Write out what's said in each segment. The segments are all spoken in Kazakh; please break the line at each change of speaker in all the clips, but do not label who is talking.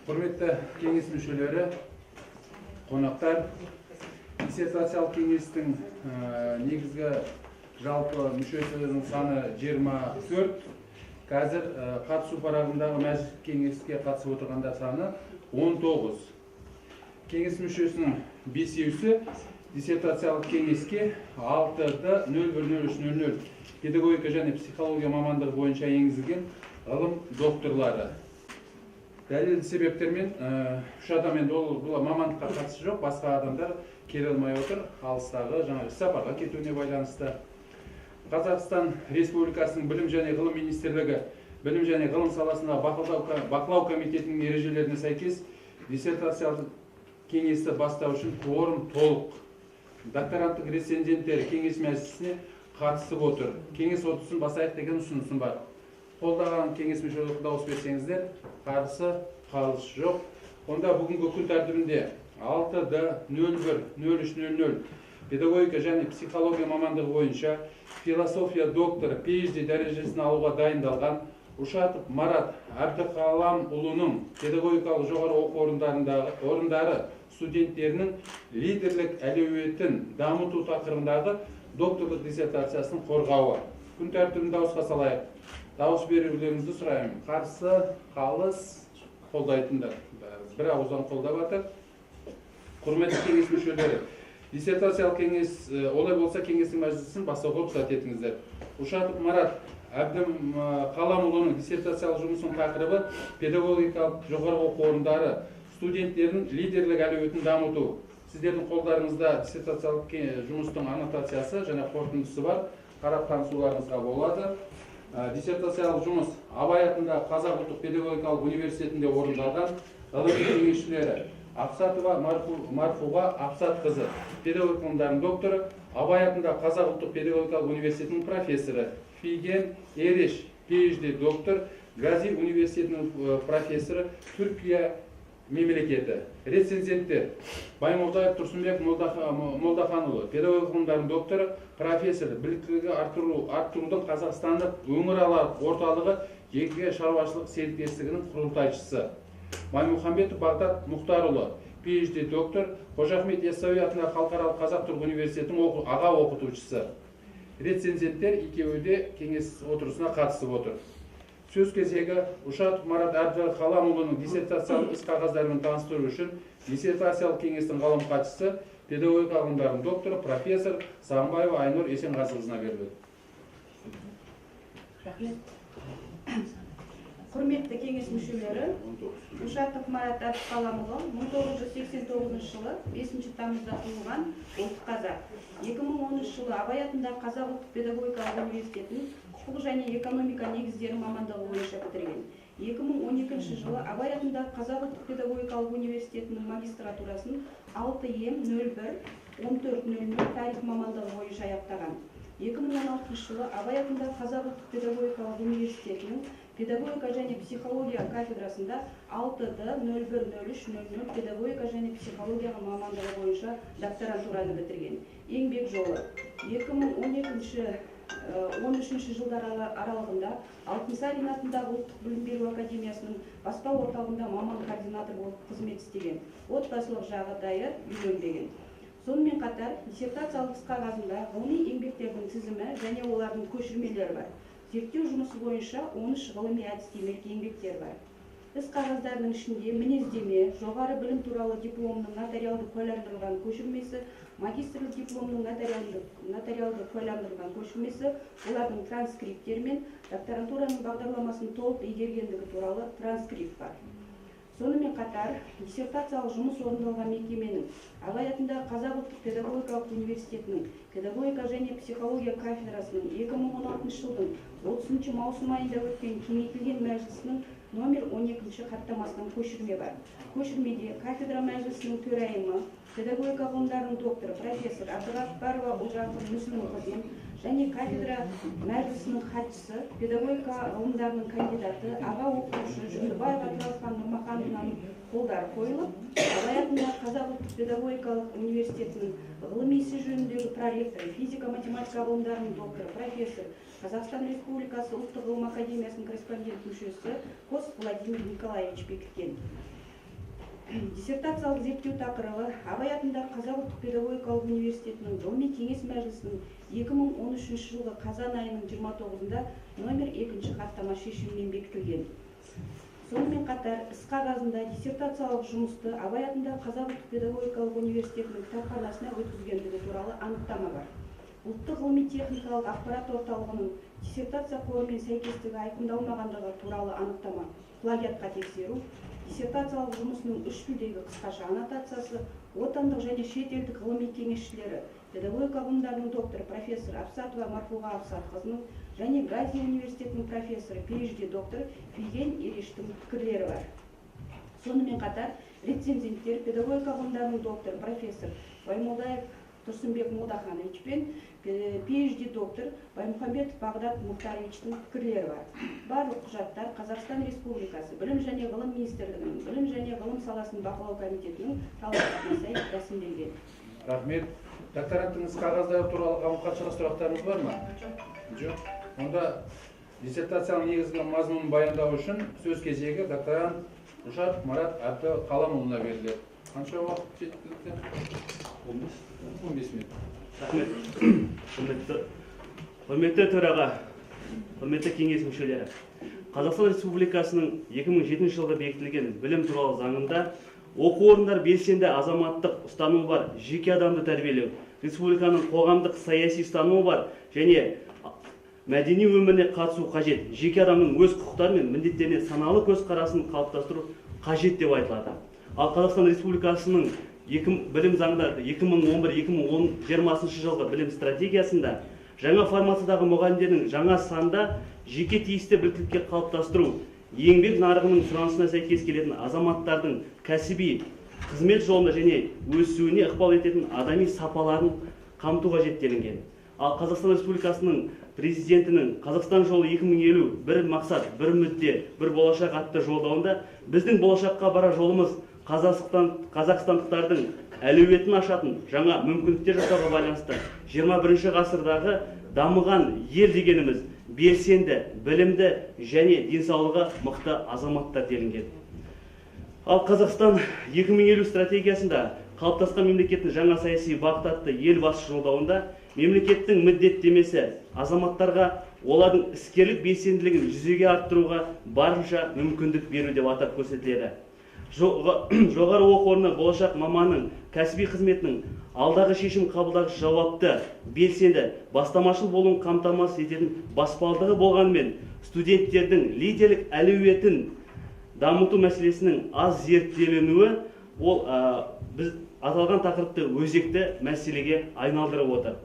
Құрметті кеңес мүшелері, қонақтар, диссертациялық кеңестің негізгі жалпы мүшелерінің саны 24. Қазір қатысу парағындағы мәжілістік кеңеске қатысып отырғандар саны 19. Кеңес мүшесінің 5-еусі диссертациялық кеңеске 6-01-03-00 педагогика және психология мамандығы бойынша енгізілген ғылым докторлары. Дәлелді себептермен үш адам енді бұл мамандыққа қатысы жоқ, басқа адамдар келе алмай отыр, алыстағы жаңағы сапарға кетуіне байланысты. Қазақстан Республикасының білім және ғылым министрлігі білім және ғылым саласында бақылау комитетінің ережелеріне сәйкес диссертациялық кеңесті бастау үшін кворум толық. Докторанттық рецензенттер кеңес мәжілісіне қатысып отыр. Кеңес отырысын басайық деген ұсынысым бар. Қолдаған кеңес мүшелері дауыс берсеңіздер, қарсы қалыс жоқ. Онда бүгінгі күн тәртібінде 6-01-03-00 педагогика және психология мамандығы бойынша философия докторы PhD дәрежесін алуға дайындалған Ушатов Марат Әбдіқаламұлының педагогикалық жоғары оқу орындары студенттерінің лидерлік әлеуетін дамыту тақырыбындағы докторлық диссертациясының қорғауы. Күн тәртібін дауысқа салайық. Дауыс берулеріңізді сұраймын. Қарсы, қалыс, қолдайтындар. Бір ауыздан қолдап жатыр. Құрметті кеңес мүшелері, диссертациялық кеңес, олай болса кеңестің мәжілісін бастауға рұқсат етіңіздер. Ушатов Марат Әбдіқаламұлының диссертациялық жұмысының тақырыбы педагогикалық жоғары оқу орындары студенттердің лидерлік әлеуетін дамыту. Сіздердің қолдарыңызда диссертациялық жұмыстың аннотациясы және қорытындысы бар. Қарап танысуларыңызға болады. Диссертациялық жұмыс Абай атындағы Қазақ ұлттық педагогикалық университетінде орындалған. Ғылыми кеңесшілері Апсатова Марфуға Апсатқызы, педагогика ғылымдарының докторы, Абай атындағы Қазақ ұлттық педагогикалық университетінің профессоры, Фиген Ереш, PhD доктор, Гази университетінің профессоры, Түркия мемлекеті. Рецензенттер Баймолдаев Тұрсынбек Молдаханұлы, педагогика ғылымдарының докторы, профессор, біліктілігі арттырудың Қазақстандық өңіраралық орталығы жеке шаруашылық серіктестігінің құрылтайшысы. Баймұхамбетов Бағдат Мұхтарұлы, PhD доктор, Қожахмет Яссауи атындағы халықаралық Қазақ-Түрік университетінің аға оқытушысы. Рецензенттер екеуі де кеңес отырысына қатысып отыр. Сөз кезегі Ушатов Марат Әбдіқаламұлының диссертациялық іс қағаздарымен таныстыру үшін диссертациялық кеңестің ғалым хатшысы, педагогика ғылымдарының докторы, профессор Сағымбаева Айнұр Есенғазықызына беріледі.
Құрметті кеңес мүшелері, Ушатов Марат Әбдіқаламұлы 1989 жылы 5 тамызда туылған ұлт қазақ. 2010 жылы Абай атындағы Қазақ ұлттық педагогикалық университетінің құқық және экономика негіздері мамандығы бойынша бітірген. 2012 жылы Абай атындағы Қазақ ұлттық педагогикалық университетінің магистратурасын 6-Е-01-14-00 тарих мамандығы бойынша аяқтаған. 2016 жылы Абай атындағы Қазақ ұлттық педагогикалық университетінің педагогика және психология кафедрасында 6-Д-01-03-00 педагогика және психология мамандығы бойынша докторантураны бітірген. Еңбек жолы 2012-13 жылдар аралығында Алтынсарин атындағы ұлттық білім беру академиясының баспа орталығында маман координатор болып қызмет істеген. Отбасылық жағдайы үйленбеген. Сонымен қатар диссертациялық іс қағазында ғылыми еңбектердің тізімі және олардың көшірмелері бар. Зерттеу жұмысы бойынша 13 ғылыми әдістемелік еңбектер бар. Іс қағаздарының ішінде мінездеме, жоғары білім туралы дипломның нотариалды куәландырылған көшірмесі, магистрлік дипломның нотариалды куәландырылған көшірмесі, олардың транскриптері мен докторантураның бағдарламасын толық игергендігі туралы транскрипт бар. Сонымен қатар диссертациялық жұмыс орындалған мекеменің Абай атындағы Қазақ ұлттық педагогикалық университетінің педагогика және психология кафедрасының 2016 жылдың 30 маусым айында өткен кеңейтілген мәжілісінің номер 12 хаттамасынан көшірме бар. Көшірмеде кафедра мәжілісінің төрайымы, педагогика ғылымдарының докторы, профессор Әбдіғапарова Ұлжанқызы Мүслімқызы және кафедра мәжілісінің хатшысы, педагогика ғылымдарының кандидаты, аға оқытушы Жүндібаев Атырасхан Нұрмахановнаның қолдары қойылып, Абай атындағы Қазақ ұлттық педагогикалық университетінің ғылыми ісі жөніндегі проректоры, физика-математика ғылымдарының докторы, профессор, Қазақстан Республикасы ұлттық ғылым академиясының корреспондент мүшесі Кос Владимир Николаевич бекіткен. Диссертациялық зерттеу тақырыбы Абай атындағы Қазақ ұлттық педагогикалық университетінің ғылыми кеңес мәжілісінің 2013 жылғы қазан айының 29-ында номер 2 хаттама шешімімен бекітілген. Сонымен қатар іс қағазында диссертациялық жұмысты Абай атындағы Қазақ ұлттық педагогикалық университетінің кітапханасына өткізгендігі туралы анықтама бар. Ұлттық ғылыми техникалық ақпарат орталығының диссертация қорымен сәйкестігі айқындалмағандығы туралы анықтама, плагиатқа тексеру, диссертациялық жұмысының 3 тілдегі қысқаша аннотациясы, отандық және шетелдік ғылыми кеңесшілері, педагогика ғылымдарының докторы профессор Апсатова Марфуға Апсатқызының және Гази университетінің профессоры PhD докторы Фиген Ерештің пікірлері бар. Сонымен қатар рецензенттер педагогика ғылымдарының докторы профессор Баймолдаев Тұрсынбек Молдаханович пен PhD доктор Баймұхамбетов Бағдат Мұхтаровичтің пікірлері бар. Барлық құжаттар Қазақстан Республикасы Білім және Ғылым Министрлігінің Білім және Ғылым саласын бақылау комитетінің талаптарына сай рәсімделген.
Рахмет. Докторанттыңыз қағаздары туралы қамқатшылық сұрақтарыңыз бар ма? Жоқ. Онда диссертацияның негізгі мазмұнын баяндау үшін сөз кезегі докторант Ушат Марат Әбдіқаламұлына беріледі. Қанша уақыт жеткілікті? 15 минут.
Рахмет. Құрметті төраға, құрметті кеңес мүшелері. Қазақстан Республикасының 2007 жылғы бекітілген білім туралы заңында оқу орындары белсенді азаматтық ұстанымы бар жеке адамды тәрбиелеу, республиканың қоғамдық саяси ұстанымы бар және мәдени өміріне қатысу қажет, жеке адамның өз құқықтары мен міндеттеріне саналы көзқарасын қалыптастыру қажет деп айтылады. Ал Қазақстан Республикасының білім заңында 2011-2020 жылғы білім стратегиясында жаңа форматыдағы мұғалімдердің жаңа санда жеке тиісті біліктілікке қалыптастыру, еңбек нарығының сұранысына сәйкес келетін азаматтардың кәсіби қызмет жолында және өсуіне ықпал ететін адами сапаларын қамту қажеттелінген. Ал Қазақстан Республикасының президентінің Қазақстан жолы 2050 бір мақсат, бір мүдде, бір болашақ атты жолдауында біздің болашаққа бара жолымыз қазақстандықтардың әлеуетін ашатын жаңа мүмкіндіктер жасауға байланысты 21 ғасырдағы дамыған ел дегеніміз белсенді, білімді және денсаулығы мықты азаматтар делінген. Ал Қазақстан 2050 стратегиясында қалыптасқан мемлекеттің жаңа саяси бағыт атты елбасы жолдауында мемлекеттің міндеттемесі азаматтарға олардың іскерлік белсенділігін жүзеге арттыруға барынша мүмкіндік беру деп атап көрсетіледі. Жоғары оқу орны болашақ маманның кәсіби қызметінің алдағы шешім қабылдағыш жауапты, белсенді, бастамашыл болуын қамтамасыз ететін баспалдығы болғанымен, студенттердің лидерлік әлеуетін дамыту мәселесінің аз зерттелінуі ол біз аталған тақырыпты өзекті мәселеге айналдырып отыр.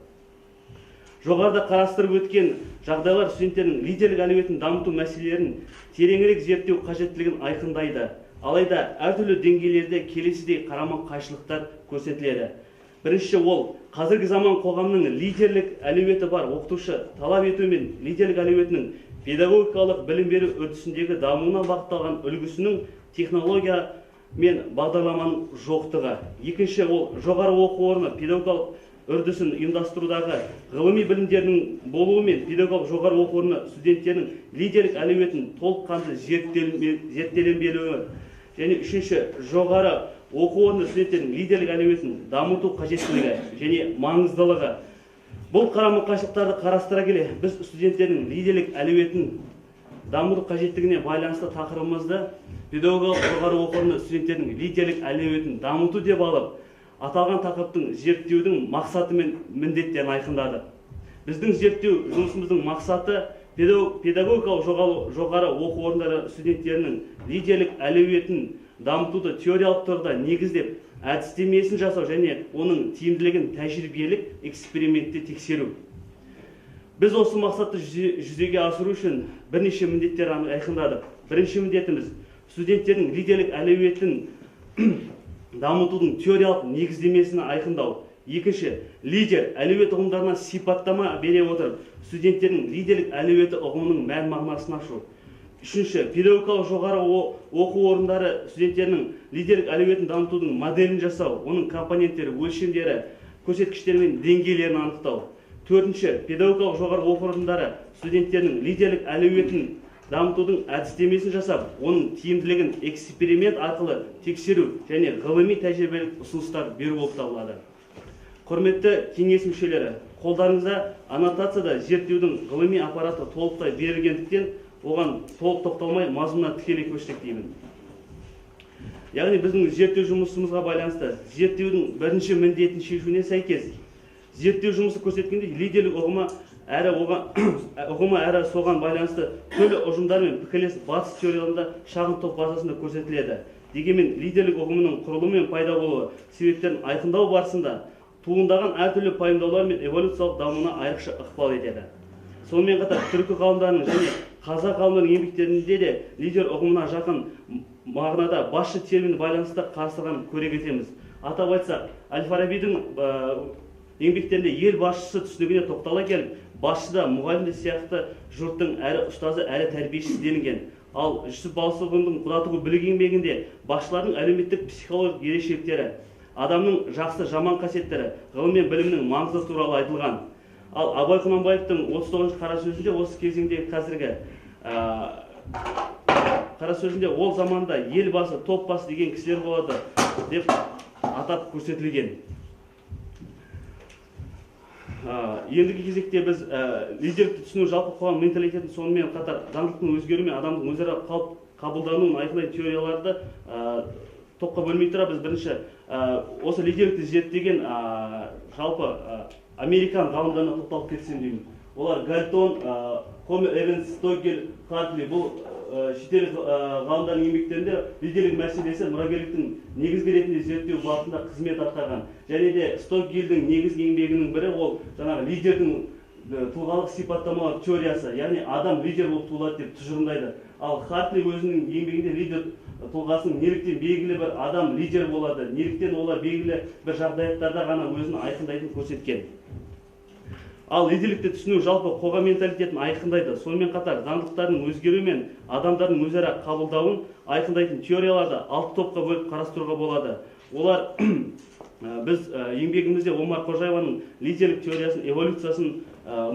Жоғарыда қарастырып өткен жағдайлар студенттердің лидерлік әлеуетін дамыту мәселелерін тереңірек зерттеу қажеттілігін айқындайды. Алайда әртүрлі деңгейлерде келесідей қарама-қайшылықтар көрсетіледі. Бірінші ол қазіргі заман қоғамның лидерлік әлеуеті бар оқытушы талап ету мен лидерлік әлеуетінің педагогикалық білім беру үрдісіндегі дамуына бағытталған үлгісінің технология мен бағдарламаның жоқтығы. Екінші ол жоғары оқу орны педагогикалық үрдісін ұйымдастырудағы ғылыми білімдерінің болуы мен педагогикалық жоғары оқу орны студенттерінің лидерлік әлеуетін толыққанды зерттелінбеуі. Және үшінші, жоғары оқу орны студенттерінің лидерлік әлеуетін дамыту қажеттілігі және маңыздылығы. Бұл қарама-қайшылықтарды қарастыра келе, біз студенттердің лидерлік әлеуетін дамыту қажеттігіне байланысты тақырыбымызды педагогикалық жоғары оқу орны студенттердің лидерлік әлеуетін дамыту деп алып, аталған тақырыптың зерттеудің мақсаты мен міндеттерін айқындады. Біздің зерттеу жұмысымыздың мақсаты педагогикалық жоғары оқу орындары студенттерінің лидерлік әлеуетін дамытуды теориялық тұрғыда негіздеп, әдістемесін жасау және оның тиімділігін тәжірибелік экспериментте тексеру. Біз осы мақсатты жүзеге асыру үшін бірнеше міндеттер айқындадық. Бірінші міндетіміз студенттердің лидерлік әлеуетін дамытудың теориялық негіздемесін айқындау. Екінші, лидер әлеует ұғымдарына сипаттама бере отырып, студенттердің лидерлік әлеуеті ұғымының мән мағынасын ашу. Үшінші, педагогикалық жоғары оқу орындары студенттерінің лидерлік әлеуетін дамытудың моделін жасау, оның компоненттері, өлшемдері, көрсеткіштері мен деңгейлерін анықтау. Төртінші, педагогикалық жоғары оқу орындары студенттерінің лидерлік әлеуетін дамытудың әдістемесін жасап, оның тиімділігін эксперимент арқылы тексеру және ғылыми тәжірибелік ұсыныстар беру болып табылады. Құрметті кеңес мүшелері, қолдарыңызда аннотацияда зерттеудің ғылыми аппараты толықтай берілгендіктен, оған толық тоқталмай мазмұнына тікелей көшсек деймін. Яғни біздің зерттеу жұмысымызға байланысты зерттеудің бірінші міндетін шешуіне сәйкес, зерттеу жұмысы көрсеткенде лидерлік ұғымы әрі соған байланысты түрлі ұжымдар мен пікірлес батыс теорияларында шағын топ базасында көрсетіледі. Дегенмен лидерлік ұғымының құрылымы мен пайда болуы себептерін айқындау барысында туындаған әртүрлі пайымдаулар мен эволюциялық дамуына айрықша ықпал етеді. Сонымен қатар түркі ғалымдарының және қазақ ғалымдарының еңбектерінде де лидер ұғымына жақын мағынада басшы термин байланысты қарастырған көре кетеміз. Атап айтсақ, Әл-Фарабидің еңбектерінде ел басшысы түсінігіне тоқтала келіп, басшыда мұғалім сияқты жұрттың әрі ұстазы, әрі тәрбиешісі делінген. Ал Жүсіп Балсағұнның Құдатұғыр білік еңбегінде басшылардың әлеуметтік психологиялық ерекшеліктері, адамның жақсы жаман қасиеттері, ғылым мен білімнің маңызы туралы айтылған. Ал Абай Құнанбаевтың 39 қара сөзінде осы кезеңдегі қазіргі қара сөзінде ол заманда ел басы, топ басы деген кісілер болады деп атап көрсетілген. Ендігі кезекте біз лидерлікті түсіну жалпы қоғам менталитетін сонымен қатар заңдылықтың өзгеру мен адамның өзара қабылдануын айқындайтын теорияларды топқа бөлмей тұра біз бірінші осы лидерлікті зерттеген жалпы американ ғалымдарына тоқталып кетсем деймін. Олар Гальтон, Хомер Эвенс, Стоггель, Хартли, бұл шетелдік ғалымдардың еңбектерінде лидерлік мәселесі мұрагерліктің негізгі ретінде зерттеу бағытында қызмет атқарған. Және де Стоггельдің негізгі еңбегінің бірі ол жаңағы лидердің тұлғалық сипаттамалар теориясы, яғни адам лидер болып туылады деп тұжырымдайды. Ал Хартли өзінің еңбегінде лидер тұлғасының неліктен белгілі бір адам лидер болады, неліктен олар белгілі бір жағдаяттарда ғана өзін айқындайтын көрсеткен. Ал лидерлікті түсіну жалпы қоғам менталитетін айқындайды. Сонымен қатар заңдылықтардың өзгеру мен адамдардың өзара қабылдауын айқындайтын теорияларды 6 топқа бөліп қарастыруға болады. Олар біз еңбегімізде Омар Қожаеваның лидерлік теориясын, эволюциясын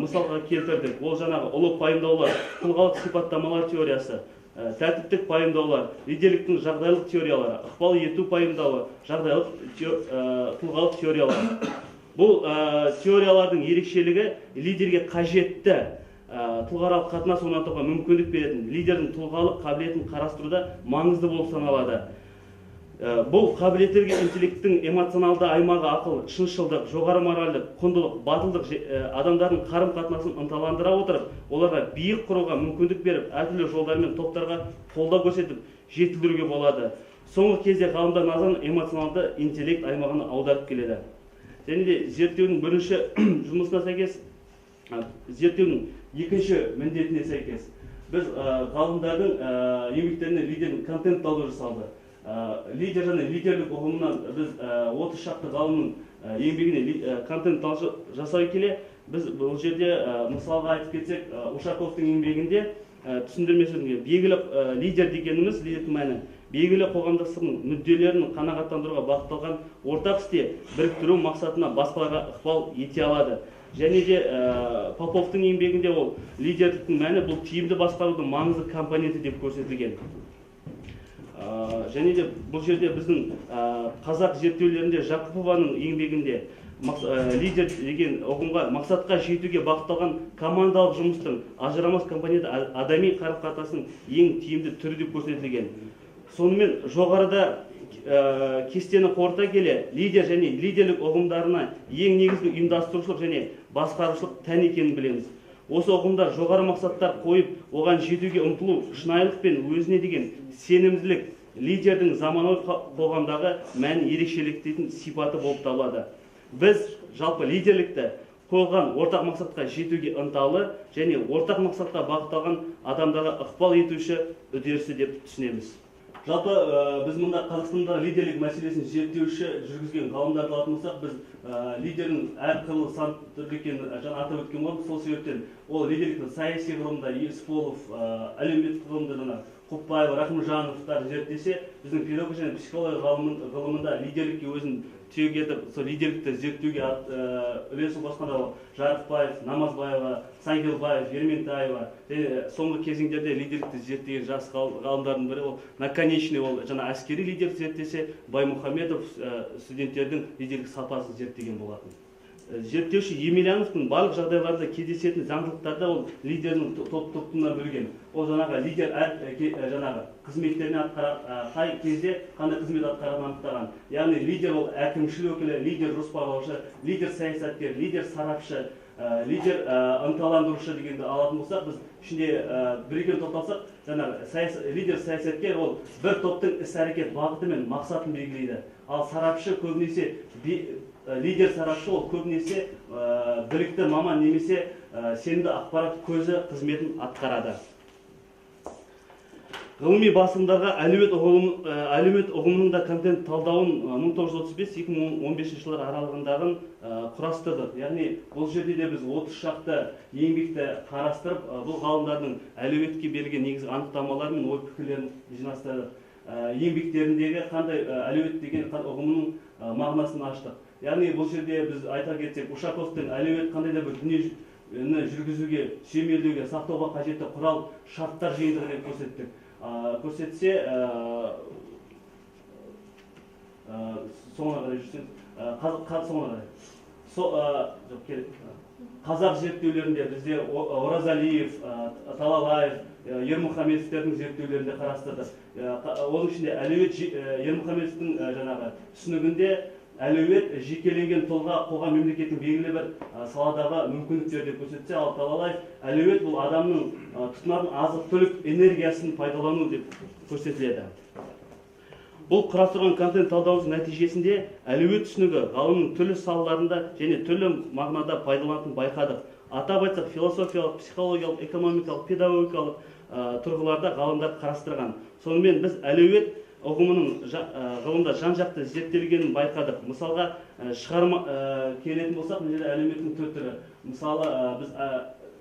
мысалға келтірдік. Ол жаңағы ұлы пайымдаулар, тұлғалық сипаттамалар теориясы, тәртіптік пайымдаулар, лидерліктің жағдайлық теориялары, ықпал ету пайымдауы, жағдайлық тұлғалық теориялар. Бұл теориялардың ерекшелігі лидерге қажетті тұлғалық қатынас орнатуға мүмкіндік беретін, лидердің тұлғалық қабілетін қарастыруда маңызды болып саналады. Бұл қабілеттерге интеллекттің эмоционалды аймағы ақыл, шыншылдық, жоғары моральдық, құндылық, батылдық адамдардың қарым қатынасын ынталандыра отырып, оларға биік құруға мүмкіндік беріп, әртүрлі жолдармен топтарға қолдау көрсетіп, жетілдіруге болады. Соңғы кезде ғалымдар назарын эмоционалды интеллект аймағына аударып келеді. Және де зерттеудің бірінші жұмысына сәйкес, зерттеудің екінші міндетіне сәйкес, біз ғалымдардың еңбектеріне лидерлік контентталу жасалды. Лидер және лидерлік ұғымынан біз 30 шақты ғалымның еңбегіне контент жасай келе, біз бұл жерде мысалға айтып кетсек, Ушаковтың еңбегінде түсіндірмесінде белгілі лидер дегеніміз, лидерлік мәні, белгілі қоғамдастықтың мүдделерін қанағаттандыруға бағытталған ортақ істе біріктіру мақсатына басқаларға ықпал ете алады. Және де Поповтың еңбегінде ол лидерліктің мәні бұл тиімді басқарудың маңызды компоненті деп көрсетілген. Және де бұл жерде біздің қазақ зерттеулерінде Жақыпованың еңбегінде лидер деген ұғымға мақсатқа жетуге бағытталған командалық жұмыстың ажырамас компоненті адами қарым-қатынастың ең тиімді түрі деп көрсетілген. Сонымен жоғарыда кестені қорыта келе, лидер және лидерлік ұғымдарына ең негізгі ұйымдастырушылық және басқарушылық тән екенін білеміз. Осы ұғымдар жоғары мақсаттар қойып, оған жетуге ұмтылу, шынайылық пен өзіне деген сенімділік лидердің заманауи қоғамдағы мән ерекшеліктейтін сипаты болып табылады. Біз жалпы лидерлікті қойылған ортақ мақсатқа жетуге ынталы және ортақ мақсатқа бағытталған адамдарға ықпал етуші үдерісі деп түсінеміз. Жалпы біз мұнда Қазақстанда лидерлік мәселесін зерттеуші жүргізген ғалымдарды алатын болсақ, біз лидердің әрқилы сан түрлі екенін жаңа атап өткен болдық. Сол себептен ол лидерліктің саяси ғылымда Есполов, әлеуметтік ғылымда Құпбаев, Рахымжановтар зерттесе, біздің педагогия және психология ғылымында лидерлікке өзін түйек сол лидерлікті зерттеуге үлесін қосқанда Жарықбаев, Намазбаева, Сангелбаев, Ерментаева және соңғы кезеңдерде лидерлікті зерттеген жас ғалымдардың бірі ол наконечный, ол жаңа әскери лидерлік зерттесе, Баймұхамедов студенттердің лидерлік сапасын зерттеген болатын. Зерттеуші Емельяновтың барлық жағдайларда кездесетін заңдылықтарда ол лидердің топтығына бөлген. Ол жаңағы лидер жаңағы қызметтеріне қай кезде қандай қызмет атқарғанын анықтаған. Яғни лидер ол әкімшілік өкілі, лидер жоспарлаушы, лидер саясаткер, лидер сарапшы, лидер ынталандырушы дегенді алатын болсақ, біз ішінде бір-екеуіне тоқталсақ, жаңағы лидер саясаткер ол бір топтың іс-әрекет бағыты мен мақсатын белгілейді. Ал сарапшы көбінесе лидер сарапшы ол көбінесе білікті маман немесе сенімді ақпарат көзі қызметін атқарады. Ғылыми басылымдарға әлеумет ұғымының да контент талдауын 1935-2015 жылдар аралығындағын құрастырдық. Яғни бұл жерде де біз 30 шақты еңбекті қарастырып, бұл ғалымдардың әлеуетке берген негізгі анықтамалар мен ой пікірлерін жинастырдық. Еңбектеріндегі қандай әлеует деген ұғымның мағынасын аштық. Яғни бұл жерде біз айта кетсек, Ушаковтың әлеует қандай да бір дүниені жүргізуге, сүйемелдеуге, сақтауға қажетті құрал шарттар жиынтығын көрсеттік. Көрсетсе, соңына қарай жүрсен, соңына қарай. Қазақ зерттеулерінде бізде Оразалиев, Талалаев, Ермұхамедовтердің зерттеулерінде қарастырдық. Оның ішінде әлеует Ермұхамедовтің жаңағы түсінігінде әлеует жекеленген тұлға, қоғам, мемлекеттің белгілі бір саладағы мүмкіндіктерді көрсетсе, ал Талалаев әлеует бұл адамның тұтынатын азық-түлік энергиясын пайдалану деп көрсетіледі. Бұл құрастырған контент талдаудың нәтижесінде әлеует түсінігі ғалымның түрлі салаларында және түрлі мағынада пайдаланатынын байқадық. Атап айтсақ, философиялық, психологиялық, экономикалық, педагогикалық тұрғыларда ғалымдар қарастырған. Сонымен біз әлеует ұғымының ғылымда жан-жақты зерттелгенін байқадық. Мысалға, шығарма келетін болсақ, мына жерде әлеуметтің төрт түрі. Мысалы, біз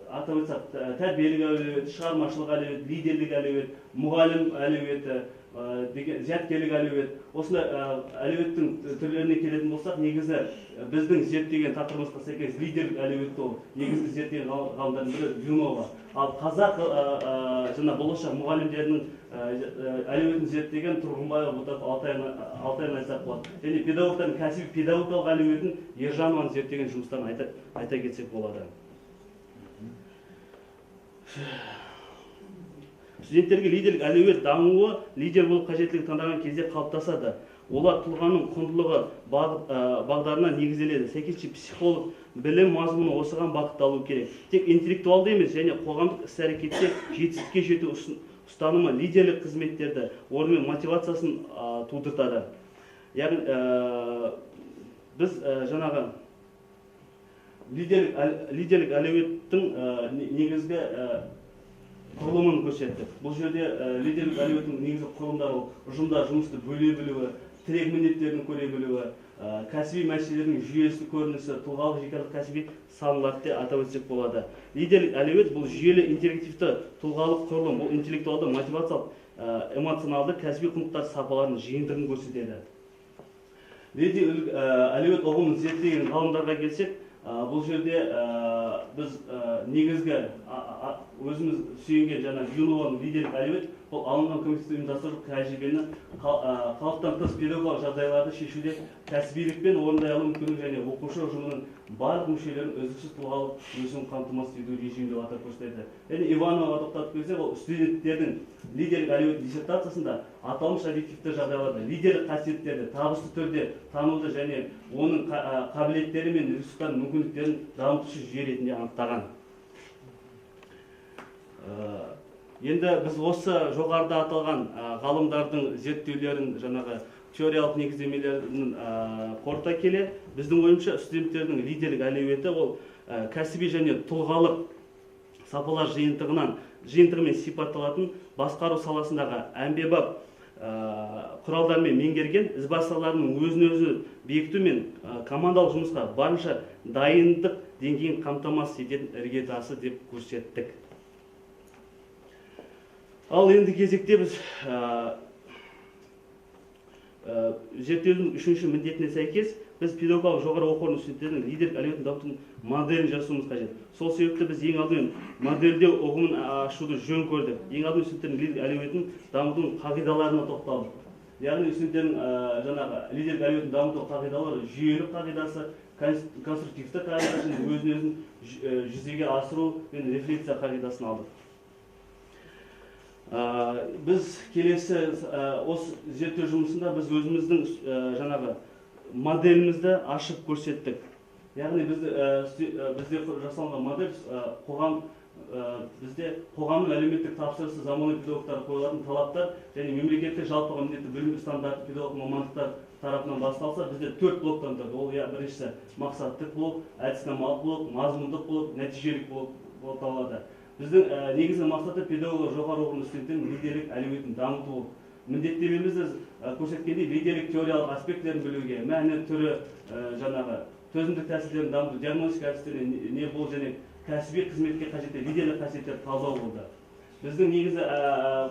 атап айтсақ, тәрбиелік әлеует, шығармашылық әлеует, лидерлік әлеует, мұғалім әлеуеті, зияткерлік әлеует. Осындай әлеуеттің түрлеріне келетін болсақ, негізі біздің зерттеген тақырыбымызға сәйкес лидерлік әлеуетті ол негізгі зерттеген ғалымдардың бірі Юнова. Ал қазақ болашақ мұғалімдерінің әлеуетін зерттеген Тұрғынбаев, Алтайын айтсақ болады. Және педагогтардың кәсіби педагогикалық әлеуетін Ержанованы зерттеген жұмыстарын айта кетсек болады. Студенттерге лидерлік әлеует дамуы лидер болып қажеттілігі таңдаған кезде қалыптасады. Олар тұлғаның құндылығы бағдарына негізделеді. Сәйкесінше психолог білім мазмұны осыған бағытталу керек. Тек интеллектуалды емес, және қоғамдық іс-әрекетте жетістікке жету ұстанымы лидерлік қызметтерді, орнымен мотивациясын тудыртады. Яғни біз жаңағы лидерлік әлеуеттің негізгі құрылымын көрсеттік. Бұл жерде лидерлік әлеуеттің негізгі құрылымдары ұжымда жұмысты бөле білуі, тірек міндеттерін көре білуі, кәсіби мәселелердің жүйесі көрінісі, тұлғалық жеқалық кәсіби салаларды атап өтсек болады. Лидерлік әлеует бұл жүйелі интерактивті тұлғалық құрылым, бұл интеллектуалды, мотивациялық, эмоционалды кәсіби құндылықтар сапаларының жиынтығын көрсетеді. Лидерлік әлеует ұғымын зерттеген ғалымдарға келсек, бұл жерде біз негізгі өзіміз сүйенген жаңа Юнованың лидерлік әлеует, бұл алынған көмексіз ұйымдастыру тәжірибені халықтан тыс педагогикалық жағдайларды шешуде кәсібилікпен орындай алу мүмкіндігі және оқушы ұжымының барлық мүшелерін үздіксіз тұлғалық өсуін қамтамасыз ету режимі деп атап көрсетеді. Және Ивановға тоқтатып келсек, ол студенттердің лидерлік әлеует диссертациясында аталмыш объективті жағдайларда лидерлік қасиеттерді табысты түрде тануды және оның қабілеттері мен ресурстарын мүмкіндіктерін дамытушы жүйе ретінде анықтаған. Енді біз осы жоғарыда аталған ғалымдардың зерттеулерін жаңағы теориялық негіздемелерін қорыта келе, біздің ойымызша студенттердің лидерлік әлеуеті ол кәсіби және тұлғалық сапалар жиынтығымен сипатталатын басқару саласындағы әмбебап құралдармен меңгерген ізбасарларының өзін-өзі бекіту мен командалық жұмысқа барынша дайындық деңгейін қамтамасыз ететін іргетасы деп көрсеттік. Ал енді кезекте біз зерттеудің 3-ші міндетіне сәйкес біз педагогикалық жоғары оқу орны студенттерінің лидерлік әлеуетін дамытудың моделін жасауымыз қажет. Сол себепті біз ең алдымен модельдеу ұғымын ашуды жөн көрдік. Ең алдымен студенттердің лидерлік әлеуетін дамытудың қағидаларына тоқталдық. Яғни студенттердің жаңағы лидерлік әлеуетін дамыту қағидалары жүйелік қағидасы, конструктивті қағидасы, өзін-өзін жүзеге асыру мен рефлексия қағидасын алдық. Біз келесі осы зерттеу жұмысында біз өзіміздің жаңағы моделімізді ашып көрсеттік. Яғни бізде жасалған модель бізде қоғамның әлеуметтік тапсырысы, заманауи педагогтар қойылатын талаптар және мемлекеттік жалпыға міндетті білім стандарты педагог мамандықтар тарапынан басталса, бізде 4 блоктан тұрады. Ол біріншісі мақсаттық блок, әдіснамалық блок, мазмұндық блок, нәтижелік блок болып табылады. Біздің негізгі мақсаты педагогикалық жоғары оқу студенттерінің лидерлік әлеуетін дамыту. Міндеттемемізді көрсеткендей лидерлік теориялық аспектілерін білуге, мәні түрі, жаңағы төзімдік тәсілдерін дамыту, диагностика әдістері не бұл және кәсіби қызметке қажетті лидерлік қасиеттерді талдау болды. Біздің негізі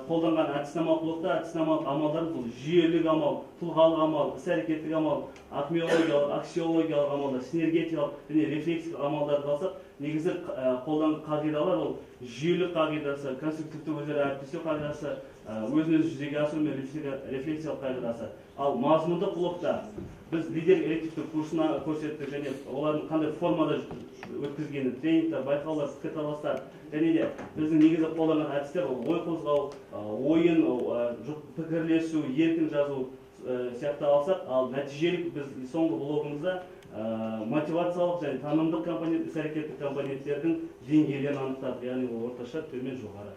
қолданған әдіснамалық блокта әдіснамалық амалдар бұл жүйелік амал, тұлғалық амал, іс-әрекеттік амал, акмеологиялық, аксиологиялық амалдар, синергетикалық және рефлексиялық амалдарды алсақ, негізі қолданған қағидалар ол жүйелік қағидасы, конструктивті өзара әріптесу қағидасы, өзін-өзі жүзеге асыру мен рефлексиялық қағидасы. Ал мазмұндық блокта біз лидерлік элективті курсына көрсеттік және олардың қандай формада өткізгені, тренингтер, байқаулар, пікірталастар және де біздің негізі қолданған әдістер ой қозғау, ойын, пікірлесу, еркін жазу сияқты алсақ, ал нәтижелік біз соңғы блогымызда мотивациялық және танымдық компонент, іс-әрекеттік компоненттердің деңгейлерін анықтадық, яғни ол орташа, төмен, жоғары.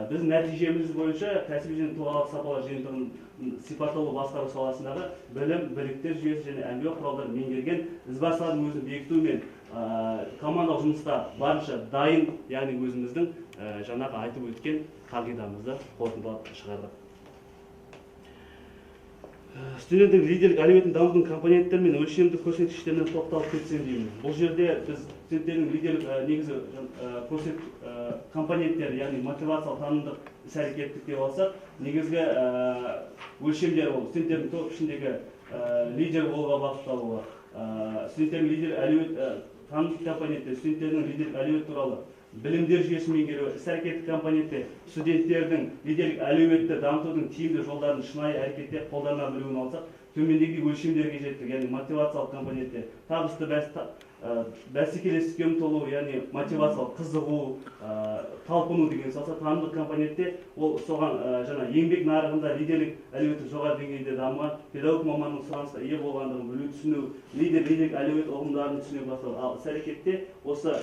Біз нәтижеміз бойынша кәсіби және тұлғалық сапалар жиынтығын сипатталу басқару саласындағы білім, біліктер жүйесі және әмбе құралдарын меңгерген ізбасардың өзін бекіту мен командалық жұмысқа барынша дайын, яғни өзіміздің жаңағы айтып өткен қағидамызды қорытындылап шығардық. Студенттің лидерлік әлеуетін дамытудың компоненттері мен өлшемдік көрсеткіштеріне тоқталып кетсем деймін. Бұл жерде біз студенттердің лидерлік негізі компоненттері, яғни мотивациялық, танымдық, іс-әрекеттік деп алсақ, негізгі өлшемдері ол студенттердің топ ішіндегі лидер болуға бағытталуы, студенттердің лидерлік әлеует танымдық компоненті, студенттердің лидерлік әлеует туралы білімдер жүйесін меңгеру, іс-әрекеттік компонентте студенттердің лидерлік әлеуетті дамытудың тиімді жолдарын шынайы әрекетте қолдана білуін алсақ, төмендегі өлшемдерге жеттік, яғни мотивациялық компонентте табысты бәсекелестікке ұмтылу, яғни мотивациялық қызығу, талпыну деген салса, танымдық компонентте ол соған жаңа еңбек нарығында лидерлік әлеуеті жоғары деңгейде дамыған, педагог маманның сұранысқа ие болғандығын білу, түсіну, лидерлік әлеует ұғымдарын түсіне бастау. Ал іс-әрекетте осы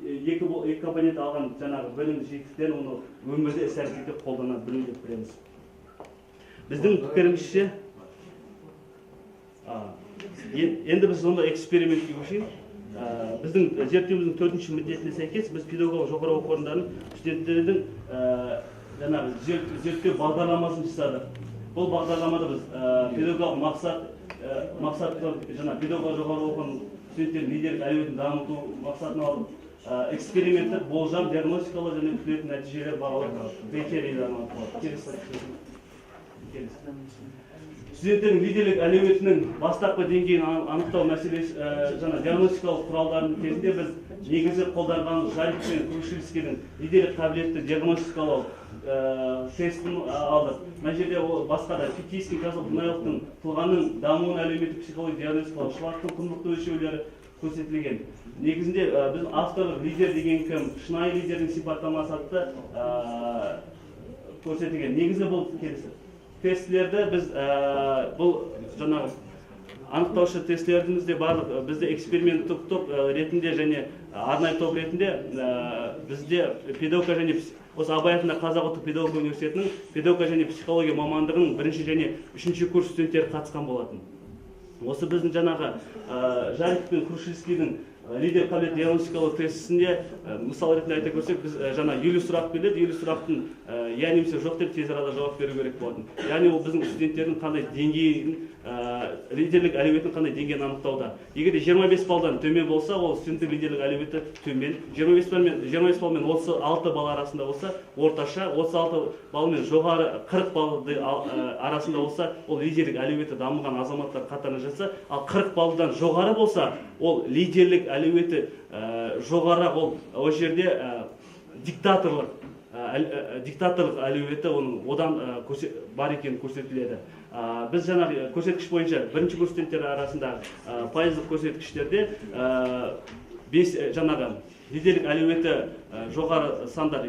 екі компонент алған жаңағы білім жетістіктерін оны өмірде іс-әрекетте қолдана білу деп білеміз. Біздің пікірімізше, енді біз сонда экспериментке көшейік. Біздің зерттеуіміздің 4-ші міндетіне сәйкес біз педагогикалық жоғары оқу орындарының студенттердің жаңағы зерттеу бағдарламасын жасадық. Бұл бағдарламада біз педагогикалық мақсатты жаңа педагогикалық жоғары оқу орнының студенттердің лидерлік әлеуетін дамыту мақсатын алып, эксперименттік болжам, диагностикалау және күтілетін нәтижелер бағалау критерийлерін анықталады. Студенттердің лидерлік әлеуетінің бастапқы деңгейін анықтау мәселесі жаңа диагностикалық құралдардың кезінде біз негізі қолданған Жарик пен Крушельскийдің лидерлік қабілетті диагностикалау тестін алдық. Мына жерде басқа да Фетийский, Казалов-Наиловтың тұлғаның дамуын әлеуметтік психологиялық диагностикалау, Шлактың құндылықты өлшеулері көрсетілген. Негізінде біз авторлық лидер деген кім, шынайы лидердің сипаттамасы атты көрсетілген. Негізі бұл келесі. Тестілерді біз бұл жаңағы анықтаушы тестілерімізде барлық бізде эксперименттік топ ретінде және арнайы топ ретінде бізде педагогика және осы Абай атындағы Қазақ ұлттық педагогика университетінің педагогика және психология мамандығының 1-ші және 3-ші курс студенттері қатысқан болатын. Осы біздің жаңағы Жарик пен Крушельскийдің лидер қабілет диагностикалау тестісінде мысал ретінде айта көрсек, біз жаңа 50 сұрақ беріледі, 50 сұрақтың немесе жоқ деп тез арада жауап беру керек болатын. Яғни ол біздің студенттердің қандай деңгейін лидерлік әлеуетін қандай деңгейін анықтауда. Егер де 25 балдан төмен болса, ол студенттің лидерлік әлеуеті төмен. 25 бал мен 36 бал арасында болса, орташа, 36 бал мен жоғары 40 балды арасында болса, ол лидерлік әлеуеті дамыған азаматтар қатарына жатса, ал 40 балдан жоғары болса, ол лидерлік әлеуеті жоғары, ол жерде диктаторлық әлеуеті одан бар екені көрсетіледі. Біз жаңағы көрсеткіш бойынша бірінші курс студенттері арасында пайыздық көрсеткіштерде жаңағы лидерлік әлеуеті жоғары сандар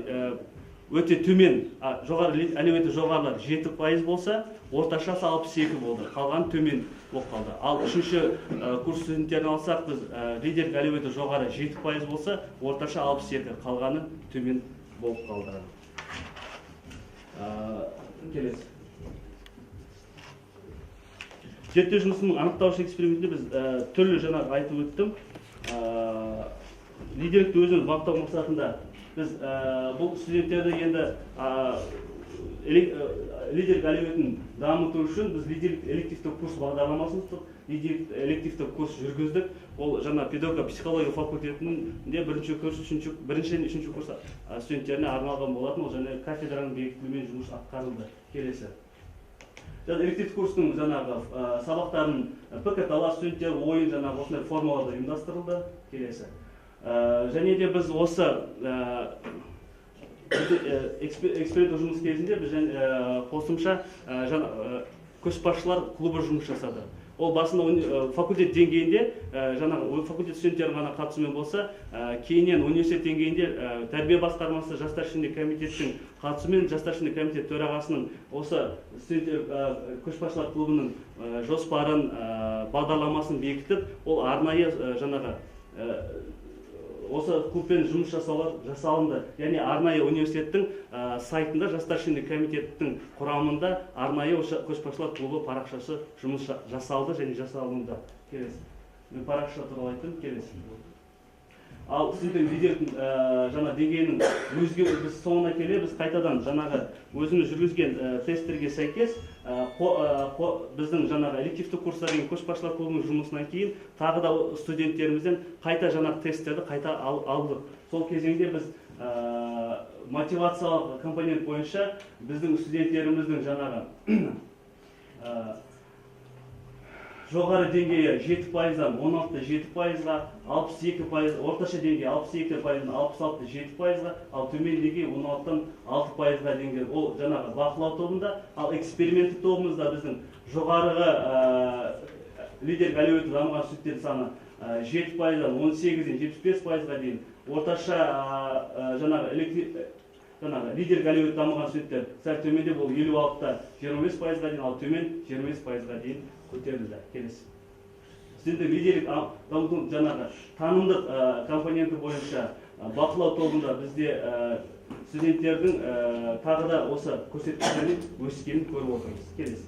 өте төмен, жоғары әлеуеті жоғарылар 7% болса, орташасы 62 болды, қалған төмен болып қалды. Ал үшінші курс студенттерін алсақ, біз лидерлік әлеуеті жоғары 7% болса, орташа 62, қалғаны төмен болып қалды. Келесі. Зерттеу жұмысының анықтаушы экспериментінде біз түрлі жаңағы айтып өттім. Лидерлікті өзін баптау мақсатында біз бұл студенттерді енді лидерлік әлеуетін дамыту үшін біз лидерлік элективті курс бағдарламасын ұстап, лидерлік элективті курс жүргіздік. Ол жаңа педагогика психология факультетінде бірінші курс студенттеріне арналған болатын. Ол және кафедраның бекітілуімен жұмыс атқарылды. Келесі. Элективті курстың жаңағы сабақтарын пікірталас, студенттер ойын жаңағы осындай формаларда ұйымдастырылды. Келесі. Және де біз осы эксперимент жұмыс кезінде біз қосымша көшбасшылар клубы жұмыс жасады. Ол басында факультет деңгейінде, жаңағы факультет студенттерінің ғана қатысуымен болса, кейіннен университет деңгейінде тәрбие басқармасы жастар ішіндегі комитеттің қатысуымен жастар ішіндегі комитет төрағасының осы студенттер көшбасшылар клубының жоспарын, бағдарламасын бекітіп, ол арнайы жаңағы осы клубпен жұмыс жасалынды. Яғни арнайы университеттің сайтында жастар ішіндегі комитеттің құрамында арнайы көшбасшылар клубы парақшасы жұмыс жасалды және жасалынды. Келесі. Мен парақша туралы айттым. Келесі. Ал студенттің лидерлік жаңа деңгейінің біз соңына келе біз қайтадан жаңағы өзіміз жүргізген тесттерге сәйкес біздің жаңағы элективті курстар деген көшбасшылар клубының жұмысынан кейін тағы да студенттерімізден қайта жаңағы тесттерді қайта алдық. Сол кезеңде біз мотивациялық компонент бойынша біздің студенттеріміздің жаңағы жоғары деңгейі 7%-дан 16-7%-ға, 62%, орташа деңгей 62%-дан 66-7%-ға, ал төмен деңгей 16-дан 6%-ға деңгей. Ол жаңағы бақылау тобында, ал эксперименттік тобымызда біздің жоғарғы лидерлік әлеуеті дамыған студенттер саны 7%-дан 18-ден 75%-ға дейін, орташа жаңағы лидерлік әлеуеті дамыған студенттер сәл төменде бұл 56-та 25%-ға дейін, ал төмен 25%-ға дейін көтерілді. Келесі. Студенттік лидерлік дамытудың жаңағы танымдық компоненті бойынша бақылау тобында бізде студенттердің тағы да осы көрсеткіштердің өскенін көріп отырмыз. Келесі.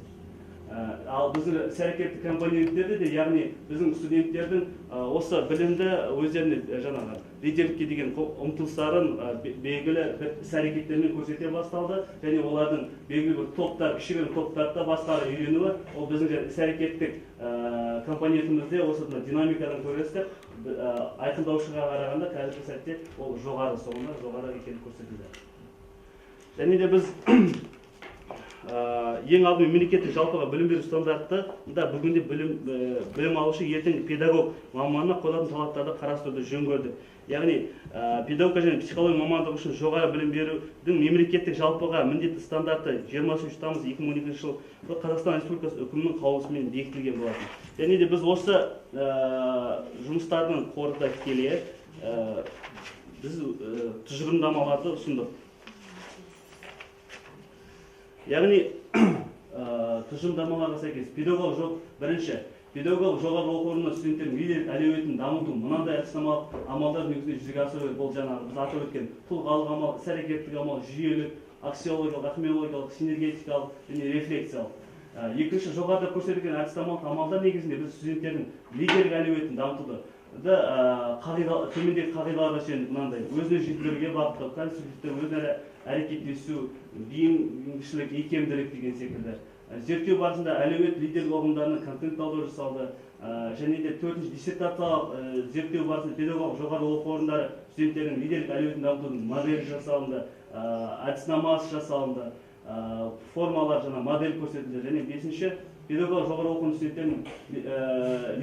Ал біздің іс-әрекеттік компоненттерде де, яғни біздің студенттердің осы білімді өздеріне жаңағы лидерлікке деген ұмтылыстарын белгілі бір іс-әрекеттермен көрсете басталды, және олардың белгілі бір топтар, кішігірім топтарда басқара үйренуі, ол біздің іс-әрекеттік компонентімізде осы динамикадан көресіздер, айқындаушыға қарағанда қазіргі сәтте ол жоғары, соңында жоғары екені көрсетілді. Және де біз ең алдымен мемлекеттік жалпыға білім беру стандартында бүгінде білім алушы ертең педагог маманына қойылатын талаптарды қарастыруды жөн көрді. Яғни педагогика және психология мамандығы үшін жоғары білім берудің мемлекеттік жалпыға міндетті стандарты 23 тамыз 2012 жыл Қазақстан Республикасы үкімінің қаулысымен бекітілген болатын. Және де біз осы жұмыстардың қорыта келе біз тұжырымдамаларды ұсындық. Яғни тұжырымдамаларға сәйкес бірінші педагог жоғары оқу орнында студенттердің лидерлік әлеуетін дамыту мынандай әдіснамалық амалдар негізінде жүзеге асыру керек. Бұл жаңағы біз атап өткен тұлғалық амал, іс-әрекеттік амал, жүйелік, аксиологиялық, ахмеологиялық, синергетикалық және рефлексиялық. Екінші, жоғарыда көрсетілген әдіснамалық амалдар негізінде біз студенттердің лидерлік әлеуетін дамытуды төмендегі қағидаларға сүйеніп мынандай өзіне жетілдіруге бағыттау, конструктивті өзара әрекеттесу, бейімділік, икемділік деген секілді зерттеу барысында әлеует лидерлік ұғымдарының контент талдау жасалды. Және де төртінші диссертациялық зерттеу барысында педагог жоғары оқу орындары студенттердің лидерлік әлеуетін дамытудың моделі жасалынды, әдіснамасы жасалынды, формалар жаңа модель көрсетілді. Және бесінші педагог жоғары оқу орны студенттерінің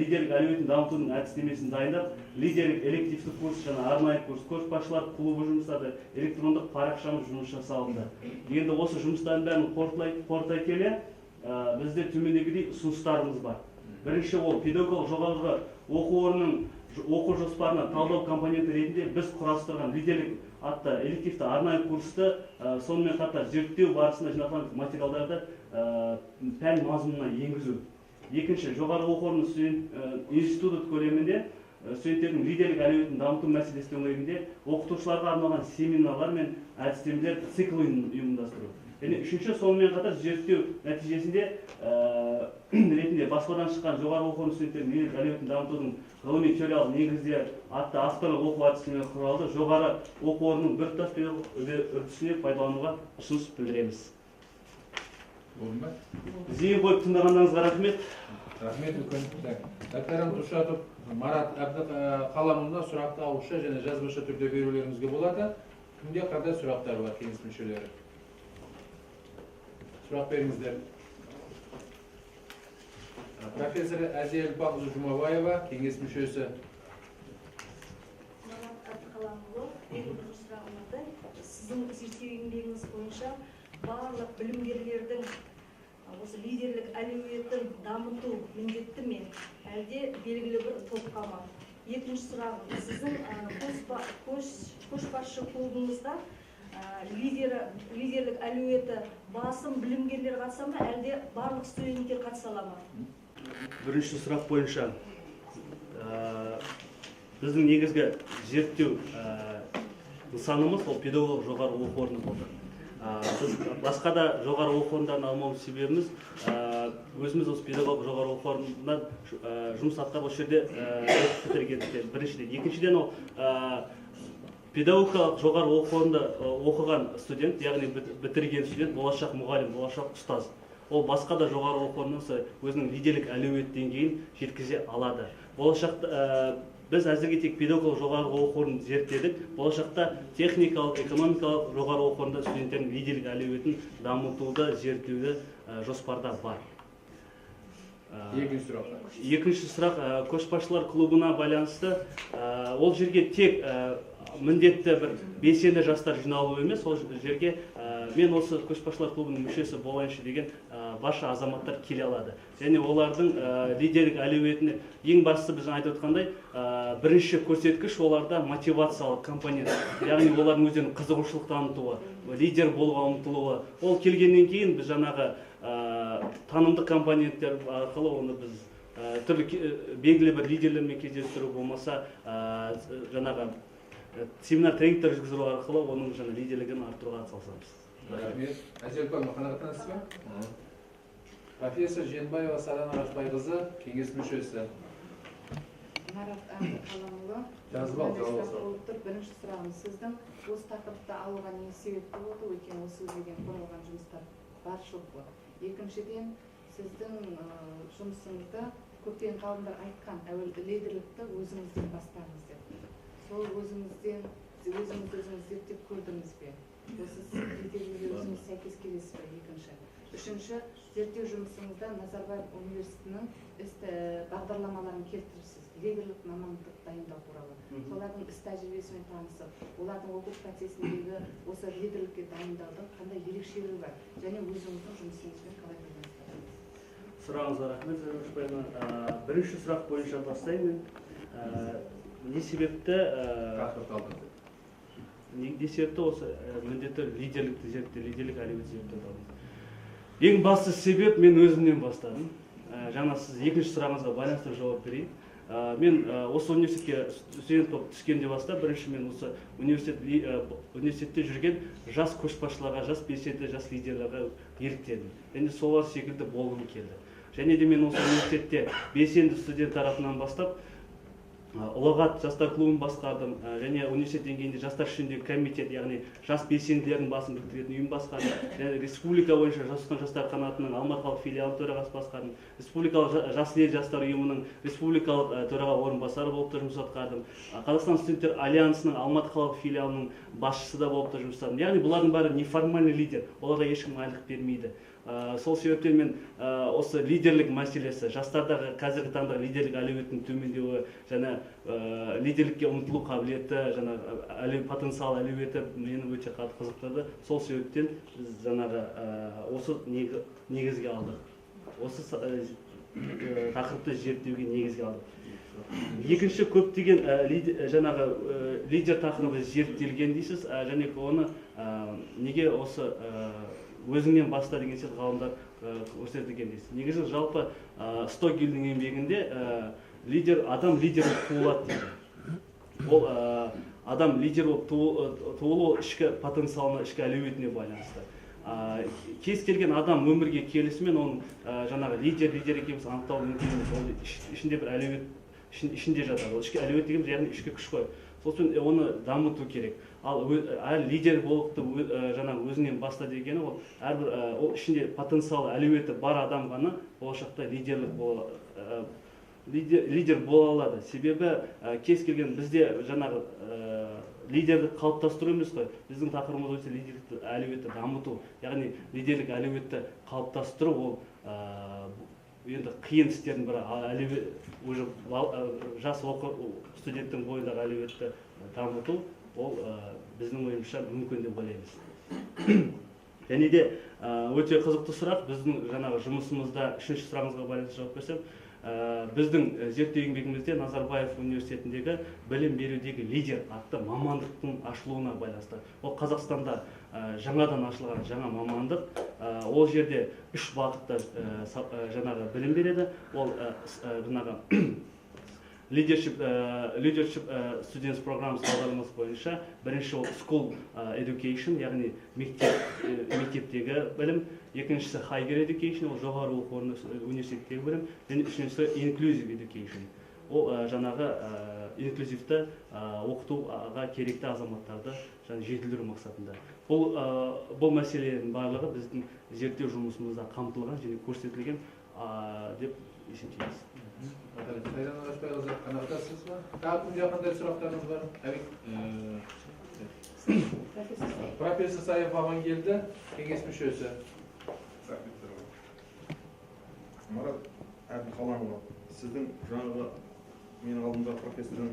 лидерлік әлеуетін дамытудың әдістемесін дайындап, лидерлік элективті курс, жаңа арнайы курс, көшбасшылар клубы жұмыстады, электрондық парақшамыз жұмыс жасалынды. Енді осы жұмыстардың бәрін қорытай келе, бізде төмендегідей ұсыныстарымыз бар. Бірінші ол педагог жоғарғы оқу орнының оқу жоспарына талдау компоненті ретінде біз құрастырған лидерлік атты элективті арнайы курсты сонымен қатар зерттеу барысында жинақталған материалдарды пән мазмұнына енгізу. Екінші, жоғарғы оқу орны институт көлемінде студенттердің лидерлік әлеуетін дамыту мәселесі төңірегінде оқытушыларға арналған семинарлар мен әдістемелер циклін ұйымдастыру. Және үшінші, сонымен қатар зерттеу нәтижесінде ретінде баспадан шыққан жоғары оқу орны студенттерінің лидерлік әлеуетін дамытудың ғылыми теориялық негіздері атты авторлық оқу әдістемелер құралды жоғары оқу орнының біртұтас үрдісіне пайдалануға ұсыныс білдіреміз. Зейін қойып тыңдағандарыңызға рахмет.
Рахмет үлкен. Докторант Ушатов Марат Әбдіқаламұлына сұрақты ауызша және жазбаша түрде берулеріңізге болады. Кімде қандай сұрақтар бар, кеңес мүшелері? Сұрақ беріңіздер. Профессор Әзел Бақызы Жұмабаева, кеңес мүшесі.
Марат Әбдіқаламұлы, бірінші сұрағымызды, сіздің зерттеу еңбегіңіз бойынша барлық білімгерлердің осы лидерлік әлеуетін дамыту міндетті ме, әлде белгілі бір топқа ма? Екінші сұрағым, сіздің көшбасшы клубыңызда лидерлік әлеуеті басым білімгерлер қатыса ма, әлде барлық студенттер қатыса ала ма?
Бірінші сұрақ бойынша біздің негізгі зерттеу нысанымыз ол педагог жоғары оқу орны болды. Біз басқа да жоғары оқу орындарын алмауымыз себебіміз өзіміз осы педагог жоғары оқу орнынан жұмыс атқарып осы жерде бітіргендіктен біріншіден. Екіншіден ол педагогикалық жоғары оқу орнында оқыған студент, яғни бітірген студент, болашақ мұғалім, болашақ ұстаз. Ол басқа да жоғары оқу орнынан өзінің лидерлік әлеует деңгейін жеткізе алады. Болашақта біз әзірге тек педагогикалық жоғары оқу орнын зерттедік. Болашақта техникалық, экономикалық жоғары оқу орнында студенттердің лидерлік әлеуетін дамытуды, зерттеуді жоспарда бар. Екінші сұрақ көшбасшылар клубына байланысты. Ол жерге тек міндетті бір белсенді жастар жиналу емес, ол жерге мен осы көшбасшылар клубының мүшесі болайыншы деген барша азаматтар келе алады. Және олардың лидерлік әлеуетіне ең бастысы біз айтып отқандай бірінші көрсеткіш оларда мотивациялық компонент, яғни олардың өздерінің қызығушылық танытуы, лидер болуға ұмтылуы. Ол келгеннен кейін біз жаңағы танымдық компоненттер арқылы оны біз түрлі белгілі бір лидерлермен кездестіру болмаса жаңағы семинар тренингтер жүргізу арқылы оның жаңа лидерлігін арттыруға атсалысамыз.
Рахмет. Әзелбай қанағаттанасыз ба? Профессор Женбаева Сарана Рашбайқызы, кеңес мүшесі.
Марат Әбдіқаламұлы, бірінші сұрағым, сіздің осы тақырыпты алуға не себеп болды, өйткені осы өзгеден қойылған жұмыстар баршылық болды. Екіншіден, сіздің жұмысыңызда көптеген ғалымдар айтқан әуелгі лидерлікті өзіңізден бастаңыз деп. Сол өзіңіз зерттеп көрдіңіз бе? Осы лидерлікке өзіңіз сәйкес келесіз бе? Екінші. Үшінші, зерттеу жұмысыңызда Назарбаев университетінің бағдарламаларын келтіріпсіз. Лидерлік мамандық дайындау туралы. Солардың іс тәжірибесімен танысып, олардың оқу процесіндегі осы лидерлікке дайындаудың қандай ерекшелігі бар? Және өзіңіздің жұмысыңызбен қалай байланыстырасыз?
Сұрағыңызға рахмет. Бірінші сұрақ бойынша бастаймын. Не себепті осы міндетті лидерлікті зерттеу, лидерлік әлеует зерттеу. Ең басты себеп мен өзімнен бастадым. Жаңа сіз екінші сұрағыңызға байланысты жауап берейін. Мен осы университетке студент болып түскенде бастап, бірінші мен осы университетте жүрген жас көшбасшыларға, жас белсенді, жас лидерлерге еліктедім. Және солар секілді болғым келді. Және де мен осы университетте белсенді студент тарапынан бастап, ұлағат жастар клубын басқардым, және университет деңгейінде жастар жөніндегі комитет, яғни жас белсенділердің басын біріктіретін ұйым басқардым. Және республика бойынша жастар қанатының Алматы қалалық филиалы төрағасы басқардым. Республикалық жас ел жастар ұйымының республикалық төраға орынбасары болып та жұмыс атқардым. Қазақстан студенттер альянсының Алматы қалалық филиалының басшысы да болып та жұмыс атқардым. Яғни бұлардың бәрі неформальный лидер, оларға ешкім айлық бермейді. Сол себептен мен осы лидерлік мәселесі, жастардағы қазіргі таңдағы лидерлік әлеуеттің төмендеуі, және лидерлікке ұмтылу қабілеті, және потенциал әлеуеті мені өте қатты қызықтырды. Сол себептен біз жаңағы осы негізге алдық. Осы тақырыпты зерттеуге негізге алдық. Екінші көптеген жаңағы лидер тақырыбы зерттелген дейсіз, және оны неге осы өзіңнен баста деген сияқты ғалымдар көрсетілген дейсіз. Негізі жалпы Стогельдің еңбегінде адам лидер болып туылады дейді. Ол адам лидер болып туылу ішкі потенциалына, ішкі әлеуетіне байланысты. Кез келген адам өмірге келісімен оның жаңағы лидер екеніміз анықтау мүмкін емес. Ол ішінде бір әлеует ішінде жатады. Ол ішкі әлеует дегеніміз яғни ішкі күш қой. Сосын оны дамыту керек. Ал лидер болықты жаңағы өзінен баста дегені ол әрбір ол ішінде потенциал әлеуеті бар адам ғана болашақта лидер бола алады. Себебі кез келген бізде жаңағы лидерді қалыптастыру емес қой. Біздің тақырыбымыз өте лидерлік әлеуетті дамыту. Яғни лидерлік әлеуетті қалыптастыру ол енді қиын істердің бірі. Уже жас студенттің бойындағы әлеуетті дамыту ол біздің ойымызша мүмкін деп ойлаймыз. Және де өте қызықты сұрақ, біздің жаңағы жұмысымызда үшінші сұрағыңызға байланысты жауап берсем, біздің зерттеу еңбегімізде Назарбаев университетіндегі білім берудегі лидер атты мамандықтың ашылуына байланысты. Ол Қазақстанда жаңадан ашылған жаңа мамандық. Ол жерде 3 бағытта жаңағы білім береді. Ол жаңағы Leadership Students Programs бағдарламасы бойынша бірінші ол School Education, яғни мектептегі білім. Екіншісі Higher Education, ол жоғары оқу орны университеттегі білім. Және үшіншісі Inclusive Education. Ол жаңағы инклюзивті оқытуға керекті азаматтарды жетілдіру мақсатында. Бұл мәселелердің барлығы біздің зерттеу жұмысымызда қамтылған және көрсетілген деп есептейміз.
Қайран Ағашбайқызы, қанағатасыз ба? Тағы қандай сұрақтарыңыз бар? Профессор Саев Амангелді, кеңес мүшесі.
Марат Әбдіқаланұлы, сіздің жаңағы менің алдымда профессордың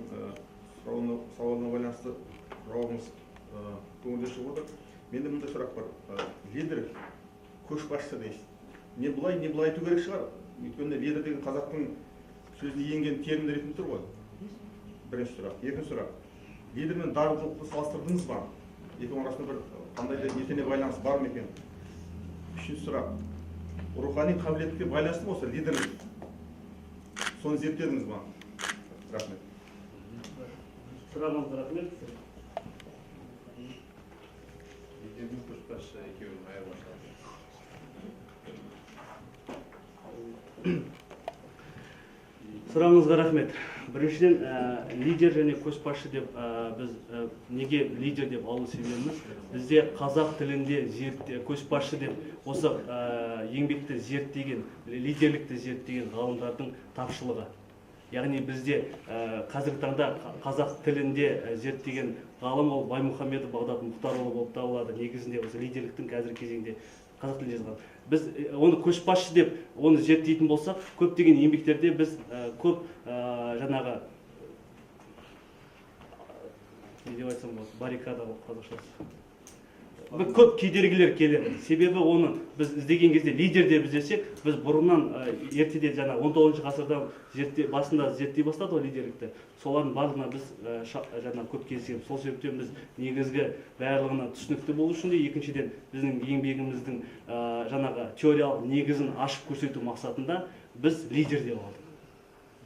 сауалына байланысты жауабыңыз көңілге шығып отыр. Менде мындай сұрақ бар. Лидер көшбасшы дейсіз. Не былай айту керек шығар. Өйткені лидер деген қазақтың сөзіне енген термин ретінде тұр ғой. Бірінші сұрақ. Екінші сұрақ. Лидер мен дарындылықты салыстырдыңыз ба? Екеуінің арасында бір қандай да етене байланыс бар ма екен? Үшінші сұрақ. Рухани қабілетке байланысты ма осы лидерлік? Соны зерттедіңіз ба? Рахмет.
Сұрағыңызға рахмет.
Екеуінің көшбасшы, екеуінің айырмашылығы.
Сұрағыңызға рахмет. Біріншіден, лидер және көшбасшы деп біз неге лидер деп алу себебіміз? Бізде қазақ тілінде көшбасшы деп осы еңбекті зерттеген, лидерлікті зерттеген ғалымдардың тапшылығы. Яғни бізде қазіргі таңда қазақ тілінде зерттеген ғалым ол Баймұхамедов Бағдат Мұхтарұлы болып табылады. Негізінде осы лидерліктің қазіргі кезеңде қазақ тілінде жазған. Біз оны көшбасшы деп оны зерттейтін болсақ, көптеген еңбектерде біз көп жаңағы не деп айтсам болады, баррикада болып қазақшасы. Көп кедергілер келеді. Себебі оны біз іздеген кезде лидер деп іздесек, біз бұрыннан ертеде жаңа 19 ғасырдан басында зерттей бастады ғой лидерлікті. Солардың барлығына біз жаңа көп кездесеміз. Сол себептен біз негізгі барлығына түсінікті болу үшін де, екіншіден біздің еңбегіміздің жаңағы теориялық негізін ашып көрсету мақсатында біз лидер деп алдық.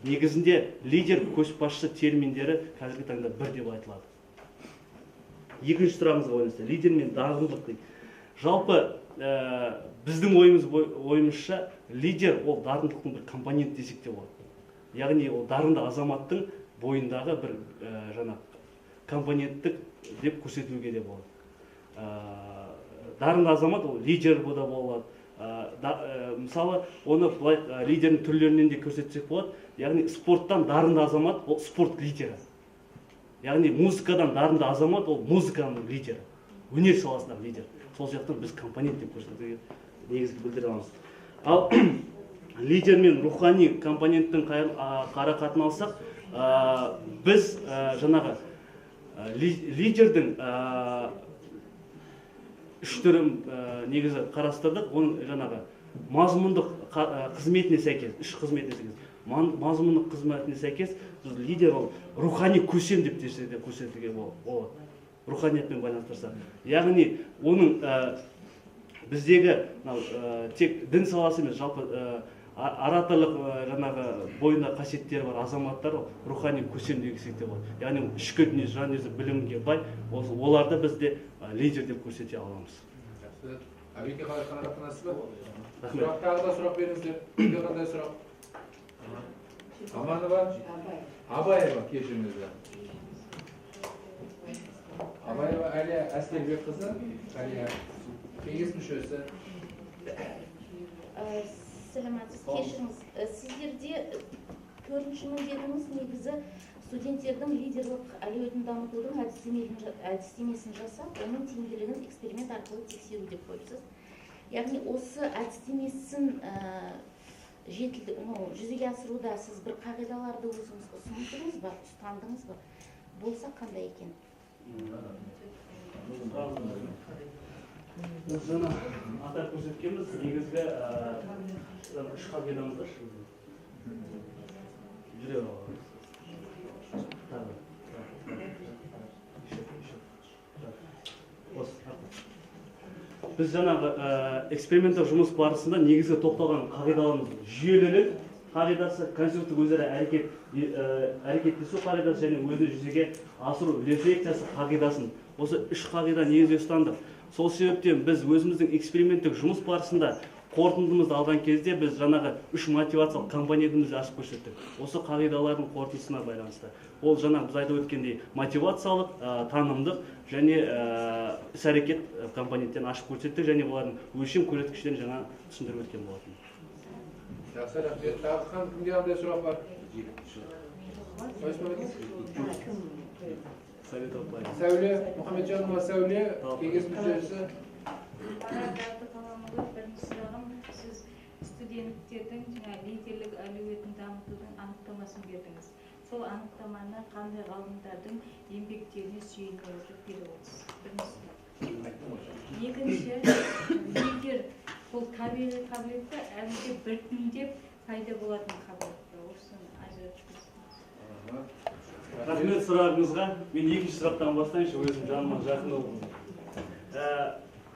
Негізінде лидер, көшбасшы терминдері қазіргі таңда бір деп айтылады. Екінші сұрағыңызға байланысты, лидер мен дарындылық дейді. Жалпы біздің ойымызша лидер ол дарындылықтың бір компонент десек те болады. Яғни ол дарынды азаматтың бойындағы бір жаңа компоненттік деп көрсетілуге де болады. Дарынды азамат ол лидер да болады. Мысалы, оны былай лидердің түрлерінен де көрсетсек болады. Яғни спорттан дарынды азамат ол спорт лидері. Яғни музыкадан дарынды азамат ол музыканың лидері. Өнер саласындағы лидер. Сол жақтан біз компонент деп көрсетуге негізгі білдіре аламыз. Ал лидер мен рухани компоненттің қара қатыналсақ, біз жаңағы лидердің үш түрін негізі қарастырдық. Оның жаңағы мазмұндық қызметіне сәйкес, үш қызметіне сәйкес, мазмұндық қызметіне сәйкес лидер ол рухани көсем деп көрсетуге болады. Руханиятпен байланыстырса. Яғни оның біздегі тек дін саласы емес, жалпы ораторлық жаңағы бойында қасиеттері бар азаматтар рухани көсем дегісек те болады. Яғни ішкі дүниесі, жан дүниесі білімге бай, оларды біз де лидер деп көрсете аламыз.
Әбеке қалай қанағаттанасыз ба? Тағы да сұрақ беріңіздер. Сізге қандай сұрақ? Аманова? Абаева, кешіріңіздер. Абаева Әлия Әскербекқызы, Әлия кеңес мүшесі.
Сәлеметсіз, кешіріңіз. Сіздерде төртінші міндетіңіз негізі студенттердің лидерлік әлеуетін дамытудың әдістемесін жасап, оның тиімділігін эксперимент арқылы тексеру деп қойыпсыз. Яғни осы әдістемесін жүзеге асыруда сіз бір қағидаларды өзіңіз ұсындыңыз ба, ұстандыңыз ба? Болса қандай екен?
Біз жаңа атап көрсеткенбіз, негізгі үш қағидамызда жүре біз жаңағы эксперименттік жұмыс барысында негізгі тоқталған қағидаларымыз жүйелілік қағидасы, конструктивтік өзара әрекеттесу қағидасы және өзін жүзеге асыру рефлексиясы қағидасын. Осы үш қағида негізге ұстандық. Сол себептен біз өзіміздің эксперименттік жұмыс барысында қорытындымызды алған кезде біз жаңағы үш мотивациялық компонентімізді ашып көрсеттік. Осы қағидалардың қорытындысына байланысты. Ол жаңа біз айтып өткендей мотивациялық, танымдық және іс-әрекет компоненттерін ашып көрсеттік және олардың өлшем көрсеткіштерін жаңа түсіндіріп өткен болатын.
Жақсы, рахмет. Тағы кімге қандай сұрақ бар? Сәуле, Мұхамеджанова Сәуле, кеңес мүшесі.
Бірінші сұрағым, сіз студенттердің лидерлік әлеуетін дамытудың анықтамасын бердіңіз. Сол анықтаманы қандай ғалымдардың еңбектеріне сүйене отырып беріп отырсыз? Бірінші. Екінші, лидер бұл табиғи қабілетті әлде біртіндеп пайда болатын қабілетті. Осыны ажыратып берсеңіз.
Рахмет сұрағыңызға. Мен екінші сұрақтан бастайыншы, өзім жаныма жақын болдым.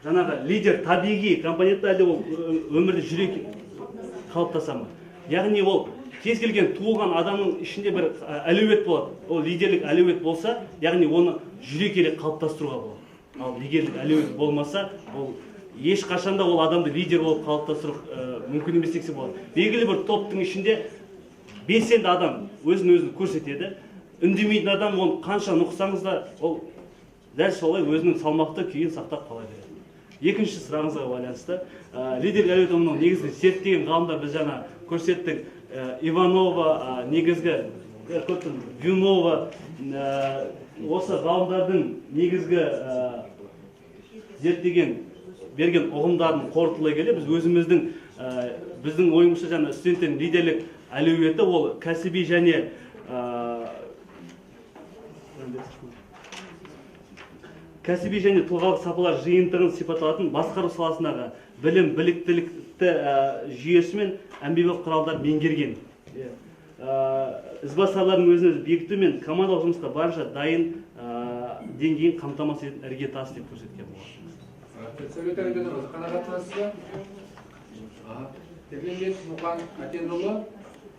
Жаңағы лидер табиғи компонентті әлде ол өмірде жүрек қалыптаса ма? Яғни ол кез келген туылған адамның ішінде бір әлеует болады. Ол лидерлік әлеует болса, яғни оны жүрекеле қалыптастыруға болады. Ал лидерлік әлеует болмаса, ол ешқашанда ол адамды лидер болып қалыптастыру мүмкін емес десе болады. Белгілі бір топтың ішінде белсенді адам өзін көрсетеді. Үндемейтін адам оны қанша нұқсаңыз да, ол дәл солай өзінің салмақты күйін сақтап қала береді. Екінші сұрағыңызға байланысты, лидерлік әлеуетін негізгі зерттеген ғалымдар біз жаңа көрсеттік. Иванова, негізгі Вюнова, осы ғалымдардың негізгі зерттеген берген ұғымдарын қорытылай келе біз біздің ойымызша жаңа студенттердің лидерлік әлеуеті ол кәсіби және тұлғалық сапалар жиынтығын сипатталатын басқару саласындағы білім, біліктілікті жүйесі мен әмбебап құралдар меңгерген. Ізбасарлардың өзін бекіту мен командалық жұмысқа барынша дайын деңгейін қамтамасыз ететін іргетас деп көрсеткен болады.
Сөйлеудің қанағаттанасыз ба? Терлембет Мұқан Атенұлы,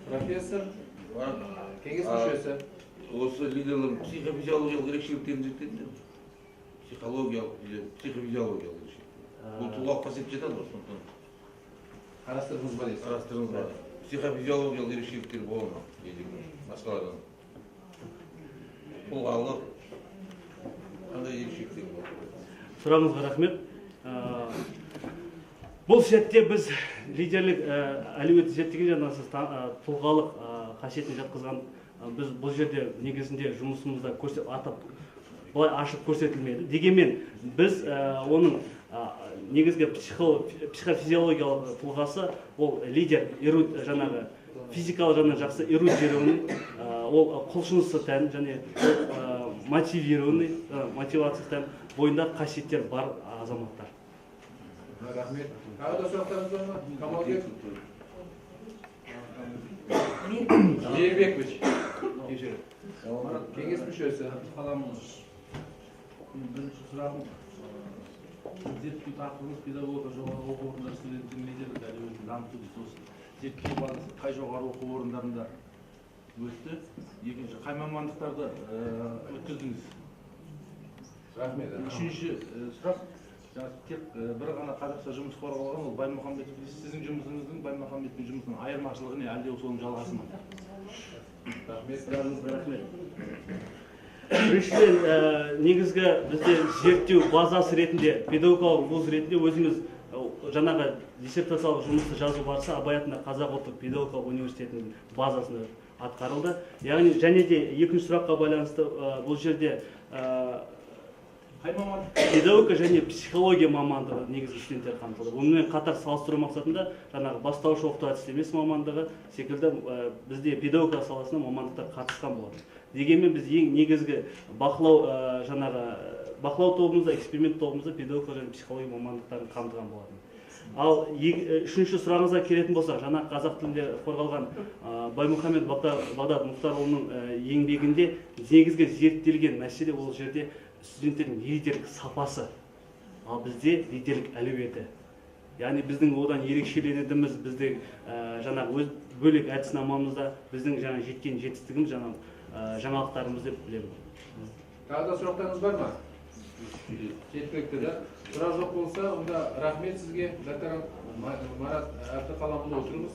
профессор, кеңес мүшесі.
Осы лидерлердің психофизиологиялық ерекшеліктерін зерттедіңдер ме? Психофизиологиялық ерекшеліктер. Бұл тұлғалық қасиет жетеді ғой, сондықтан.
Қарастырдыңыз ба дейсіз?
Қарастырыңыз ба. Психофизиологиялық ерекшеліктер бола ма? Басқалардан. тұлғалық қандай ерекшеліктер бар?
Сұрағыңызға рахмет. Бұл сәтте біз лидерлік әлеуетті зерттеген жаңа сіз тұлғалық қасиетін жатқызған біз бұл жерде негізінде жұмысымызда атап былай ашып көрсетілмеді. Дегенмен біз оның негізгі психофизиологиялық тұлғасы ол лидер, жаңағы физикалық жағынан жақсы эрудированный, ол құлшынысы тән және мотивированный, мотивация тән бойында қасиеттер бар азаматтар.
Рахмет. Тағы да сұрақтарыңыз бар ма? Камалбек? Ербекович. Кеңес мүшесі.
Бірінші сұрағым, зерттеу тақырыбымыз педагога жоғары оқу орындары студенттің лидерлік әлеуетін дамыту дейді. Осы зерттеу базасы қай жоғары оқу орындарында өтті? Екінші, қай мамандықтарды өткіздіңіз?
Рахмет.
Үшінші сұрақ, тек бір ғана қазақша жұмыс қорғалған, ол Баймұхамбет, сіздің жұмысыңыздың Баймұхамбеттің жұмысының айырмашылығы не, әлде соның жалғасы ма?
Рахмет. Біріншіден, негізгі бізде зерттеу базасы ретінде, педагогикалық вуз ретінде өзіміз жаңағы диссертациялық жұмысты жазу барысы Абай атындағы Қазақ ұлттық педагогикалық университетінің базасында атқарылды. Яғни және де екінші сұраққа байланысты бұл жерде педагогика және психология мамандығы негізгі студенттер қамтылды. Онымен қатар салыстыру мақсатында жаңағы бастауыш оқыту әдістемесі мамандығы секілді бізде педагогика саласына мамандықтар қатысқан болады. Дегенмен біз ең негізгі бақылау тобымызда, эксперимент тобымызда педагогика және психология мамандықтарын қамтыған болатын. Ал үшінші сұрағыңызға келетін болсақ, жаңа қазақ тілінде қорғалған Баймұхамбет Бағдат Мұхтарұлының еңбегінде негізгі зерттелген мәселе ол жерде студенттердің лидерлік сапасы, ал бізде лидерлік әлеуеті. Яғни біздің одан ерекшеленетініміз бізде жаңағы өз бөлек әдіснамамызда біздің жаңа жеткен жетістігіміз жаңалықтарымыз деп білемін.
Тағы да сұрақтарыңыз бар ма? Жеткілікті да. Сұрақ жоқ болса, онда рахмет сізге, докторант Марат Әбдіқаламұлы, отырыңыз.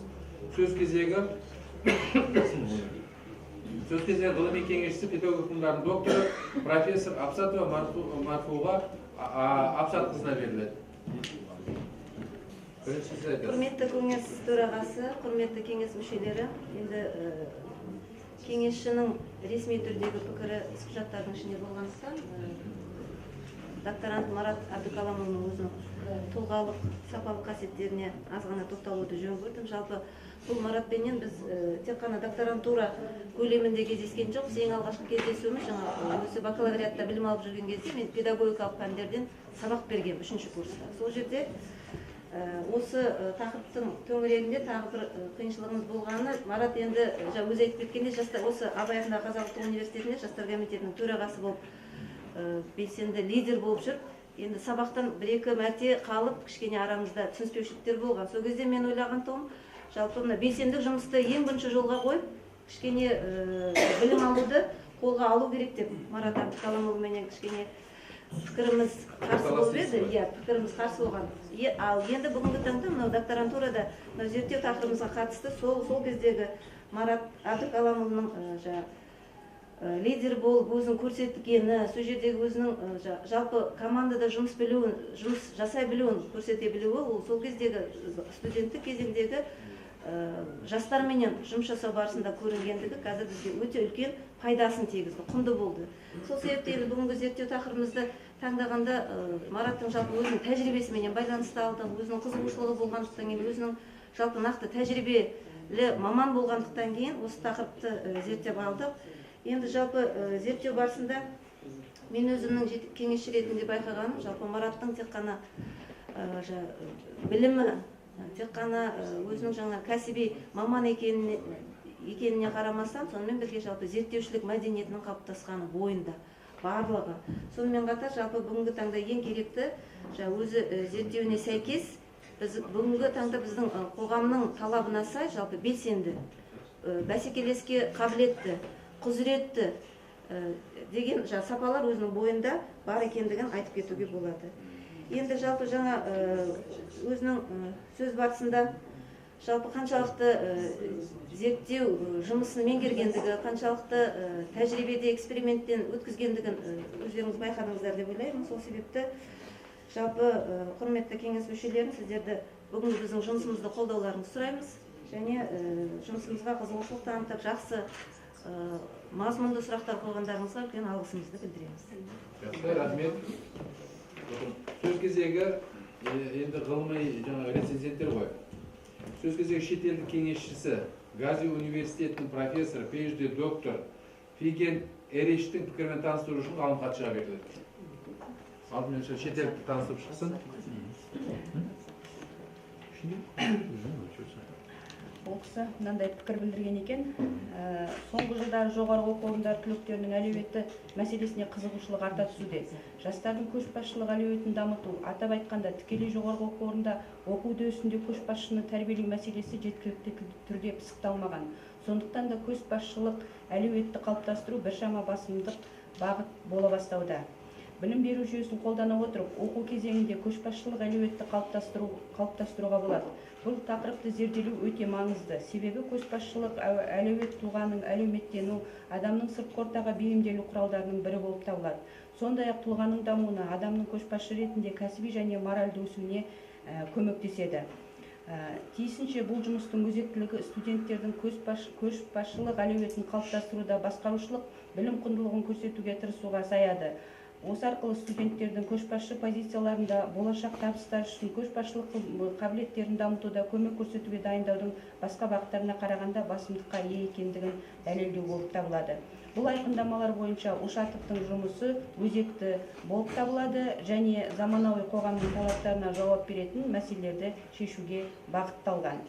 Сөз кезегі ғылыми кеңесшісі, педагог ғылымдарының докторы, профессор Абсатова Марфуға Абсатқызына беріледі.
Құрметті кеңес төрағасы, құрметті кеңес мүшелері, енді кеңесшінің ресми түрдегі пікірі құжаттардың ішінде болғандықтан, докторант Марат Әбдіқаламұлының өзінің тұлғалық, сапалық қасиеттеріне аз ғана тоқталуды жөн көрдім. Жалпы бұл Маратпенен біз тек қана докторантура көлемінде кездескен жоқпыз. Ең алғашқы кездесуіміз осы бакалавриатта білім алып жүрген кезде мен педагогикалық пәндерден сабақ берген 3-ші курста. Сол жерде осы тақырыптың төңірегінде тағы бір қиыншылығымыз болғаны, Марат енді өзі айтып кеткенде, осы Абай атындағы Қазақ ұлттық университетінде жастар комитетінің төрағасы болып белсенді лидер болып жүр. Енді сабақтан 1-2 мәрте қалып, кішкене арамызда түсініспеушіліктер болған. Сол кезде мен ойлаған том, жалпы белсендік жұмысты ең бірінші жолға қойып, кішкене білім алуды қолға алу керек деп Марат Әбдіқаламұлыменен кішкене пікіріміз қарсы болып еді, пікіріміз қарсы болған. Ал енді бүгінгі таңда мынау докторантурада зерттеу тақырыбымызға қатысты сол кездегі Марат Әбдіқаламұлының лидер болып өзін көрсеткені, сол жердегі өзінің жалпы командада жұмыс жасай білуін көрсете білуі, ол сол кездегі студенттік кезеңдегі жастарменен жұмыс жасау барысында көрінгендігі қазір бізге өте үлкен пайдасын тигізді, құнды болды. Сол себептен бүгінгі зерттеу тақырыбымызды таңдағанда Мараттың жалпы өзінің тәжірибесіменен байланысты алдық, өзінің қызығушылығы болғандықтан кейін, өзінің жалпы нақты тәжірибелі маман болғандықтан кейін осы тақырыпты зерттеп алдық. Енді жалпы зерттеу барысында мен өзімнің кеңесші ретінде байқағаным, жалпы Мараттың тек қана білімі, тек қана өзінің жаңа кәсіби маман екеніне қарамастан, сонымен бірге жалпы зерттеушілік мәдениетінің қалыптасқаны бойында барлығы. Сонымен қатар жалпы бүгінгі таңда ең керекті өзі зерттеуіне сәйкес біз бүгінгі таңда біздің қоғамның талабына сай жалпы белсенді, бәсекелеске қабілетті, құзыретті деген сапалар өзінің бойында бар екендігін айтып кетуге болады. Енді жалпы жаңа өзінің сөз барысында жалпы қаншалықты зерттеу жұмысын меңгергендігі, қаншалықты тәжірибеде эксперименттен өткізгендігін өздеріңіз байқадыңыздар деп ойлаймын. Сол себепті жалпы құрметті кеңес мүшелерін сіздерді бүгінгі біздің жұмысымызды қолдауларыңызды сұраймыз және жұмысымызға қызығушылық танытып жақсы мазмұнды сұрақтар қойғандарыңызға үлкен алғысымызды білдіреміз.
Жақсы, рахмет. Сөз кезегі енді ғылыми жаңағы рецензенттер ғой. Сөз кезегі шетелдік кеңесшісі, Гази университетінің профессоры, PhD доктор Фиген Эрештің пікірмен таныстыру үшін қалам хат шыға беріледі. Алдымен шетелдікті таныстырып шықсын.
Ол кісі мынандай пікір білдірген екен. Соңғы жылдары жоғарғы оқу орындары түлектерінің әлеуеті мәселесіне қызығушылық арта түсуде. Жастардың көшбасшылық әлеуетін дамыту, атап айтқанда тікелей жоғарғы оқу орнында оқу үдерісінде көшбасшыны тәрбиелеу мәселесі жеткілікті түрде пысықталмаған. Сондықтан да көшбасшылық әлеуетті қалыптастыру біршама басымдық бағыт бола бастауда. Білім беру жүйесін қолдана отырып, оқу кезеңінде көшбасшылық әлеуетті қалыптастыруға болады. Бұл тақырыпты зерделеу өте маңызды. Себебі көшбасшылық әлеует тұлғаның әлеуметтену, адамның сыртқы ортаға бейімделу құралдарының бірі болып табылады. Сондай-ақ тұлғаның дамуына, адамның көшбасшы ретінде кәсіби және моральды өсуіне көмектеседі. Тиісінше бұл жұмыстың өзектілігі студенттердің көшбасшылық әлеуетін қалыптастыруда басқарушылық білім құндылығын көрсетуге тырысуға саяды. Осы арқылы студенттердің көшбасшы позицияларында болашақ табыстар үшін көшбасшылық қабілеттерін дамытуда көмек көрсетуге дайындаудың басқа бағыттарына қарағанда басымдыққа ие екендігін дәлелдеу болып табылады. Бұл айқындамалар бойынша Ушатовтың жұмысы өзекті болып табылады және заманауи қоғамның талаптарына жауап беретін мәселелерді шешуге бағытталған.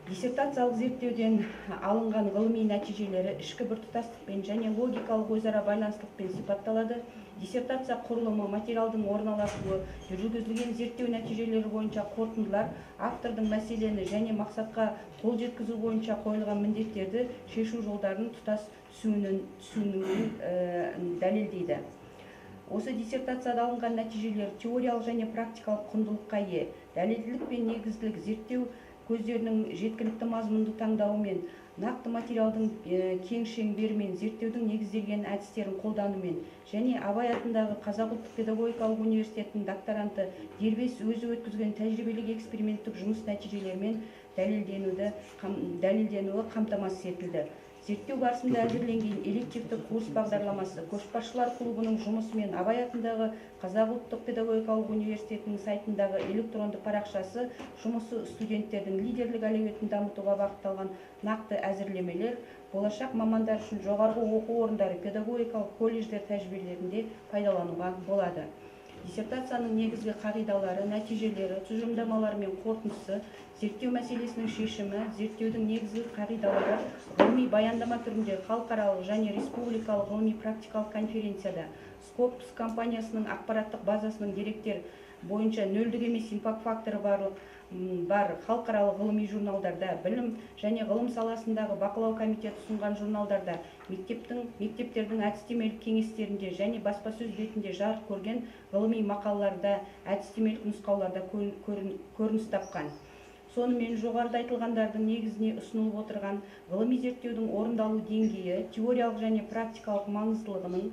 Диссертациялық зерттеуден алынған ғылыми нәтижелері ішкі біртұтастықпен және логикалық өзара байланыстылықпен сипатталады. Диссертация құрылымы, материалдың орналасуы, жүргізілген зерттеу нәтижелері бойынша қорытындылар, автордың мәселені және мақсатқа қол жеткізу бойынша қойылған міндеттерді шешу жолдарын тұтас түсінуін дәлелдейді. Осы диссертацияда алынған нәтижелер теориялық және практикалық құндылыққа ие. Дәлелділік пен негізділік зерттеу көздерінің жеткілікті мазмұнды таңдауымен, нақты материалдың кең шеңберімен, зерттеудің негізделген әдістерін қолданумен және Абай атындағы Қазақ ұлттық педагогикалық университетінің докторанты дербес өзі өткізген тәжірибелік эксперименттік жұмыс нәтижелерімен дәлелденуі қамтамасыз етілді. Зерттеу барысында әзірленген элективті курс бағдарламасы көшбасшылар клубының жұмысымен Абай атындағы Қазақ ұлттық педагогикалық университетінің сайтындағы электронды парақшасы жұмысы студенттердің лидерлік әлеуетін дамытуға бағытталған нақты әзірлемелер болашақ мамандар үшін жоғарғы оқу орындары педагогикалық колледждер тәжірибелерінде пайдалануға болады. Диссертацияның негізгі қағидалары, нәтижелері, тұжырымдамалары мен қорытындысы, зерттеу мәселесінің шешімі, зерттеудің негізгі қағидалары ғылыми баяндама түрінде халықаралық және республикалық ғылыми-практикалық конференцияда Scopus компаниясының ақпараттық базасының деректер бойынша нөлдік емес импакт факторы бар халықаралық ғылыми журналдарда, білім және ғылым саласындағы бақылау комитеті ұсынған журналдарда, мектептердің әдістемелік кеңестерінде және баспасөз бетінде жарық көрген ғылыми мақалаларда, әдістемелік нұсқауларда көрініс тапқан. Сонымен жоғарыда айтылғандардың негізіне ұсынылып отырған ғылыми зерттеудің орындалу деңгейі, теориялық және практикалық маңыздылығының,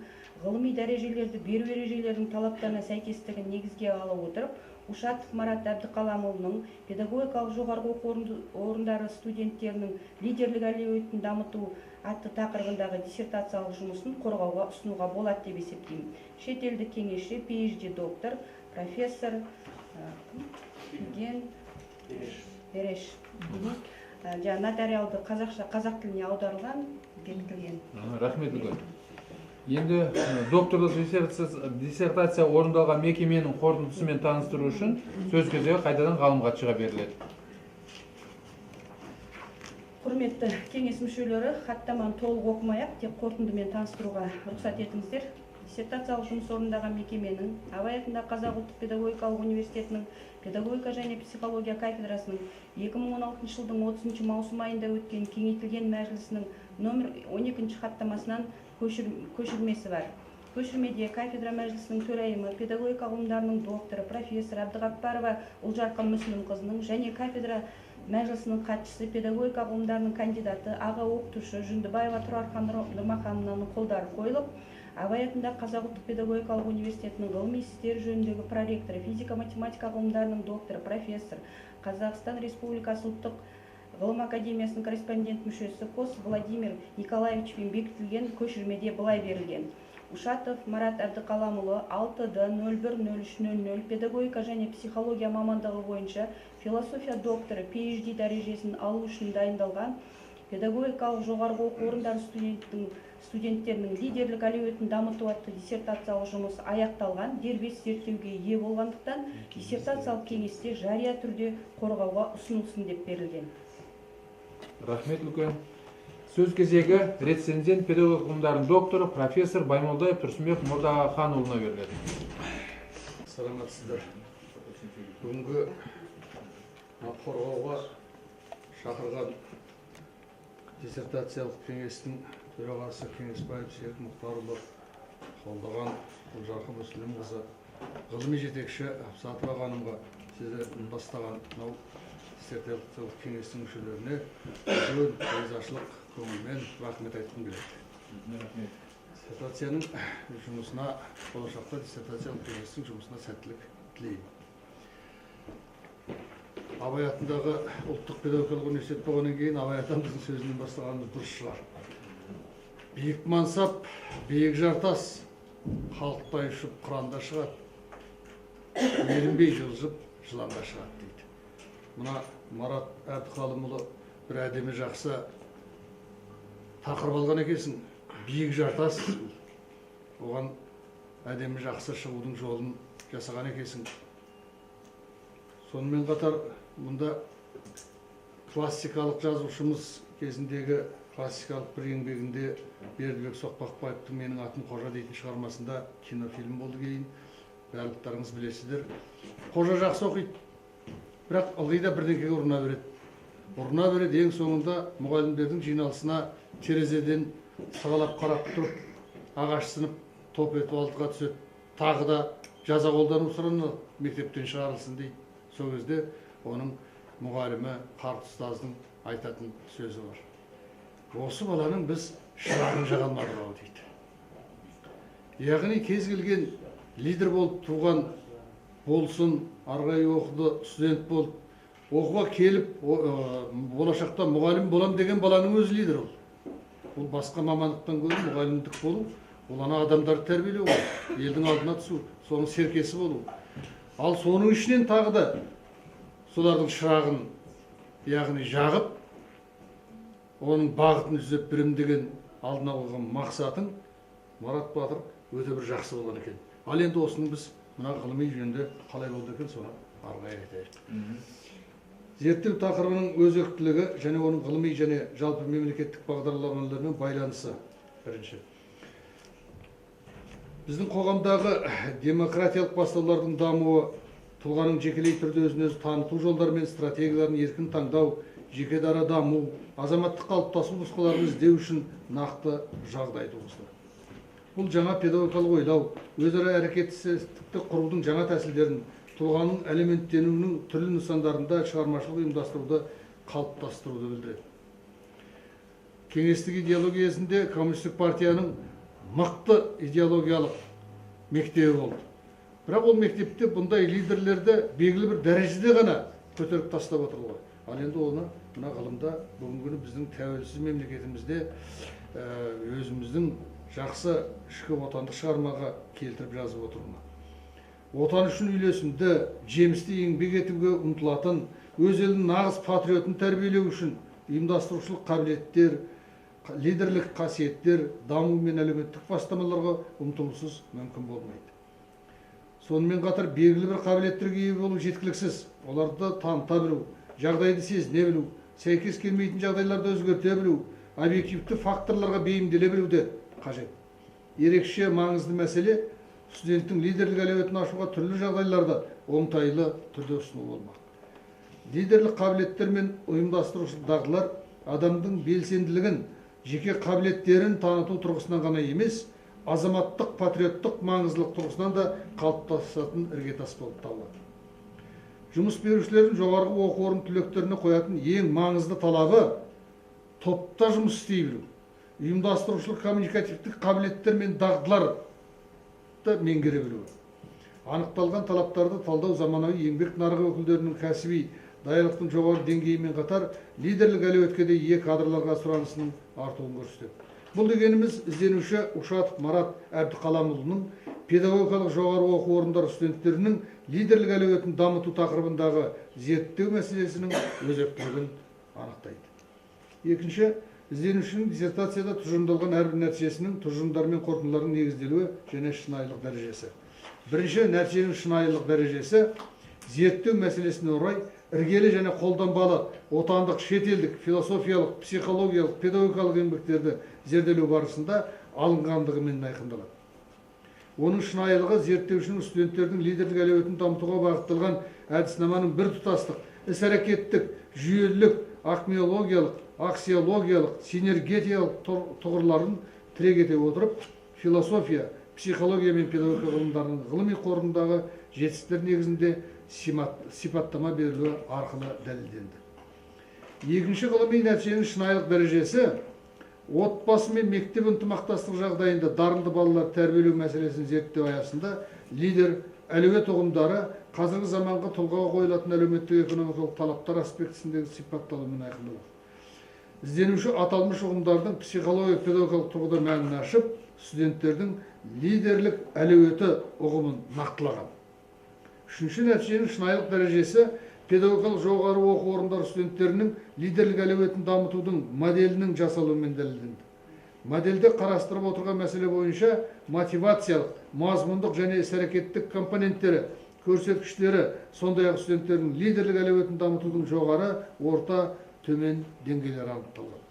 ғылыми дәрежелерді беру ережелерінің талаптарына сәйкестігін негізге ала отырып, Ушатов Марат Әбдіқаламұлының педагогикалық жоғарғы оқу орындары студенттерінің лидерлік әлеуетін дамыту атты тақырыбындағы диссертациялық жұмысын қорғауға ұсынуға болады деп есептеймін. Шетелдік кеңесші, PhD доктор, профессор Фиген Эреш. Нотариалды қазақ тіліне аударылған, бекітілген.
Рахмет үлкен. Енді докторлық диссертация орындалған мекеменің қорытындысымен таныстыру үшін сөз кезегі қайтадан ғалым хат шыға беріледі.
Құрметті кеңес мүшелері, хаттаманы толық оқымай-ақ тек қорытындымен таныстыруға рұқсат етіңіздер. Диссертациялық жұмыс орындаған мекеменің Абай атындағы Қазақ ұлттық педагогикалық университетінің педагогика және психология кафедрасының 2016 жылдың 30 маусым айында өткен кеңейтілген мәжілісінің номер 12 хаттамасынан көшірмесі бар. көшірмеде кафедра мәжілісінің төрайымы, педагогика ғылымдарының докторы, профессор Әбдіғаппарова Ұлжарқан Мүслімқызының және кафедра мәжілісінің хатшысы, педагогика ғылымдарының кандидаты, аға оқытушы Жүндібаева Тұрархан Нұрмахановнаның қолдары қойылып, Абай атындағы Қазақ ұлттық педагогикалық университетінің ғылыми істер жөніндегі проректоры, физика-математика ғылымдарының докторы, профессор, Қазақстан Республикасы ұлттық ғылым академиясының корреспондент мүшесі Кос Владимир Николаевичпен бекітілген көшірмеде былай берілген. Ушатов Марат Әбдіқаламұлы 6-01-03-00 педагогика және психология мамандығы бойынша философия докторы PhD дәрежесін алу үшін дайындалған педагогикалық жоғарғы оқу орындары студенттерінің лидерлік әлеуетін дамыту атты диссертациялық жұмысы аяқталған, дербес зерттеуге ие болғандықтан диссертациялық кеңесте жария түрде қорғауға ұсынылсын деп берілген.
Рахмет үлкен. Сөз кезегі рецензент педагог ғылымдарының докторы, профессор Баймолдаев Тұрсынбек Молдаханұлына беріледі.
Саламатсыздар. Бүгінгі қорғауға шақырған диссертациялық кеңестің төрағасы Кеңесбаев Серік Мұхтарұлы, қолдаған Ұлжарқан Мүслімқызы, ғылыми жетекші Абсатова ханымға, сізді ұйымдастырған мынау диссертациялық кеңестің мүшелеріне үлкен ризашылық көңілмен рахмет айтқым келеді. Диссертацияның жұмысына, болашақта диссертациялық кеңестің жұмысына сәттілік тілеймін. Абай атындағы ұлттық педагогикалық университет болғаннан кейін Абай атам біздің сөзінен бастағанымыз дұрыс шығар. Биік мансап, биік жартас, халықтай ұшып қыранда шығады, ерінбей жылжып жыланда шығады дейді. Мына Марат Әбдіқалымұлы бір әдемі жақсы тақырып алған екенсің, биік жартас, оған әдемі жақсы шығудың жолын жасаған екенсің. Сонымен қатар мұнда классикалық жазушымыз кезіндегі классикалық бір еңбегінде Бердібек Соқпақбаевтың менің атым Қожа дейтін шығармасында кинофильм болды кейін, барлықтарыңыз білесіздер. Қожа жақсы оқиды, бірақ ылғи да бірдеңеге ұрына береді. Ұрына береді, ең соңында мұғалімдердің жиналысына терезеден сығалап қарап тұрып, ағаш сынып топ етіп алдыға түседі. Тағы да жаза қолдану сұранады, мектептен шығарылсын дейді. Сол кезде оның мұғалімі қарт ұстаздың айтатын сөзі бар. Осы баланың біз шырағын жағалмадық ау дейді. Яғни кез келген лидер болып туған болсын, арғай оқыды, студент болып, оқуға келіп, болашақта мұғалім болам деген баланың өзі лидер ол. Ол басқа мамандықтан гөрі мұғалімдік болу, ол ана адамдарды тәрбиелеу, елдің алдына түсу, соның серкесі болу. Ал соның ішінен тағы да солардың шырағын, яғни жағып, оның бағытын түзеп берем деген алдына қойған мақсатың Марат Батыр өте бір жақсы болған екен. Ал енді осының біз мына ғылыми жөнінде қалай болды екен, соны арғай айтайық. Зерттеу тақырыбының өзектілігі және оның ғылыми және жалпы мемлекеттік бағдарламалармен байланысы бірінші. Біздің қоғамдағы демократиялық бастаулардың дамуы, тұлғаның жекелей түрде өзін-өзі таныту жолдары мен стратегияларын еркін таңдау, жеке дара даму, азаматтық қалыптасу нұсқаларын іздеу үшін нақты жағдай туғызды. Бұл жаңа педагогикалық ойлау, өзара әрекеттестікті құрудың жаңа тәсілдерін, тұлғаның элементтенуінің түрлі нысандарында шығармашылық ұйымдастыруды қалыптастыруды білдіреді. Кеңестік идеологиясында коммунистік партияның мықты идеологиялық мектебі болды. Бірақ ол мектепте бұндай лидерлерді белгілі бір дәрежеде ғана көтеріп тастап отыр ғой. Ал енді оны мына ғылымда бүгінгі біздің тәуелсіз мемлекетімізде өзіміздің жақсы ішкі отандық шығармаға келтіріп жазып отырмын. Отан үшін үйлесімді, жемісті еңбек етуге ұмтылатын, өз елінің нағыз патриотын тәрбиелеу үшін ұйымдастырушылық қабілеттер, лидерлік қасиеттер, даму мен әлеуметтік бастамаларға ұмтылусыз мүмкін болмайды. Сонымен қатар белгілі бір қабілеттерге ие болу жеткіліксіз, оларды таныта білу, жағдайды сезіне білу, сәйкес келмейтін жағдайларды өзгерте білу, объективті факторларға бейімделе білу де қажет. Ерекше маңызды мәселе студенттің лидерлік әлеуетін ашуға түрлі жағдайларда оңтайлы түрде ұсыну болмақ. Лидерлік қабілеттер мен ұйымдастырушылық дағдылар адамдың белсенділігін, жеке қабілеттерін таныту тұрғысынан ғана емес, азаматтық патриоттық маңыздылық тұрғысынан да қалыптасатын іргетас болып табылады. Жұмыс берушілердің жоғарғы оқу орны түлектеріне қоятын ең маңызды талабы топта жұмыс істей білу, ұйымдастырушылық коммуникативтік қабілеттер мен дағдыларды меңгере білу. Анықталған талаптарды талдау заманауи еңбек нарығы өкілдерінің кәсіби даярлықтың жоғары деңгейімен қатар лидерлік әлеуетке де ие кадрларға сұранысының артуын көрсетеді. Бұл дегеніміз ізденуші Ушатов Марат Әбдіқаламұлының педагогикалық жоғары оқу орындары студенттерінің лидерлік әлеуетін дамыту тақырыбындағы зерттеу мәселесінің өзектілігін анықтайды. Екінші, ізденушінің диссертацияда тұжырымдалған әрбір нәтижесінің тұжырымдар мен қорытындылардың негізделуі және шынайылық дәрежесі. Бірінші, нәтиженің шынайылық дәрежесі зерттеу мәселесіне орай іргелі және қолданбалы отандық, шетелдік, философиялық, психологиялық, педагогикалық еңбектерді зерделеу барысында алынғандығымен айқындалады. Оның шынайылығы зерттеушінің студенттердің лидерлік әлеуетін дамытуға бағытталған әдіснаманың біртұтастық, іс-әрекеттік, жүйелілік, акмеологиялық, аксиологиялық, синергетиялық тұғырларын тірек ете отырып, философия, психология мен педагогика ғылымдарының ғылыми қорындағы жетістіктер негізінде сипаттама берілуі арқылы дәлелденді. Екінші, ғылыми нәтиженің шынайылық дәрежесі отбасы мен мектеп ынтымақтастық жағдайында дарынды балалар тәрбиелеу мәселесін зерттеу аясында лидер әлеует ұғымдары қазіргі заманғы тұлғаға қойылатын әлеуметтік экономикалық талаптар аспектісіндегі сипатталуымен айқындалады. Ізденуші аталмыш ұғымдардың психология педагогикалық тұрғыда мәнін ашып, студенттердің лидерлік әлеуеті ұғымын нақтылаған. Үшінші, нәтиженің шынайылық дәрежесі педагогикалық жоғары оқу орындары студенттерінің лидерлік әлеуетін дамытудың моделінің жасалуымен дәлелденді. Модельде қарастырып отырған мәселе бойынша мотивациялық, мазмұндық және іс-әрекеттік компоненттері, көрсеткіштері, сондай-ақ студенттердің лидерлік әлеуетін дамытудың жоғары, орта, төмен деңгейлері анықталған.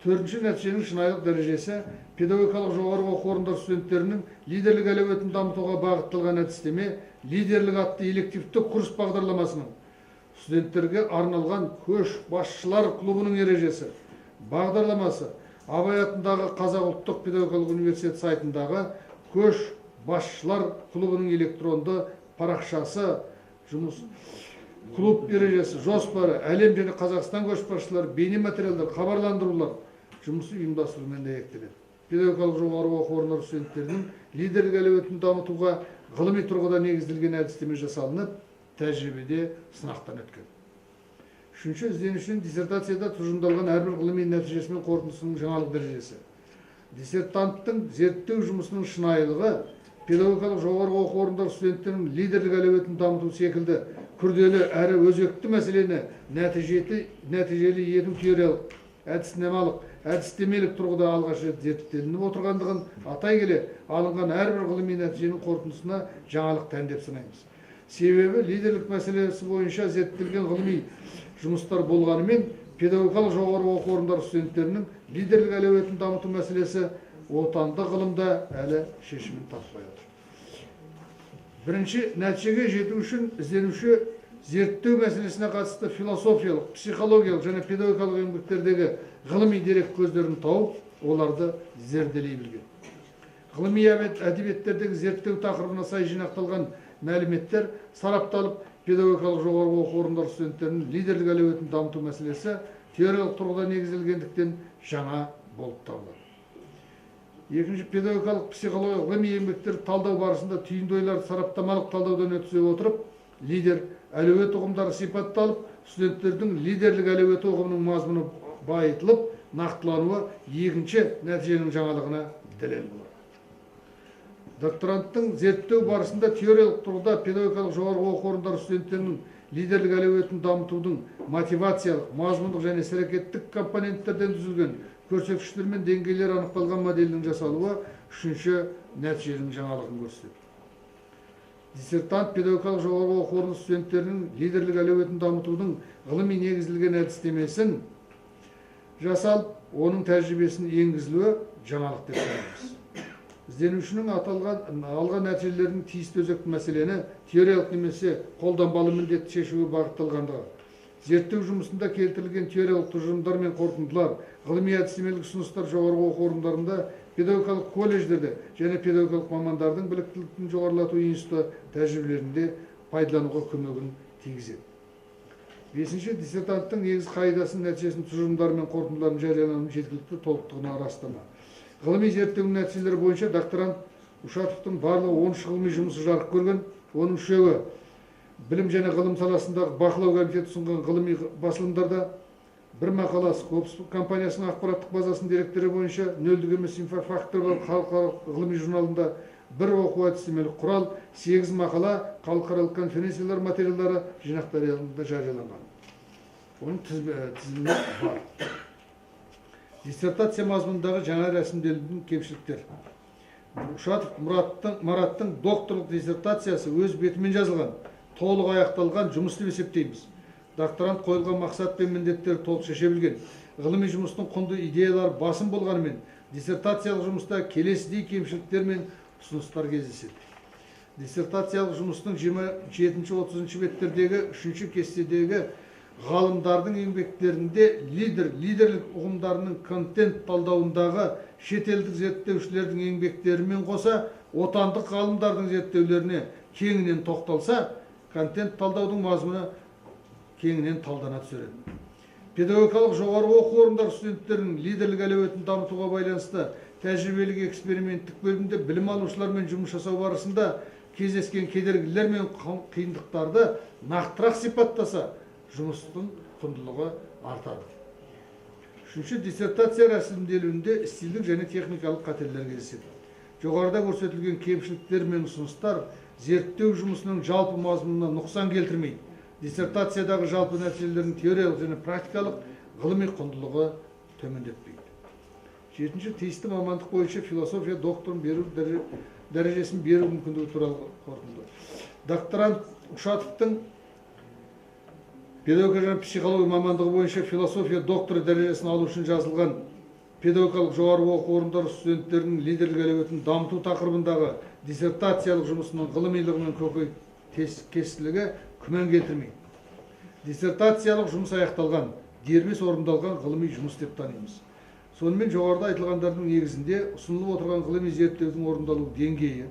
Төртінші, нәтиженің шынайылық дәрежесі педагогикалық жоғары оқу орындары студенттерінің лидерлік әлеуетін дамытуға бағытталған әдістеме лидерлік атты элективті курс бағдарламасының студенттерге арналған көш басшылар клубының ережесі бағдарламасы Абай атындағы Қазақ ұлттық педагогикалық университет сайтындағы көш басшылар клубының электронды парақшасы, жұмыс клуб ережесі, жоспары, әлем және Қазақстан көшбасшылары, бейне материалдар, хабарландырулар жұмысы ұйымдастырумен дәйектеледі. Педагогикалық жоғары оқу орындары студенттерінің лидерлік әлеуетін дамытуға ғылыми тұрғыда негізделген әдістеме жасалынып, тәжірибеде сынақтан өткен. Үшінші, ізденушінің диссертацияда тұжырымдалған әрбір ғылыми нәтижесі мен қорытындысының жаңалық дәрежесі. Диссертанттың зерттеу жұмысының шынайылығы педагогикалық жоғары оқу орындары студенттерінің лидерлік әлеуетін дамыту секілді күрделі әрі өзекті мәселені нәтижелі ету теориялық, әдіснамалық, әдістемелік тұрғыда алғаш рет зерттелініп отырғандығын атай келе, алынған әрбір ғылыми нәтиженің қорытындысына жаңалық тән деп санаймыз. Себебі лидерлік мәселесі бойынша зерттелген ғылыми жұмыстар болғанымен, педагогикалық жоғары оқу орындары студенттерінің лидерлік әлеуетін дамыту мәселесі отандық ғылымда әлі шешімін таппай отыр. Бірінші, нәтижеге жету үшін ізденуші зерттеу мәселесіне қатысты философиялық, психологиялық және педагогикалық еңбектердегі ғылыми дерек көздерін тауып, оларды зерделей білген. Ғылыми әдебиеттердегі зерттеу тақырыбына сай жинақталған мәліметтер сарапталып, педагогикалық жоғары оқу орындары студенттерінің лидерлік әлеуетін дамыту мәселесі теориялық тұрғыда негізделгендіктен жаңа болып табылады. Екінші, педагогикалық психологиялық ғылыми еңбектерді талдау барысында түйінді ойларды сараптамалық талдаудан өткізе отырып, лидер әлеует ұғымдары сипатталып, студенттердің лидерлік әлеуеті ұғымының мазмұны байытылып, нақтылануы екінші нәтиженің жаңалығына дәлел болады. Докторанттың зерттеу барысында теориялық тұрғыда педагогикалық жоғары оқу орындары студенттерінің лидерлік әлеуетін дамытудың мотивациялық, мазмұндық және іс-әрекеттік компоненттерден түзілген көрсеткіштер мен деңгейлер анықталған моделінің жасалуы үшінші нәтиженің жаңалығын көрсетеді. Диссертант педагогикалық жоғары оқу орны студенттерінің лидерлік әлеуетін дамытудың ғылыми негізделген әдістемесін жасалып, оның тәжірибесін енгізілуі жаңалық деп санаймыз. Ізденушінің алған нәтижелерінің тиісті өзекті мәселені теориялық немесе қолданбалы міндетті шешуге бағытталғандығы, зерттеу жұмысында келтірілген теориялық тұжырымдар мен қорытындылар, ғылыми әдістемелік ұсыныстар жоғарғы оқу орындарында, педагогикалық колледждерде және педагогикалық мамандардың біліктілігін жоғарылату институты тәжірибелерінде пайдалануға көмегін тигізеді. 5. Диссертанттың негізгі қағидасын, нәтижесін, тұжырымдары мен қорытындыларын жариялануын жеткілікті толықтығына растама. Ғылыми зерттеудің нәтижелері бойынша докторант Ушатовтың барлығы 13 ғылыми жұмысы жарық көрген, оның 3-і білім және ғылым саласындағы бақылау комитеті ұсынған ғылыми басылымдарда, бір мақаласы Скопус компаниясының ақпараттық базасының деректері бойынша нөлдік емес факторлар халықаралық ғылыми журналында, бір оқу әдістемелік құрал, 8 мақала халықаралық конференциялар материалдары жинақтарында жарияланған. Оның тізімі бар. Диссертация мазмұнындағы жаңа рәсімделудің кемшіліктер. Ушатов Мараттың докторлық диссертациясы өз бетімен жазылған, толық аяқталған жұмыс деп есептейміз. Докторант қойылған мақсат пен міндеттері толық шеше білген. Ғылыми жұмыстың құнды идеялары басым болғанымен, диссертациялық жұмыста келесідей кемшіліктер мен ұсыныстар кездеседі. Диссертациялық жұмыстың 27-30 беттердегі 3-ші кестедегі ғалымдардың еңбектерінде лидерлік ұғымдарының контент талдауындағы шетелдік зерттеушілердің еңбектерімен қоса отандық ғалымдардың зерттеулеріне кеңінен тоқталса, контент талдаудың мазмұны кеңінен талдана түседі. Педагогикалық жоғарғы оқу орындары студенттерінің лидерлік әлеуетін дамытуға байланысты тәжірибелік эксперименттік бөлімде білім алушылармен жұмыс жасау барысында кездескен кедергілер мен қиындықтарды нақтырақ сипаттаса, жұмыстың құндылығы артады. 3. Диссертация рәсімделуінде стильдік және техникалық қателер кездеседі. Жоғарыда көрсетілген кемшіліктер мен ұсыныстар зерттеу жұмысының жалпы мазмұнына нұқсан келтірмейді. Диссертациядағы жалпы нәтижелердің теориялық және практикалық ғылыми құндылығы төмендетпейді. 7. Тиісті мамандық бойынша философия докторын беру дәрежесін беру мүмкіндігі туралы қорытынды. Докторант Ушатовтың педагогика және психология мамандығы бойынша философия докторы дәрежесін алу үшін жазылған педагогикалық жоғарғы оқу орындары студенттерінің лидерлік әлеуетін дамыту тақырыбындағы диссертациялық жұмысының ғылымилығы мен көкейтестілігі күмән келтірмейді. Диссертациялық жұмыс аяқталған, дербес орындалған ғылыми жұмыс деп танимыз. Сонымен жоғарыда айтылғандардың негізінде ұсынылып отырған ғылыми зерттеудің орындалу деңгейі,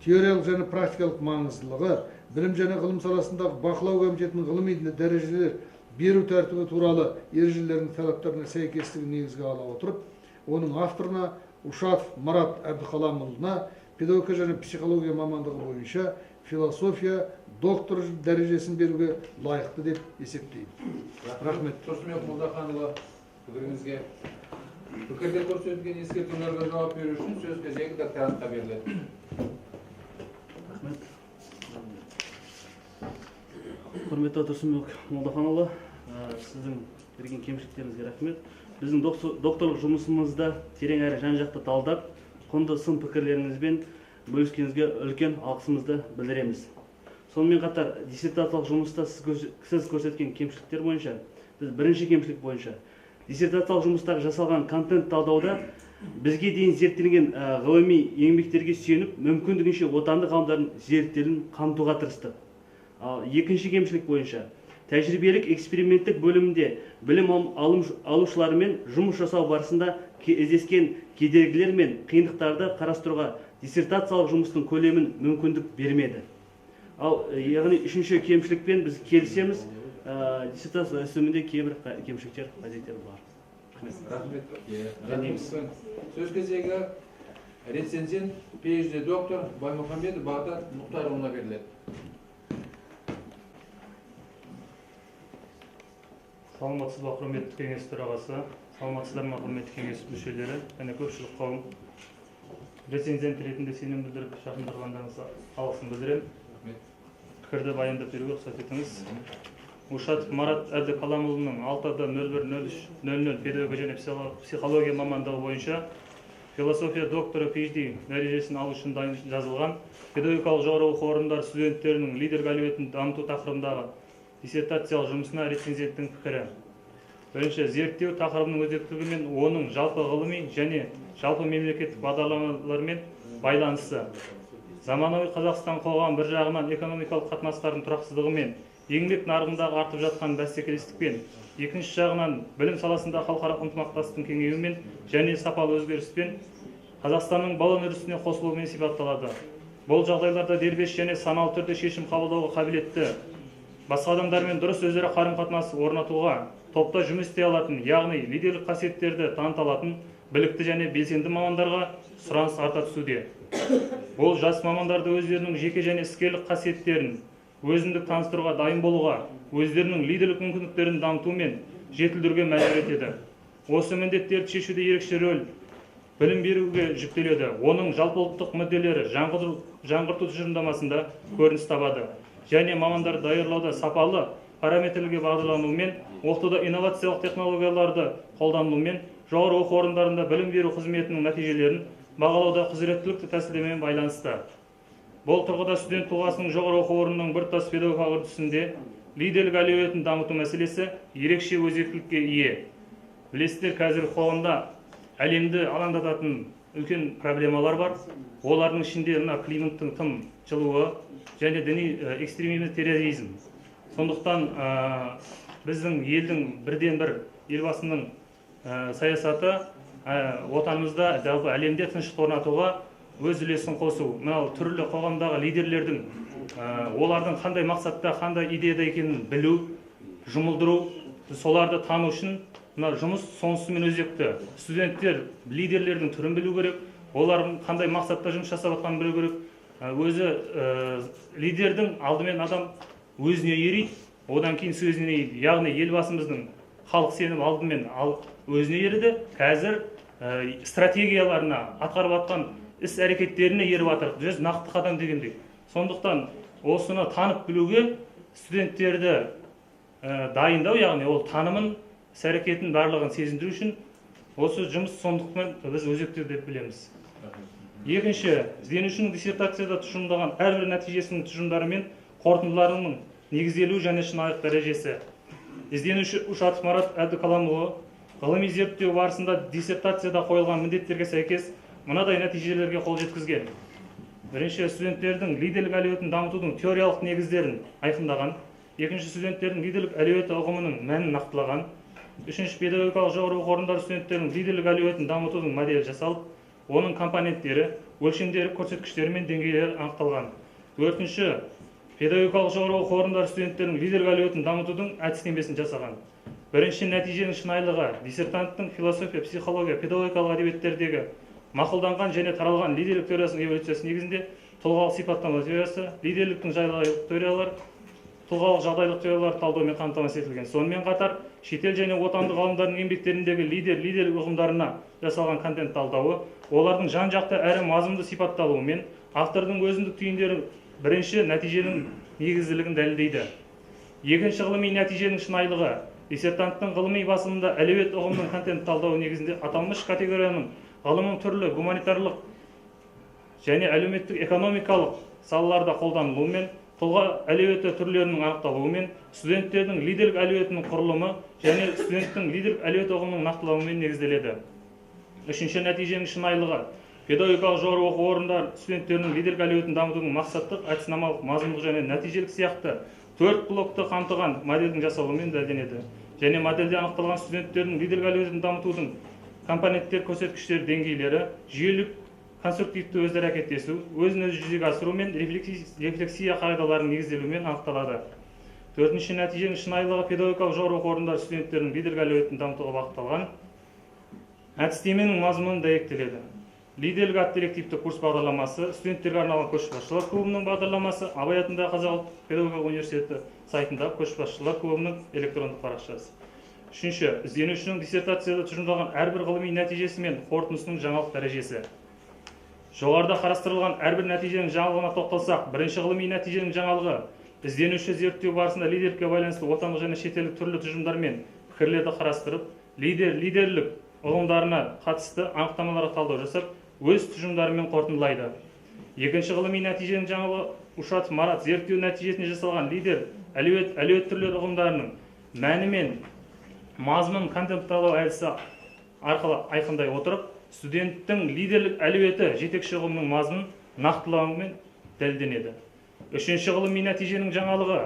теориялық және практикалық маңыздылығы, білім және ғылым саласындағы бақылау комитетінің ғылыми дәрежелер беру тәртібі туралы ережелерінің талаптарына сәйкестігін негізге ала отырып, оның авторына Ушатов Марат Әбдіқаламұлына педагогика және психология мамандығы бойынша философия доктор дәрежесін беруге лайықты деп есептейді. Рахмет.
Тұрсынбек Молдаханұлы, пікіріңізге пікірде көрсетілген ескертулерге жауап беру үшін сөз кезегі докторантқа беріледі.
Рахмет. Құрметті Тұрсынбек Молдаханұлы, сіздің берген кемшіліктеріңізге рахмет. Біздің докторлық жұмысымызда терең әрі жан-жақты талдап, құнды сын пікірлеріңізбен бөліскеніңізге үлкен алғысымызды білдіреміз. Сонымен қатар, диссертациялық жұмыста сіз көрсеткен кемшіліктер бойынша, біз бірінші кемшілік бойынша, диссертациялық жұмыстағы жасалған контент талдауда бізге дейін зерттелген ғылыми еңбектерге сүйеніп, мүмкіндігінше отандық ғалымдардың зерттелін қамтуға тырыстық. Ал екінші кемшілік бойынша, тәжірибелік эксперименттік бөлімінде білім алушылармен жұмыс жасау барысында кездескен кедергілер мен қиындықтарды қарастыруға диссертациялық жұмыстың көлемін мүмкіндік бермеді. Ал яғни үшінші кемшілікпен біз келісеміз, диссертация рәсімінде кейбір кемшіліктер, қажеттер бар.
Рахмет. Сөз кезегі рецензент, PhD доктор Баймұхамбетов Бағдат Мұхтарұлына беріледі.
Саламатсыз ба, құрметті кеңес төрағасы, саламатсыздар ма, құрметті кеңес мүшелері, және көпшілік қауым. Рецензент ретінде сенім білдіріп шақырғандарыңызға алғысын білдіремін. Пікірді баяндап беруге рұқсат етіңіз. Ушатов Марат Әбдіқаламұлының 6-01-03-00 педагогика және психология мамандығы бойынша философия докторы PhD дәрежесін алу үшін жазылған педагогикалық жоғары оқу орындары студенттерінің лидерлік әлеуетін дамыту тақырыбындағы диссертациялық жұмысына рецензенттің пікірі. Бірінші, зерттеу тақырыбының өзектілігі мен оның жалпы ғылыми және жалпы мемлекеттік бағдарламалармен байланысы. Заманауи Қазақстан қоғамы бір жағынан экономикалық қатынастардың тұрақсыздығы мен еңбек нарығындағы артып жатқан бәсекелестікпен, екінші жағынан білім саласында халықаралық ынтымақтастықтың кеңеюімен және сапалы өзгеріспен Қазақстанның балон үрдісіне қосылуымен сипатталады. Бұл жағдайларда дербес және саналы түрде шешім қабылдауға қабілетті, басқа адамдармен дұрыс өзара қарым-қатынас орнатуға, топта жұмыс істей алатын, яғни лидерлік қасиеттерді таныта алатын білікті және белсенді мамандарға сұраныс арта түсуде. Бұл жас мамандарды өздерінің жеке және іскерлік қасиеттерін өзіндік таныстыруға дайын болуға, өздерінің лидерлік мүмкіндіктерін дамыту мен жетілдіруге мәжбүр етеді. Осы міндеттерді шешуде ерекше рөл білім беруге жүктеледі. Оның жалпыұлттық мүдделері жаңғырту тұжырымдамасында көрініс табады. Және мамандар даярлауда сапалы параметрлерге бағдарланумен, оқытуда инновациялық технологияларды қолданумен, жоғары оқу орындарында білім беру қызметінің нәтижелерін бағалауда құзыреттілікті тәсілімен байланысты. Бұл тұрғыда студент тұлғасының жоғары оқу орнының біртұтас педагогикалық үрдісінде лидерлік әлеуетін дамыту мәселесі ерекше өзектілікке ие. Білесіздер, қазіргі қоғамда әлемді алаңдататын үлкен проблемалар бар. Олардың ішінде климаттың тым жылуы және діни экстремизм, терроризм. Сондықтан біздің елдің бірден бір елбасының саясаты отанымызда, жалпы әлемде тыныштық орнатуға өз үлесін қосу. Мынау түрлі қоғамдағы лидерлердің олардың қандай мақсатта, қандай идеяда екенін білу, жұмылдыру, соларды тану үшін мына жұмыс сонысымен өзекті. Студенттер лидерлердің түрін білу керек, олардың қандай мақсатта жұмыс жасап жатқанын білу керек. Өзі лидердің алдымен адам өзіне ериді, одан кейін сөзіне ериді. Яғни елбасымыздың халық сенім алдымен өзіне ереді, қазір стратегияларына, атқарып жатқан іс әрекеттеріне еріп жатыр, жүз нақты қадам дегендей. Сондықтан осыны танып білуге студенттерді дайындау, яғни ол танымын, іс әрекетін барлығын сезіндіру үшін осы жұмыс сондықтан біз өзекті деп білеміз. Екінші, ізденушінің диссертацияда тұжырымдаған әрбір нәтижесінің тұжырымдары мен қорытындыларының негізделуі және шынайылық дәрежесі. Ізденуші Ушатов Марат Әбдікаламұлы ғылыми зерттеу барысында диссертацияда қойылған міндеттерге сәйкес мынадай нәтижелерге қол жеткізген. Бірінші, студенттердің лидерлік әлеуетін дамытудың теориялық негіздерін айқындаған. Екінші, студенттердің лидерлік әлеуеті ұғымының мәнін нақтылаған. Үшінші, педагогикалық жоғары оқу орындары студенттердің лидерлік әлеуетін дамытудың моделі жасалып, оның компоненттері, өлшемдері, көрсеткіштері мен деңгейлері анықталған. Төртінші, педагогикалық жоғары оқу орындары студенттердің лидерлік әлеуетін дамытудың әдістемесін жасаған. Бірінші, нәтиженің шынайылығы, диссертанттың философия, психология, педагогикалық әдебиеттердегі мақұлданған және таралған лидерлік теориясының эволюциясы негізінде тұлғалық сипаттама теориясы, лидерліктің жайлылық теориялар, тұлғалық жағдайлық теориялар талдаумен қамтамасыз етілген. Сонымен қатар шетел және отандық ғалымдардың еңбектеріндегі лидерлік ұғымдарына жасалған контент талдауы, олардың жан-жақты әрі мазмұнды сипатталуымен автордың өзіндік түйіндері бірінші нәтиженің негізділігін дәлелдейді. Екінші, ғылыми нәтиженің шынайылығы, диссертанттың ғылыми басылымында әлеует ұғымының контент талдауы негізінде аталмыш категорияның ғылымның түрлі гуманитарлық және әлеуметтік экономикалық салаларда қолданылуымен, тұлға әлеуеті түрлерінің анықталуымен, студенттердің лидерлік әлеуетінің құрылымы және студенттің лидерлік әлеует ұғымының нақтылауымен негізделеді. Үшінші, нәтиженің шынайылығы, педагогикалық жоғары оқу орындар студенттерінің лидерлік әлеуетін дамытудың мақсаттық, әдіснамалық, мазмұндық және нәтижелік сияқты төрт блокты қамтыған модельдің жасалуымен дәлелденеді. Және модельде анықталған студенттердің лидерлік әлеуетін дамытудың компоненттер, көрсеткіштер, деңгейлері, жүйелік, конструктивті өзара әрекеттесу, өзін-өзі жүзеге асыру мен рефлексия қағидаларының негізделуімен анықталады. Төртінші, нәтиженің шынайылығы, педагогикалық жоғары оқу орындары студенттерінің лидерлік әлеуетін дамытуға бағытталған әдістеменің мазмұны дәйектеледі. Лидерлік атты элективті курс бағдарламасы, студенттерге арналған көшбасшылар клубының бағдарламасы, Абай атындағы Қазақ ұлттық педагогикалық университеті сайтындағы көшбасшылар клубының электрондық парақшасы. Үшінші, ізденушінің диссертацияда тұжырымдалған әрбір ғылыми нәтижесі мен қорытындысының жаңалық дәрежесі. Жоғарыда қарастырылған әрбір нәтиженің жаңалығына тоқталсақ, бірінші, ғылыми нәтиженің жаңалығы, ізденуші зерттеу барысында лидерлікке байланысты отандық және шетелдік түрлі тұжырымдар мен пікірлерді қарастырып, лидерлік ұғымдарына қатысты анықтамаларға талдау жасап, өз тұжырымдарымен қорытындылайды. Екінші, ғылыми нәтиженің жаңалығы, Ушатов Марат зерттеу нәтижесінде жасалған лидер әлеует түрлері ұғымдарының мәні мен мазмұнын контентталау әдісі арқылы айқындай отырып, студенттің лидерлік әлеуеті жетекші ұғымның мазмұнын нақтылауымен дәлелденеді. Үшінші, ғылыми нәтиженің жаңалығы,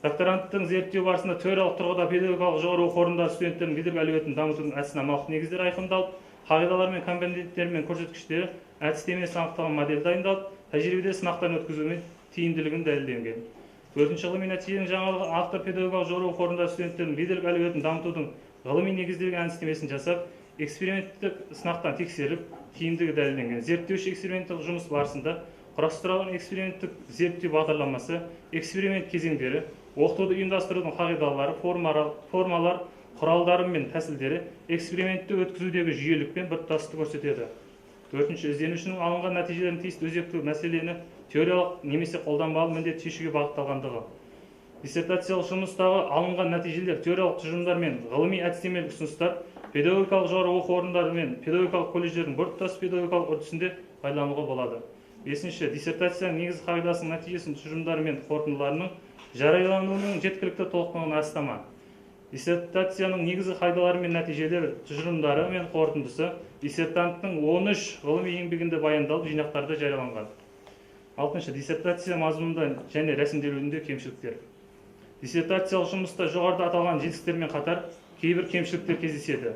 Докторанттың зерттеу барысында теориялық тұрғыда педагогикалық жоғары оқу орындары студенттердің лидерлік әлеуетін дамытудың әдіснамалық негіздері айқындалып, қағидалар мен компоненттері мен көрсеткіштері әдістемесі анықталған модель дайындалып, тәжірибеде сынақтан өткізумен тиімділігін дәлелденген. 4-ші ғылыми нәтиженің жаңалығы автор педагогикалық жоғары оқу орындары студенттердің лидерлік әлеуетін дамытудың ғылыми негізделген әдістемесін жасап, эксперименттік сынақтан тексеріп, тиімдігі дәлелденген. Зерттеуші эксперименттік жұмыс барысында құрастырылған эксперименттік зерттеу бағдарламасы, эксперимент кезеңдері, оқытуды ұйымдастырудың қағидалары, формалар, құралдары мен тәсілдері экспериментті өткізудегі жүйелік пен біртұтастықты көрсетеді. 4-ші, ізденушінің алынған нәтижелерін тиісті өзекті мәселені теориялық немесе қолданбалы міндет шешуге бағытталғандығы. Диссертациялық жұмыстағы алынған нәтижелер, теориялық тұжырымдар мен ғылыми әдістемелік ұсыныстар педагогикалық жоғары оқу орындары мен педагогикалық колледждердің біртұтас педагогикалық үрдісінде пайдалануға болады. 5-ші, диссертацияның негізгі қағидасының нәтижесінің тұжырымдары мен қорытындыларының жариялануының жеткілікті толықтығын растама. Диссертацияның негізгі қағидалары мен нәтижелері, тұжырымдары мен қорытындысы диссертанттың 13 ғылыми еңбегінде баяндалып, жинақтарда жарияланған. 6-шы, диссертация мазмұнында және рәсімделуінде кемшіліктер. Диссертациялық жұмыста жоғарыда аталған жетістіктермен қатар кейбір кемшіліктер кездеседі.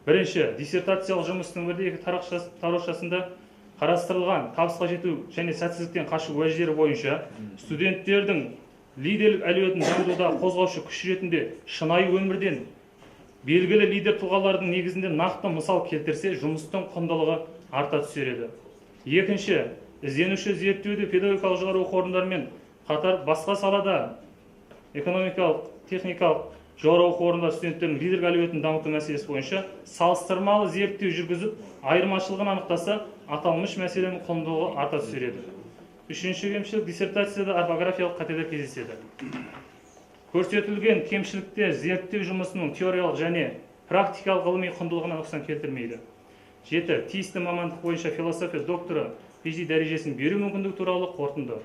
1-ші, диссертациялық жұмыстың бірдегі тарауышасында қарастырылған табысқа жету және сәтсіздіктен қашу уәждері бойынша студенттердің лидерлік әлеуетін дамытуда қозғаушы күш ретінде шынайы өмірден белгілі лидер тұлғалардың негізінде нақты мысал келтірсе, жұмыстың құндылығы арта түсер еді. 2-ші, ізденуші зерттеуде педагогикалық жоғары оқу орындарымен қатар басқа салада экономикалық, техникалық жоғары оқу орындары студенттердің лидерлік әлеуетін дамыту мәселесі бойынша салыстырмалы зерттеу жүргізіп, айырмашылығын анықтаса, аталмыш мәселенің құндылығы арта түсер еді. 3-ші кемшілік, диссертацияда орфографиялық қателер кездеседі. Көрсетілген кемшіліктер зерттеу жұмысының теориялық және практикалық ғылыми құндылығына нұқсан келтірмейді. 7. Тиісті мамандық бойынша философия докторы PhD дәрежесін беру мүмкіндігі туралы қорытынды.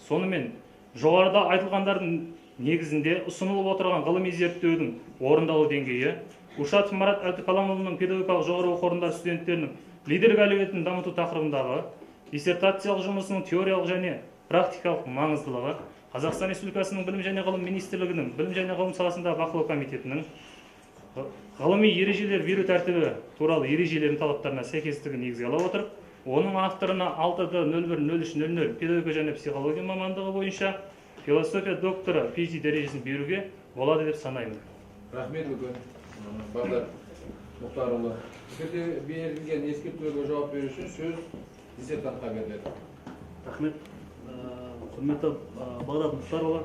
Сонымен, жоғарыда айтылғандардың негізінде ұсынылып отырған ғылыми зерттеудің орындалу деңгейі, Ушатов Марат Әбдікаламұлының педагогикалық жоғары оқу орындары студенттерінің лидерлік әлеуетін дамыту тақырыбындағы диссертациялық жұмысының теориялық және практикалық маңыздылығы, Қазақстан Республикасының білім және ғылым министрлігінің білім және ғылым саласындағы бақылау комитетінің ғылыми ережелер беру тәртібі туралы ережелерінің талаптарына сәйкестігін негізге ала отырып, оның авторына 6-01-03-00 педагогика және психология мамандығы бойынша философия докторы PhD дәрежесін беруге болады деп санаймын.
Рахмет үлкен Бағдар Мұхтарұлы. Сіздерде берілген ескертулерге жауап беру үшін сөз диссертантқа беріледі.
Рахмет. Құрметті Бағдар Мұхтарұлы,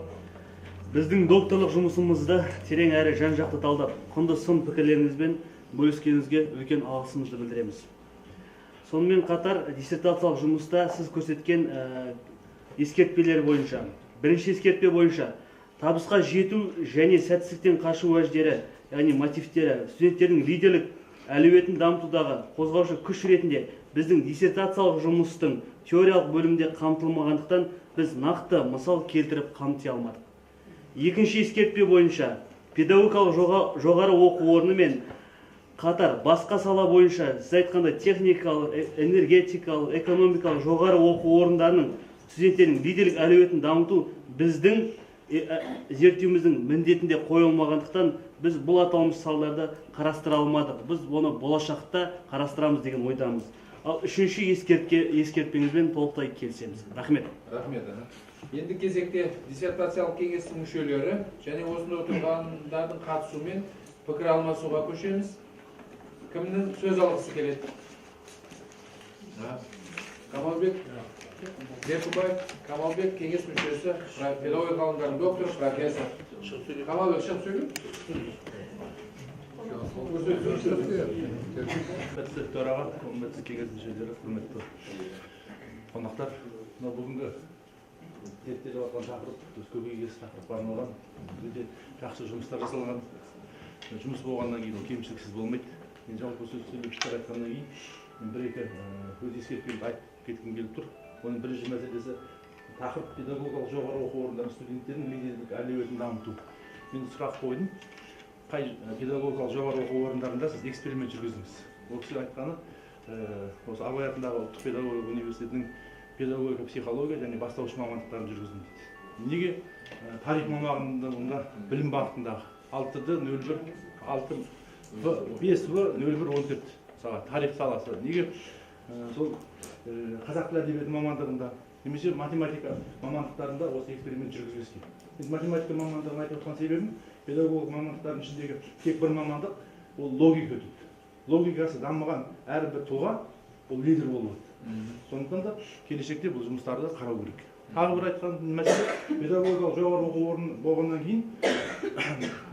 біздің докторлық жұмысымызды терең әрі жан-жақты талдап, құнды сын пікірлеріңізбен бөліскеніңізге үлкен алғысымызды білдіреміз. Сонымен қатар диссертациялық жұмыста сіз көрсеткен ескертпелер бойынша, бірінші ескертпе бойынша табысқа жету және сәтсіздіктен қашу уәждері, яғни мотивтері, студенттердің лидерлік әлеуетін дамытудағы қозғаушы күш ретінде біздің диссертациялық жұмыстың теориялық бөлімде қамтылмағандықтан біз нақты мысал келтіріп қамти алмадық. Екінші ескертпе бойынша педагогикалық жоғары оқу орны мен қатар басқа сала бойынша сіз айтқанда техникалық, энергетикалық, экономикалық жоғары оқу орындарының студенттердің лидерлік әлеуетін дамыту біздің зерттеуіміздің міндетінде қойылмағандықтан біз бұл аталмыш салаларды қарастыра алмадық. Біз оны болашақта қарастырамыз деген ойдамыз. Ал үшінші ескертпеңізбен толықтай келісеміз. Рахмет.
Рахмет. Енді кезекте диссертациялық кеңестің мүшелері және осында отырғандардың қатысуымен пікір алмасуға көшеміз. Кімнің сөз алғысы келеді? Камалбек Бекубаев, Камалбек, кеңес мүшесі, педагогика ғылымдарының докторы, профессор. Камалбек, шығып сөйлеу?
Құрметті төраға, құрметті кеңес мүшелері, құрметті қонақтар, бүгінгі зерттеліп жатқан тақырып, көбейгесі тақырыпқа арналған, өте жақсы жұмыстар жасалған. Жұмыс болғаннан кейін кемшіліксіз болмайды. Мен жалпы сөйлеушілер айтқаннан кейін бір-екі өз ескертпемді айтып кеткім келіп тұр. Оның бірінші мәселесі тақырып педагогикалық жоғары оқу орындарының студенттерінің лидерлік әлеуетін дамыту. Мен сұрақ қойдым. Қай педагогикалық жоғары оқу орындарында сіз эксперимент жүргіздіңіз? Ол кісі айтқаны, осы Абай атындағы ұлттық педагогика университетінің педагогика, психология және бастауыш мамандықтарын жүргіздім дейді. Неге тарих мамандығында білім бағытындағы 6D01 5В0114 сағат тарих саласы. Неге сол қазақ тілі әдебиеті мамандығында немесе математика мамандықтарында осы эксперимент жүргізілген. Математика мамандығын айтып отқан себебім педагог мамандықтардың ішіндегі тек бір мамандық ол логика дейді. Логикасы дамыған әрбір тұлға ол лидер болады. Сондықтан да келешекте бұл жұмыстарды қарау керек. Тағы бір айтқан мәселе, педагогикалық жоғары оқу орны болғаннан кейін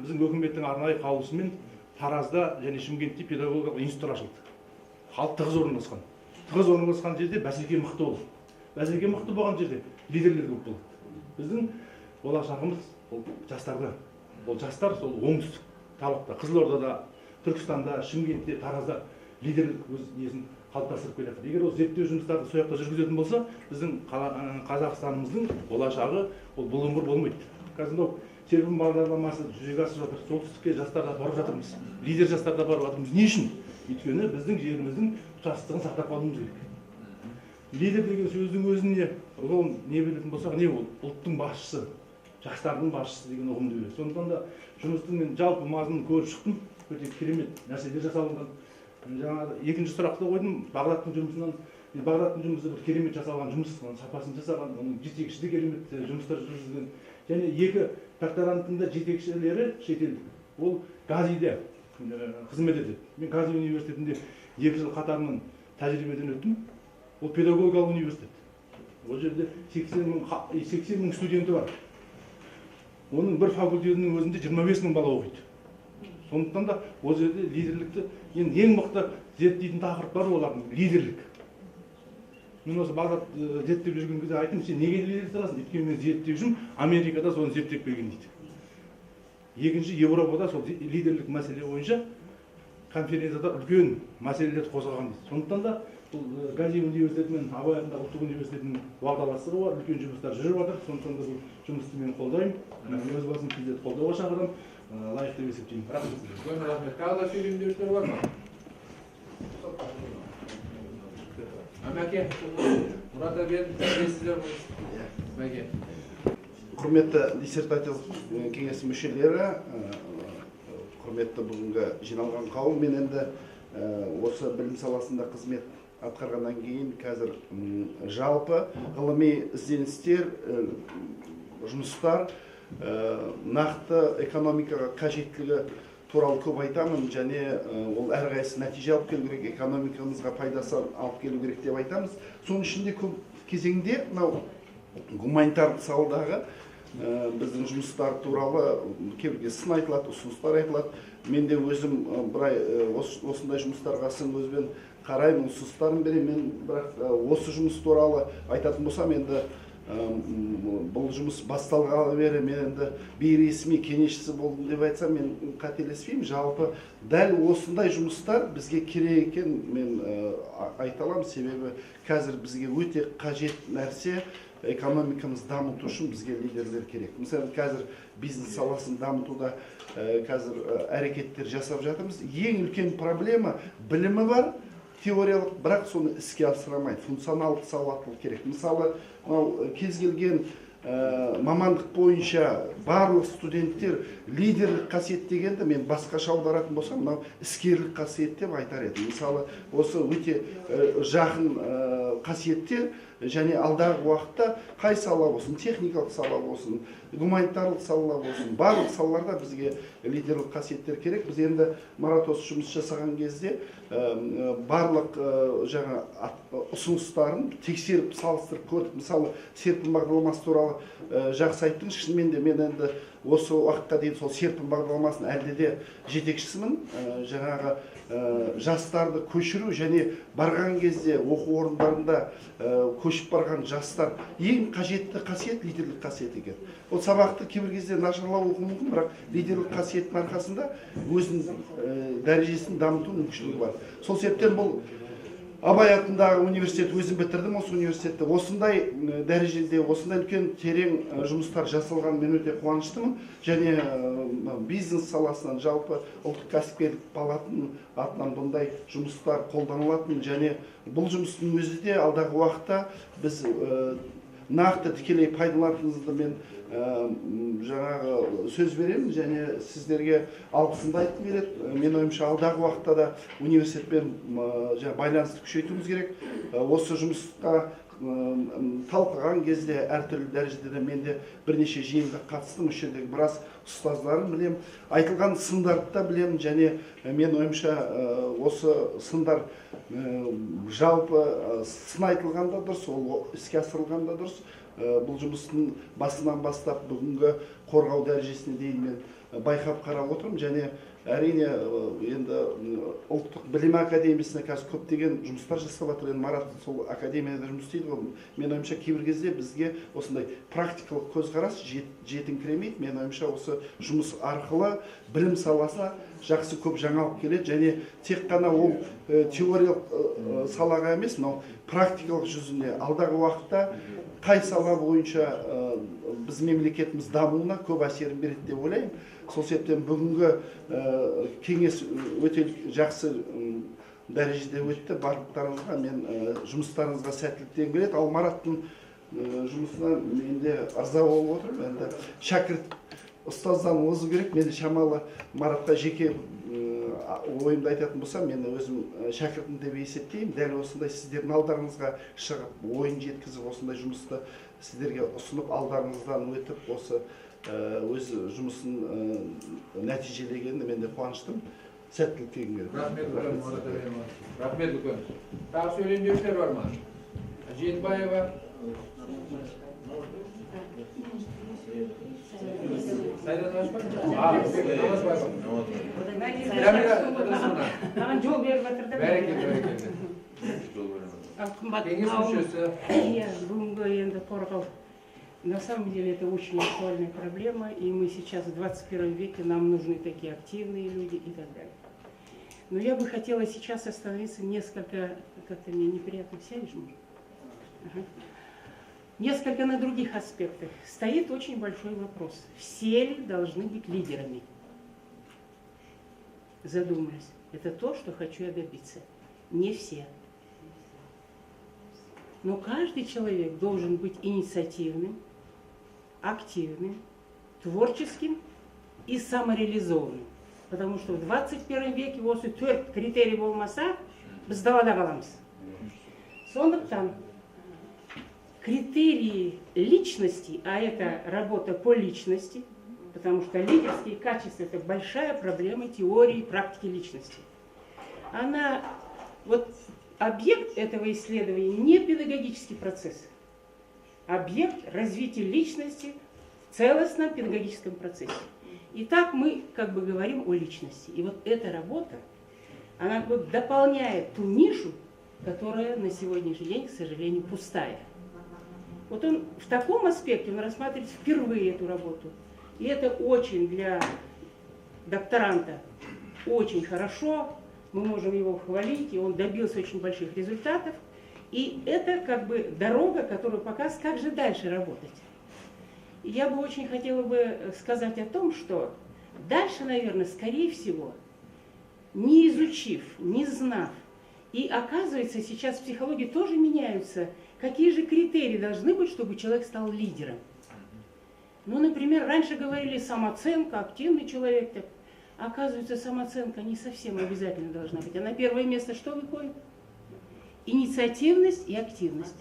біздің өкіметтің арнайы қаулысымен Таразда және Шымкентте педагогикалық институт ашылды. Халық тығыз орналасқан. Тығыз орналасқан жерде бәсеке мықты болады. Бәсеке мықты болған жерде лидерлер көп болады. Біздің болашағымыз ол жастарда. Ол жастар сол оңтүстік талапта, Қызылордада, Түркістанда, Шымкентте, Таразда лидерлік өз несін қалыптастырып келеді. Егер ол зерттеу жұмыстарды сол жақта жүргізетін болса, біздің Қазақстанымыздың болашағы ол бұлыңғыр болмайды. Қазір серпін бағдарламасы жүзеге асып жатыр. Солтүстікке жастарда барып жатырмыз. Лидер жастарда барып жатырмыз. Не үшін? Өйткені біздің жеріміздің тұтастығын сақтап қалуымыз керек. Лидер деген сөздің өзіне ол не білетін болсақ, не ол? Ұлттың басшысы, жастардың басшысы деген ұғымды береді. Сондықтан да жұмыстың мен жалпы мазмұнын көріп шықтым. Өте керемет нәрселер жасалынған. Жаңағы екінші сұрақты қойдым. Бағдаттың жұмысы бір керемет жасалған жұмыс, сапасын жасаған, оның жетекшісі керемет жұмыстар жүргізілген. Және екі докторанттың да жетекшілері шетелдік. Ол Газиде қызмет етеді. Мен Гази университетінде 2 жыл қатарынан тәжірибеден өттім. Ол педагогикалық университет. Ол жерде 80 мың студенті бар. Оның бір факультетінің өзінде 25 мың бала оқиды. Сондықтан да ол жерде лидерлікті ең мықты зерттейтін тақырып бар олардың лидерлік. Мен осы Бағдат зерттеп жүрген кезде айттым, сен неге лидер саласың? Өйткені мен зерттеу үшін Америкада соны зерттеп келген дейді. Екінші Европада сол лидерлік мәселе бойынша конференцияда үлкен мәселелерді қозғаған дейді. Сондықтан да бұл Гази университеті мен Абай атындағы ұлттық университетінің уағдаластығы бар, үлкен жұмыстар жүріп жатыр. Сондықтан да бұл жұмысты мен қолдаймын. Өз басым сіздерді қолдауға шақырамын. Лайық деп есептеймін.
Рахмет. Тағы да сөйлемдеріңіздер бар ма? Мәке, Мұрат әбен, сіздер Мәке.
Құрметті диссертациялық кеңес мүшелері, құрметті бүгінгі жиналған қауым, мен енді осы білім саласында қызмет атқарғаннан кейін қазір жалпы ғылыми ізденістер, жұмыстар, нақты экономикаға қажеттілігі туралы көп айтамын, және ол әрқайсысы нәтиже алып келу керек, экономикамызға пайдасы алып келу керек деп айтамыз. Соның ішінде көп кезеңде мынау гуманитарлық саладағы біздің жұмыстар туралы кейбірге сын айтылады, ұсыныстар айтылады. Мен де өзім осындай жұмыстарға сын көзбен қараймын, ұсыныстарын беремін. Бірақ осы жұмыс туралы айтатын болсам, енді бұл жұмыс басталғалы бері мен енді бейресми кеңесшісі болдым деп айтсам, мен қателеспеймін. Жалпы дәл осындай жұмыстар бізге керек екен мен айта аламын. Себебі қазір бізге өте қажет нәрсе, экономикамыз дамыту үшін бізге лидерлер керек. Мысалы, қазір бизнес саласын дамытуда қазір әрекеттер жасап жатырмыз. Ең үлкен проблема білімі бар, теориялық, бірақ соны іске асырамайды. Функционалдық сауаттылық керек. Мысалы, кез келген мамандық бойынша барлық студенттер лидерлік қасиет дегенді мен басқаша аударатын болсам, мынау іскерлік қасиет деп айтар едім. Мысалы, осы өте жақын қасиеттер, және алдағы уақытта қай сала болсын, техникалық сала болсын, гуманитарлық сала болсын, барлық салаларда бізге лидерлік қасиеттер керек. Біз енді Марат осы жұмыс жасаған кезде барлық жаңа ұсыныстарын тексеріп, салыстырып көрдік. Мысалы, серпін бағдарламасы туралы жақсы айттың. Шынымен де мен енді осы уақытқа дейін сол серпін бағдарламасының әлде де жетекшісімін. Жаңағы жастарды көшіру және барған кезде оқу орындарында көшіп барған жастар ең қажетті қасиет лидерлік қасиет екен. Ол сабақты кейбір кезде нашарлау оқу мүмкін, бірақ лидерлік қасиеттің арқасында өзінің дәрежесін дамыту мүмкіншілігі бар. Сол себептен бұл Абай атындағы университет өзім бітірдім, осы университетті осындай дәрежеде, осындай үлкен терең жұмыстар жасалған мен өте қуаныштымын. Және бизнес саласынан жалпы ұлттық кәсіпкерлік палатының атынан бұндай жұмыстар қолданылатын, және бұл жұмыстың өзі де алдағы уақытта біз нақты тікелей пайдаланатыныңызды мен жаңағы сөз беремін, және сіздерге алғысымды айтқым келеді. Мен ойымша алдағы уақытта да университетпен байланысты күшейтуіміз керек. Осы жұмысқа талқыған кезде әртүрлі дәрежеде мен де бірнеше жиынға қатыстым, осы жердегі біраз ұстаздарын білемін, айтылған сындарды да білемін, және мен ойымша осы сындар жалпы сын айтылғанда дұрыс, ол іске асырылғанда дұрыс. Бұл жұмыстың басынан бастап бүгінгі қорғау дәрежесіне дейін мен байқап қарап отырмын, және әрине енді ұлттық білім академиясына қазір көптеген жұмыстар жасап жатыр. Енді Марат сол академияда жұмыс істейді ғой. Мен ойымша кейбір кезде бізге осындай практикалық көзқарас жетіңкіремейді. Мен ойымша осы жұмыс арқылы білім саласына жақсы көп жаңалық келеді, және тек қана ол теориялық салаға емес, мынау практикалық жүзінде алдағы уақытта қай сала бойынша біз мемлекетіміз дамуына көп әсерін береді деп ойлаймын. Сол себептен бүгінгі кеңес өте жақсы дәрежеде өтті. Барлықтарыңызға мен жұмыстарыңызға сәттілік тілегім келеді. Ал Мараттың жұмысына мен де ырза болып отырмын. Енді шәкірт ұстаздан озу керек. Мен шамалы Маратқа жеке ойымды айтатын болсам, мен өзім шәкіртім деп есептеймін. Дәл осындай сіздердің алдарыңызға шығып, ойын жеткізіп, осындай жұмысты сіздерге ұсынып, алдарыңыздан өтіп, осы өз жұмысын нәтижелегеніне мен де қуаныштымын. Сәттілік тілегім келеді.
Рахмет үлкен, Марат Әбенова. Рахмет үлкен. Тағы сөйлемдеушілер бар ма? Жиенбаева. Сайдан Ашбаева.
Маған жол беріп жатыр.
Бәрекелді. Кеңес мүшесі.
Бүгінгі енді қорғау. На самом деле это очень актуальная проблема, и мы сейчас в 21 веке, нам нужны такие активные люди и так далее. Но я бы хотела сейчас остановиться несколько, как-то мне неприятно, сядешь, может? Ага. Несколько на других аспектах. Стоит очень большой вопрос. Все ли должны быть лидерами? Задумались. Это то, что хочу я добиться. Не все. Но каждый человек должен быть инициативным, активным, творческим и самореализованным. Потому что в 21 веке осы 4 критерий болмаса, біз далада қаламыз. Сондықтан критерии личности, а это работа по личности, потому что лидерские качества – это большая проблема теории и практики личности. Она, вот объект этого исследования не педагогический процесс. Объект развития личности в целостном педагогическом процессе. Итак, мы как бы говорим о личности. И вот эта работа, она как бы дополняет ту нишу, которая на сегодняшний день, к сожалению, пустая. Вот он в таком аспекте, он рассматривает впервые эту работу. И это очень для докторанта очень хорошо. Мы можем его хвалить, и он добился очень больших результатов. И это как бы дорога, которая показывает, как же дальше работать. И я бы очень хотела бы сказать о том, что дальше, наверное, скорее всего, не изучив, не знав, и оказывается, сейчас в психологии тоже меняются, какие же критерии должны быть, чтобы человек стал лидером. Ну, например, раньше говорили самооценка, активный человек. Так. Оказывается, самооценка не совсем обязательно должна быть. А на первое место что выходит? Инициативность и активность.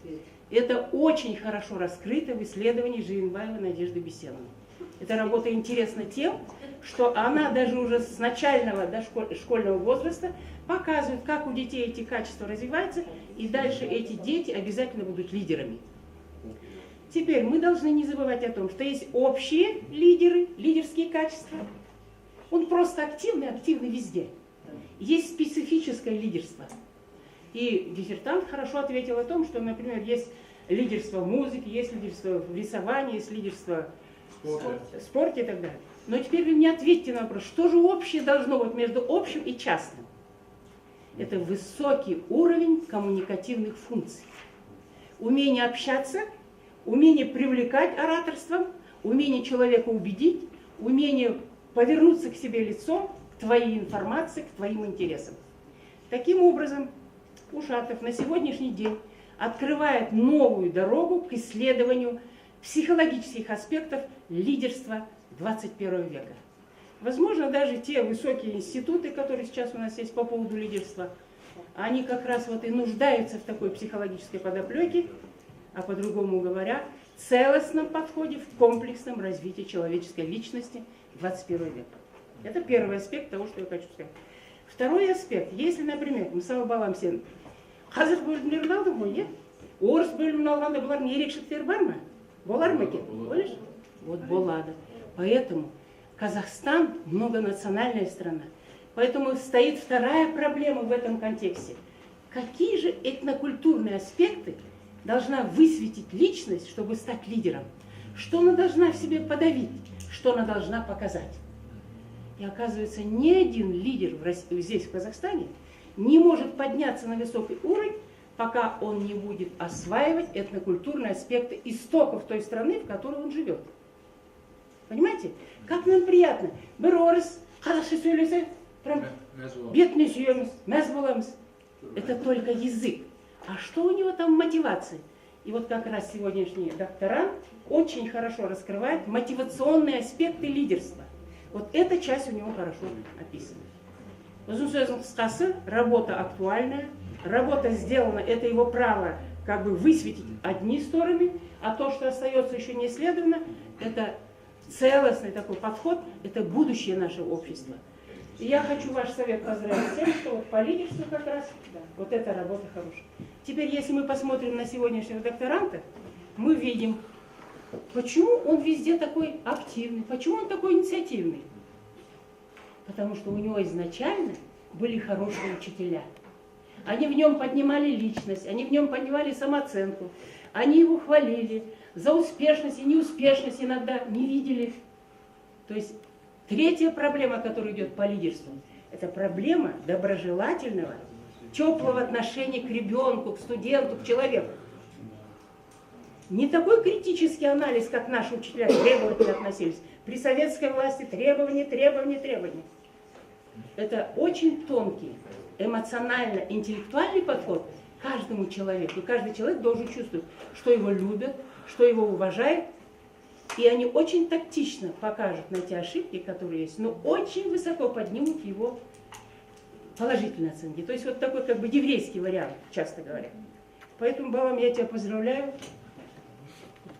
Это очень хорошо раскрыто в исследовании Жиенбаевой Надежды Бессеновой. Эта работа интересна тем, что она даже уже с начального до школьного возраста показывает, как у детей эти качества развиваются, и дальше эти дети обязательно будут лидерами. Теперь мы должны не забывать о том, что есть общие лидеры, лидерские качества. Он просто активный везде. Есть специфическое лидерство. И диссертант хорошо ответил о том, что, например, есть лидерство в музыке, есть лидерство в рисовании, есть лидерство в спорте и так далее. Но теперь вы мне ответьте на вопрос, что же общее должно быть между общим и частным? Это высокий уровень коммуникативных функций. Умение общаться, умение привлекать ораторством, умение человека убедить, умение повернуться к себе лицом, к твоей информации, к твоим интересам. Таким образом, Ушатов на сегодняшний день открывает новую дорогу к исследованию психологических аспектов лидерства 21 века. Возможно, даже те высокие институты, которые сейчас у нас есть по поводу лидерства, они как раз вот и нуждаются в такой психологической подоплеке, а по-другому говоря, целостном подходе в комплексном развитии человеческой личности 21 века. Это первый аспект того, что я хочу сказать. Второй аспект, если, например, мысалы балам сен қазір бөлімдерді алдың ғой, иә? Орыс бөлімін алғанда бұлардың ерекшеліктері бар ма? Болар ма екен? Ойлашы? Вот болады. Поэтому Казахстан многонациональная страна. Поэтому стоит вторая проблема в этом контексте. Какие же этнокультурные аспекты должна высветить личность, чтобы стать лидером? Что она должна в себе подавить? Что она должна показать? И оказывается, ни один лидер здесь, в Казахстане, не может подняться на высокий уровень, пока он не будет осваивать этнокультурные аспекты истоков той страны, в которой он живет. Понимаете? Как нам приятно. Бір орыс, қазақша сөйлесе, прям бетіне сүйеміз, мәз боламыз. Это только язык. А что у него там в мотивации? И вот как раз сегодняшний докторант очень хорошо раскрывает мотивационные аспекты лидерства. Вот эта часть у него хорошо описана. Uzun sözün kıskası, работа актуальная, работа сделана, это его право как бы высветить одни стороны, а то, что остается еще не исследовано, это целостный такой подход, это будущее нашего общества. И я хочу ваш совет поздравить с тем, что вот по лидерству как раз вот эта работа хорошая. Теперь, если мы посмотрим на сегодняшнего докторанта, мы видим, почему он везде такой активный, почему он такой инициативный. Потому что у него изначально были хорошие учителя. Они в нем поднимали личность, они в нем поднимали самооценку, они его хвалили, за успешность и неуспешность иногда не видели. То есть третья проблема, которая идет по лидерству, это проблема доброжелательного, теплого отношения к ребенку, к студенту, к человеку. Не такой критический анализ, как наши учителя требовательно относились. При советской власти требования, требования, требования. Это очень тонкий, эмоционально-интеллектуальный подход к каждому человеку. И каждый человек должен чувствовать, что его любят, что его уважают. И они очень тактично покажут на те ошибки, которые есть, но очень высоко поднимут его положительные оценки. То есть вот такой как бы еврейский вариант, часто говоря. Поэтому, Балам, я тебя поздравляю.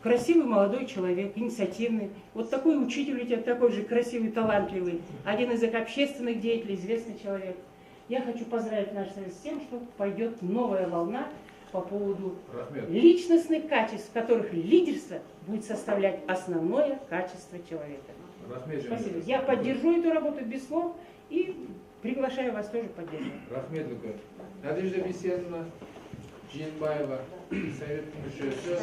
Красивый молодой человек, инициативный. Вот такой учитель у тебя, такой же красивый, талантливый. Один из общественных деятелей, известный человек. Я хочу поздравить наш совет с тем, что пойдет новая волна по поводу личностных качеств, в которых лидерство будет составлять основное качество человека. Спасибо. Я поддержу эту работу без слов и приглашаю вас тоже поддержать.
Рахметлігі. Надежда Беседовна, Жиенбаева, советтің мүшесі.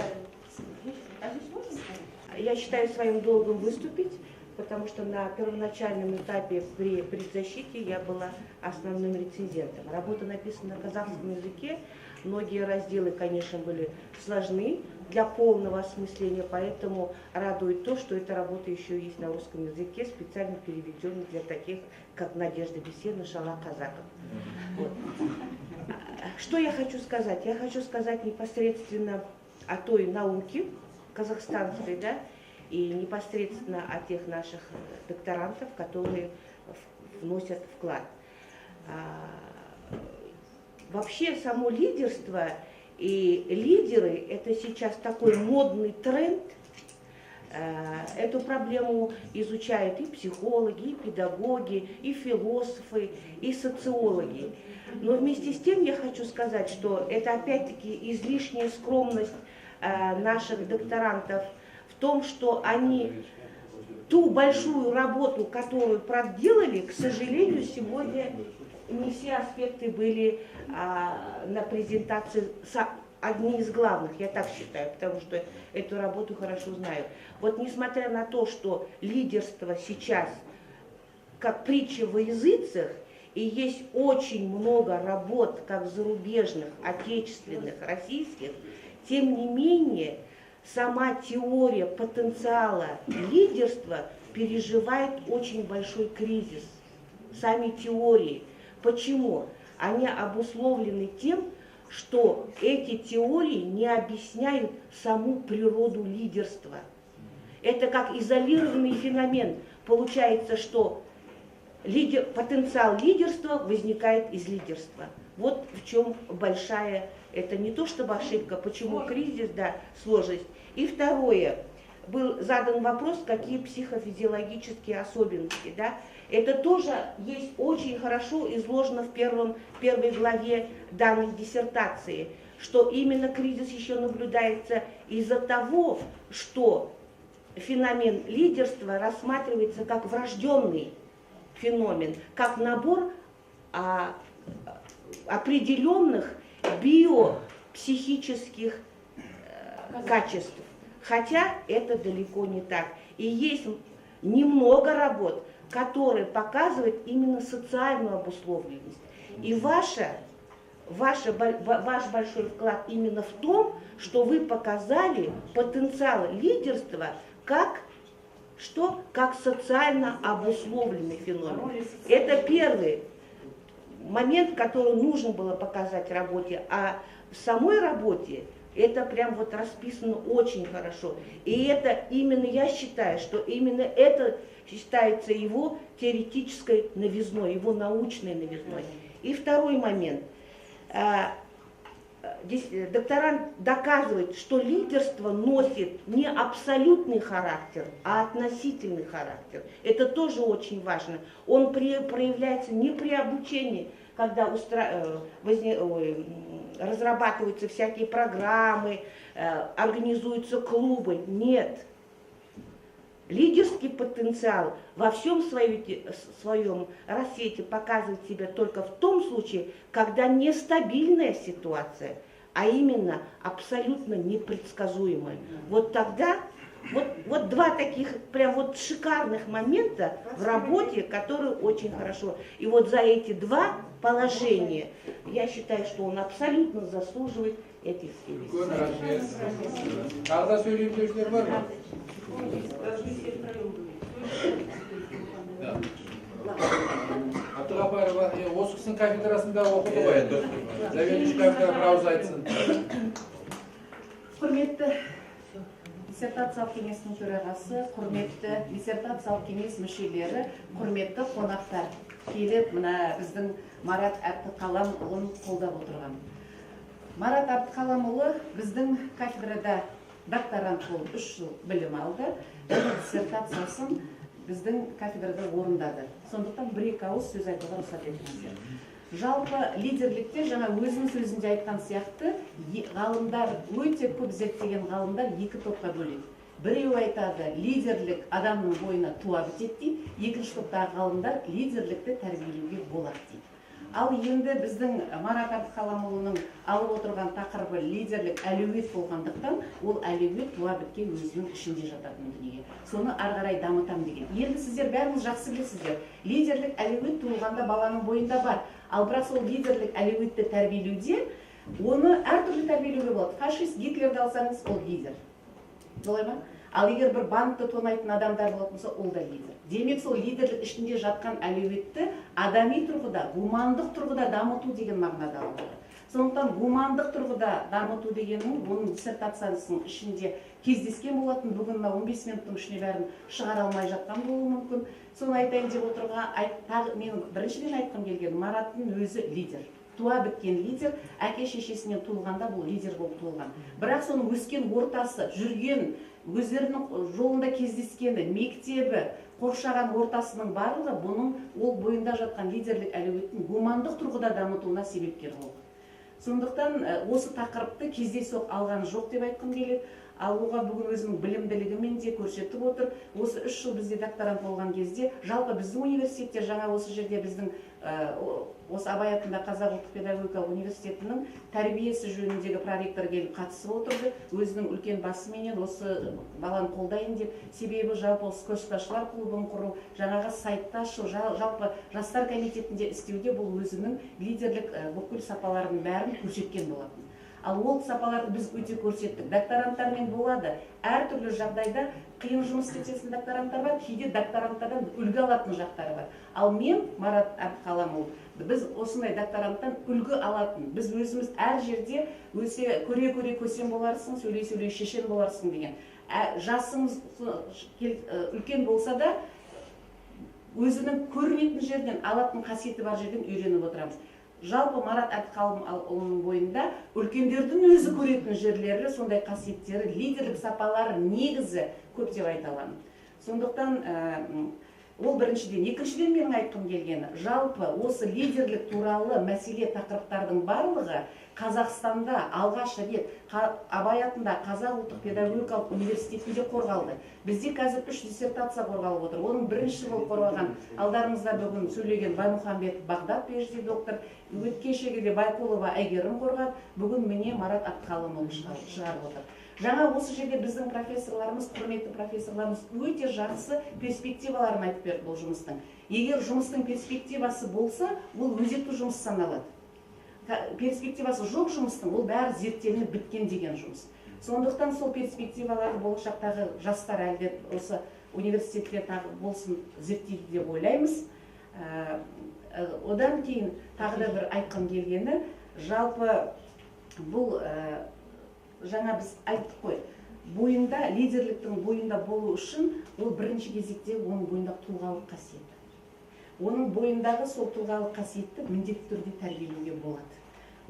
Я считаю своим долгом выступить, потому что на первоначальном этапе при предзащите я была основным рецензентом. Работа написана на казахском языке, многие разделы, конечно, были сложны для полного осмысления, поэтому радует то, что эта работа еще есть на русском языке, специально переведенная для таких, как Надежда Беседовна, Шала Казаков. Вот. Что я хочу сказать? Я хочу сказать непосредственно о той науке казахстанской, да, и непосредственно о тех наших докторантов, которые вносят вклад. Вообще само лидерство и лидеры – это сейчас такой модный тренд. Эту проблему изучают и психологи, и педагоги, и философы, и социологи. Но вместе с тем я хочу сказать, что это опять-таки излишняя скромность наших докторантов в том, что они ту большую работу, которую проделали, к сожалению, сегодня не все аспекты были на презентации одни из главных, я так считаю, потому что эту работу хорошо знаю. Вот несмотря на то, что лидерство сейчас как притча во языцах, и есть очень много работ, как зарубежных, отечественных, российских, тем не менее, сама теория потенциала лидерства переживает очень большой кризис. Сами теории. Почему? Они обусловлены тем, что эти теории не объясняют саму природу лидерства. Это как изолированный феномен. Получается, что потенциал лидерства возникает из лидерства. Вот в чем большая, это не то чтобы ошибка, почему кризис, да, сложность. И второе, был задан вопрос, какие психофизиологические особенности, да. Это тоже есть очень хорошо изложено в первой главе данной диссертации, что именно кризис еще наблюдается из-за того, что феномен лидерства рассматривается как врожденный феномен, как набор определенных биопсихических качеств. Хотя это далеко не так. И есть немного работ, которые показывают именно социальную обусловленность. И ваш большой вклад именно в том, что вы показали потенциал лидерства как социально обусловленный феномен. Это первый момент, который нужно было показать в работе. А в самой работе это прям вот расписано очень хорошо. И это именно, я считаю, что именно это считается его теоретической новизной, его научной новизной. И второй момент. Докторант доказывает, что лидерство носит не абсолютный характер, а относительный характер. Это тоже очень важно. Он проявляется не при обучении, когда разрабатываются всякие программы, организуются клубы. Нет. Лидерский потенциал во всем своем рассвете показывает себя только в том случае, когда нестабильная ситуация, а именно абсолютно непредсказуемая. Вот тогда, вот два таких прям вот шикарных момента в работе, которые очень хорошо. И вот за эти два положения, я считаю, что он абсолютно заслуживает этих степеней.
Абдуғапарова, осы кісінің кафедрасында оқыды ғой енді. Заведующий кафедра бір ауыз айтсын.
Құрметті диссертациялық кеңестің төрағасы, құрметті диссертациялық кеңес мүшелері, құрметті қонақтар, келіп мына біздің Марат Әбдіқаламұлын қолдап отырған. Марат Әбдіқаламұлы біздің кафедрада докторант болып 3 жыл білім алды, диссертациясын біздің кафедрада орындады. Сондықтан бір-екі ауыз сөз айтуға рұқсат етіңіздер. Жалпы лидерлікте жаңа өзінің сөзінде айтқан сияқты, ғалымдар, өте көп зерттеген ғалымдар екі топқа бөледі. Біреу айтады, лидерлік адамның бойына туа бітеді дейді, екінші топтағы ғалымдар лидерлікті тәрбиелеуге болады дейді. Ал енді біздің Марат Әбдіқаламұлының алып отырған тақырыбы лидерлік әлеует болғандықтан, ол әлеует туа біткен өзінің ішінде жататын дүние. Соны ары қарай дамытам деген. Енді сіздер бәріңіз жақсы білесіздер. Лидерлік әлеует туылғанда баланың бойында бар. Ал бірақ сол лидерлік әлеуетті тәрбиелеуде, оны әртүрлі тәрбиелеуге болады. Фашист Гитлерді алсаңыз, ол лидер. Солай ма? Ал егер бір банкты тонайтын адамдар болатын болса, ол да лидер. Демек сол лидерлік ішінде жатқан әлеуетті адами тұрғыда, гумандық тұрғыда дамыту деген мағынада алады. Сондықтан гумандық тұрғыда дамыту дегеннің оның диссертациясының ішінде кездескен болатын, бүгін 15 минуттың ішіне бәрін шығара алмай жатқан болуы мүмкін. Соны айтайын деп отырған, мен біріншіден айтқым келген, Мараттың өзі лидер. Туа біткен лидер, әке шешесінен туылғанда бұл лидер болып туылған. Бірақ соның өскен ортасы, жүрген, өздерінің жолында кездескені, мектебі, қоршаған ортасының барлығы бұның ол бойында жатқан лидерлік әлеуетін гумандық тұрғыда дамытуына себепкер болды. Сондықтан осы тақырыпты кездейсоқ алған жоқ деп айтқым келеді. Алуға бүгін өзінің білімділігімен де көрсетіп отыр. Осы 3 жыл бізде докторант болған кезде, жалпы біздің университетте, жаңа осы жерде біздің осы Абай атындағы Қазақ ұлттық педагогикалық университетінің тәрбиесі жөніндегі проректор келіп қатысып отырды. Өзінің үлкен басыменен осы баланы қолдайын деп, себебі жалпы осы көшбасшылар клубын құру, жаңағы сайтта ашу, жалпы жастар комитетінде істеуде бұл өзінің лидерлік бүкіл сапаларының бәрін көрсеткен болатын.
Ал ол сапаларды біз өте көрсеттік. Докторанттармен болады. Әртүрлі жағдайда қиын жұмыс істететін докторанттар бар, кейде докторанттардан үлгі алатын жақтары бар. Ал мен, Марат Әбдіқаламұлы, біз осындай докторанттан үлгі алатын. Біз өзіміз әр жерде өсе көре-көре көсем боларсың, сөйлей-сөйлей шешен боларсың деген. Жасымыз үлкен болса да, өзінің көрмейтін жерден, алатын қасиеті бар жерден үйреніп отырамыз. Жалпы Марат Әбдіқаламұлының бойында үлкендердің өзі көретін жерлері, сондай қасиеттері, лидерлік сапалары негізі көп деп айта аламын. Сондықтан ол біріншіден, екіншіден менің айтқым келгені, жалпы осы лидерлік туралы мәселе тақырыптардың барлығы Қазақстанда алғаш рет Абай атындағы Қазақ ұлттық педагогикалық университетінде қорғалды. Бізде қазір 3 диссертация қорғалып отыр. Оның бірінші болып қорғаған алдарыңызда бүгін сөйлеген Баймұхамбетов Бағдат PhD доктор, кешегіде Байқұлова Әйгерім қорғап, бүгін міне Марат Әбдіқаламұлы шығарып отыр. Жаңа осы жерде біздің профессорларымыз, құрметті профессорларымыз өте жақсы перспективаларын айтып берді бұл жұмыстың. Егер жұмыстың перспективасы болса, ол өзекті жұмыс саналады. Перспективасы жоқ жұмыстың, ол бәрі зерттелініп біткен деген жұмыс. Сондықтан сол перспективаларды болашақтағы жастар әлде осы университетте тағы болсын зерттейді деп ойлаймыз. Одан кейін тағы да бір айтқым келгені, жалпы бұл жаңа біз айттық қой, бойында, лидерліктің бойында болу үшін, ол бірінші кезекте оның бойындағы тұлғалық қасиеті. Оның бойындағы сол тұлғалық қасиетті міндетті түрде тәрбиелеуге болады.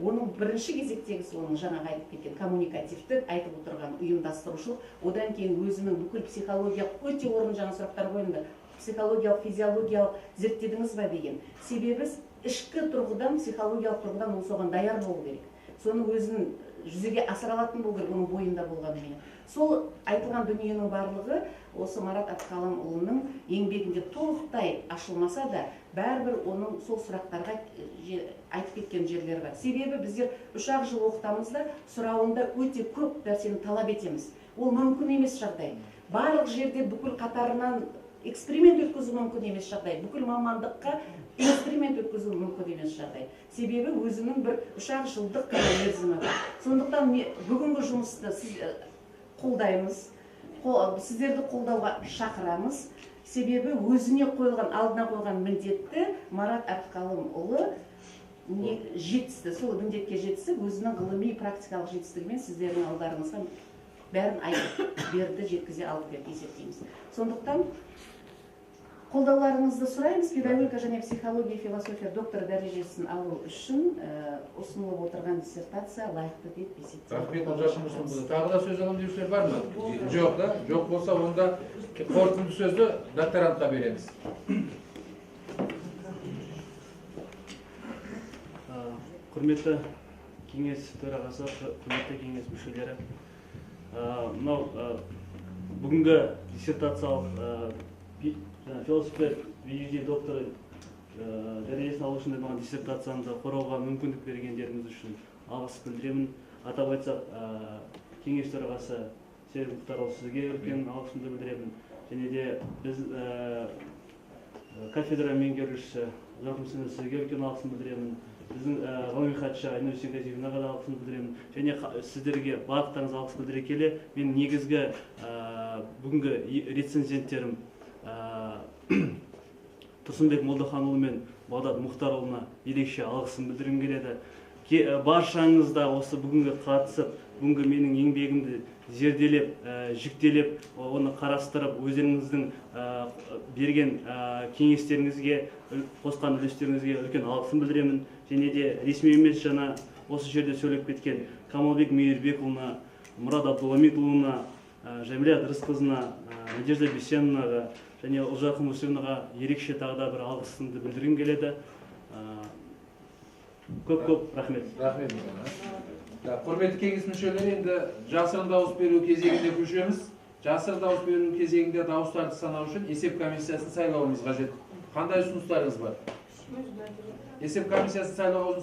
Оның бірінші кезектегісі оның жаңағы айтып кеткен коммуникативтік, айтып отырған ұйымдастырушылық, одан кейін өзінің бүкіл психологиялық өте орын жаңа сұрақтар қойылды. Психологиялық, физиологиялық зерттедіңіз ба деген. Себебі ішкі тұрғыдан, психологиялық тұрғыдан ол соған даяр болу керек. Соның өзін жүзеге асыра алатын болу керек, оның бойында болғанымен. Сол айтылған дүниенің барлығы осы Марат Әбдіқаламұлының еңбегінде толықтай ашылмаса да, бәрібір оның сол сұрақтарға айтып кеткен жерлері бар. Себебі біздер 3 жыл оқытамыз да, сұрауында өте көп нәрсені талап етеміз. Ол мүмкін емес жағдай. Барлық жерде бүкіл қатарынан эксперимент өткізу мүмкін емес жағдай. Бүкіл мамандыққа эксперимент өткізу мүмкін емес жағдай. Себебі өзінің бір 3 жылдық мерзімі бар. Сондықтан бүгінгі жұмысты қолдаймыз, сіздерді қолдауға шақырамыз. Себебі өзіне қойылған, алдына қойған міндетті Марат Әбдіқаламұлы жетісті, сол міндетке жетісіп, өзінің ғылыми практикалық жетістігімен сіздердің алдарыңызға бәрін айтып берді, жеткізе алып берді есептейміз. Сондықтан қолдауларыңызды сұраймыз. Педагогика және психология, философия доктор дәрежесін алу үшін ұсынылып отырған диссертация лайықты деп есептейміз.
Рахмет, Олжас. Тағы да сөз алам деушілер бар ма? Жоқ да? Жоқ болса, онда қорытынды сөзді докторантқа береміз.
Құрметті кеңес төрағасы, құрметті кеңес мүшелері, бүгінгі диссертациялық философия PhD докторы дәрежесін алу үшін маған диссертацияны қорғауға мүмкіндік бергендеріңіз үшін алғыс білдіремін. Атап айтсақ, кеңес төрағасы Серік Мұхтарұлы, сізге үлкен алғысымды білдіремін. Және де біз кафедра меңгерушісі Жарқын, сізге үлкен алғысымды білдіремін. Біздің ғылыми хатшы Айнұр Сенғазиевнаға да алғысымды білдіремін. Және сіздерге барлықтарыңызға алғыс білдіре келе, мен негізгі бүгінгі рецензенттерім Тұрсынбек Молдаханұлы мен Бағдат Мұхтарұлына ерекше алғысын білдіргім келеді. Баршаңызда осы бүгінгі қатысып, бүгінгі менің еңбегімді зерделеп, жүктелеп, оны қарастырып, өздеріңіздің берген кеңестеріңізге, қосқан үлестеріңізге үлкен алғысын білдіремін. Және де ресми емес жаңа осы жерде сөйлеп кеткен Камалбек Мейірбекұлына, Мұрат Абдуламитұлына, Жәмилә Ыдырысқызына, Надежда Бесеновнаға және Ұлжарқын Мүсіновнаға ерекше тағы да бір алғысымды білдіргім келеді. Көп рахмет.
Рахмет. Құрметті кеңес мүшелері, енді жасырын дауыс беру кезегінде көшеміз. Жасырын дауыс беру кезегінде дауыстарды санау үшін есеп комиссиясын сайлауымыз қажет. Қандай ұсыныстарыңыз бар? Есеп комиссиясын сайлау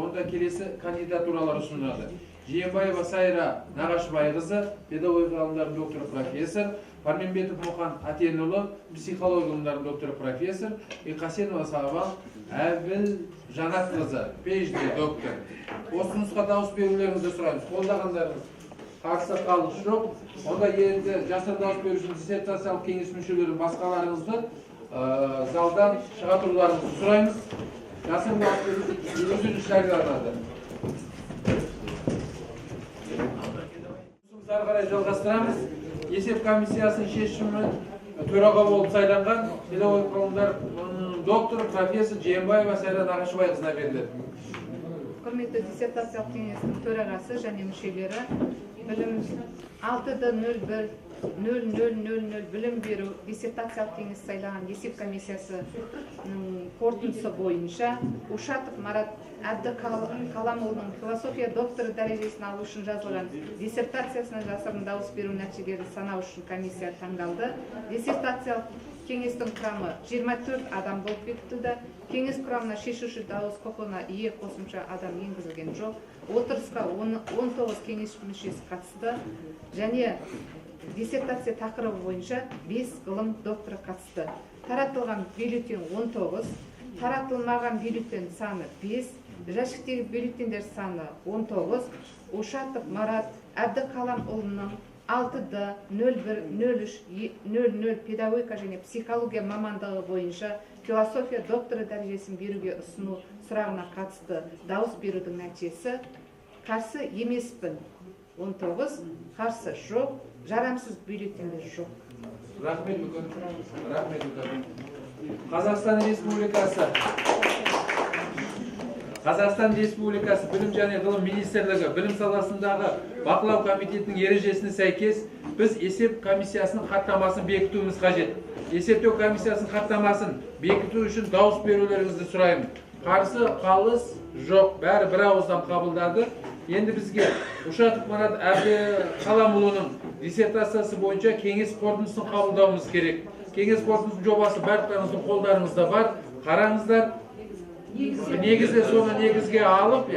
онда келесі кандидатуралар ұсынылады. Жиенбаева Сайра Нағашбайқызы, педагогика ғылымдарының докторы профессор, Парменбетов Мұқан Атенұлы, психология ғылымдарының докторы профессор, Қасенова Сағабал Әбіл Жанатқызы, PhD доктор. ұсынысқа дауыс берулеріңізді сұраймыз. Қолдағандарыңыз қарсы қалыс жоқ. Онда енді жасырын дауыс беру үшін диссертациялық кеңес мүшелері басқаларыңызды залдан шыға тұруларыңызды сұраймыз. Жасырын дауыс беру өзіңіз жарияланады. Ары қарай жалғастырамыз. Есеп комиссиясының шешімі төраға болып сайланған педагог ғылымдар доктор, профессор Жиенбаева Сайран Ағашыбайқызына беріледі.
Құрметті диссертациялық кеңестің төрағасы және мүшелері, білім 6-01-0000 білім беру диссертациялық кеңес сайлаған есеп комиссиясының қорытындысы бойынша Ушатов Марат Әбдіқаламұлының философия докторы дәрежесін алу үшін жазылған диссертациясына жасырын дауыс беру нәтижелерін санау үшін комиссия таңдалды. Диссертациялық кеңестің құрамы 24 адам болып бекітілді. Кеңес құрамына шешуші дауыс құқығына ие қосымша адам енгізілген жоқ. Отырысқа 19 кеңес мүшесі қатысты және диссертация тақырыбы бойынша 5 ғылым докторы қатысты. Таратылған бюллетень 19, таратылмаған бюллетень саны 5, жәшіктегі бюллетендер саны 19, Ушатов Марат Әбдіқаламұлының 6-01-03-00 педагогика және психология мамандығы бойынша философия докторы дәрежесін беруге ұсыну сұрағына қатысты дауыс берудің нәтижесі қарсы емеспін 19, қарсы жоқ, жарамсыз бюллетендер жоқ.
Рахмет. Қазақстан Республикасы Білім және ғылым министрлігі білім саласындағы бақылау комитетінің ережесіне сәйкес біз есеп комиссиясының хаттамасын бекітуіміз қажет. Есептеу комиссиясының хаттамасын бекіту үшін дауыс берулеріңізді сұраймын. Қарсы қалыс жоқ, бәрі бір ауыздан қабылдады. Енді бізге Ушатов Марат Әбдіқаламұлының диссертациясы бойынша кеңес қорытындысын қабылдауымыз керек. Кеңес қорытындысының жобасы барлықтарыңыздың қолдарыңызда бар. Қараңыздар. Негізде соны негізге алып,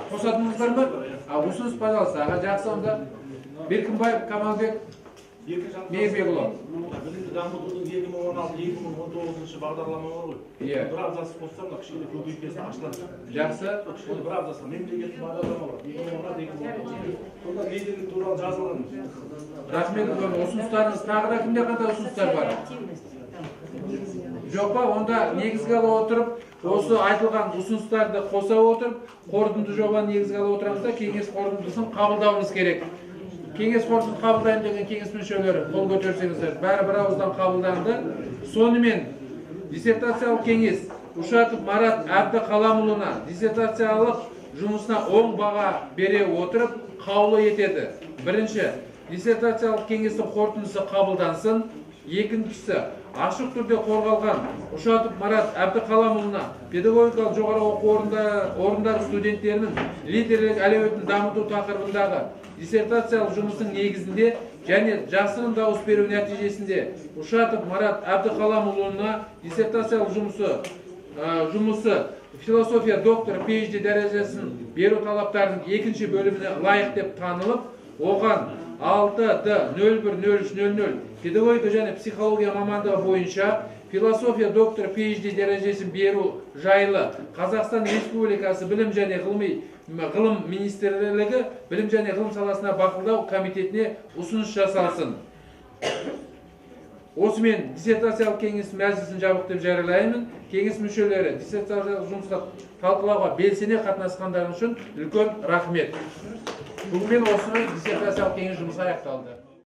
қосатыныңыздар ма? Ұсыныс, пожалуйста, аға жақсы онда. Беркінбаев Камалбек Мейірбекұлы.
Білімді дамытудың 2016-2019 бағдарлама бар ғой. Бір абзасын қоссам, кішкене көбейткесін ашылады.
Жақсы.
Бір абзасын мемлекеттік бағдарлама бар. 2016-2019. Сонда лидерлік туралы жазылған.
Рахмет, ұсыныстарыңыз тағы да кімде қандай ұсыныстар бар? Жоқ па, онда негізге ала отырып, осы айтылған ұсыныстарды қоса отырып, қорытынды жобаны негізге ала отырамыз да кеңес қорытындысын қабылдауымыз керек. Кеңес қорытынды қабылдайын деген кеңес мүшелері қол көтерсеңіздер, бәрі бір ауыздан қабылданды. Сонымен диссертациялық кеңес Ушатов Марат Әбдіқаламұлына диссертациялық жұмысына оң баға бере отырып қаулы етеді. Бірінші, диссертациялық кеңестің қорытындысы қабылдансын. Екіншісі, ашық түрде қорғалған Ушатов Марат Әбдіқаламұлына педагогикалық жоғары оқу орындары студенттерінің лидерлік әлеуетін дамыту тақырыбындағы диссертациялық жұмыстың негізінде және жасырын дауыс беру нәтижесінде Ушатов Марат Әбдіқаламұлына диссертациялық жұмысы философия докторы PhD дәрежесін беру талаптарының екінші бөліміне лайық деп танылып, оған 6-01-03-00 педагогика және психология мамандығы бойынша философия доктор PhD дәрежесін беру жайлы Қазақстан Республикасы білім және ғылым министрлігі білім және ғылым саласына бақылау комитетіне ұсыныс жасалсын. Осымен диссертациялық кеңес мәжілісін жабық деп жариялаймын. Кеңес мүшелері диссертациялық жұмысқа талқылауға белсене қатынасқандарың үшін үлкен рахмет. Бүгінмен осы диссертациялық кеңес жұмысы аяқталды.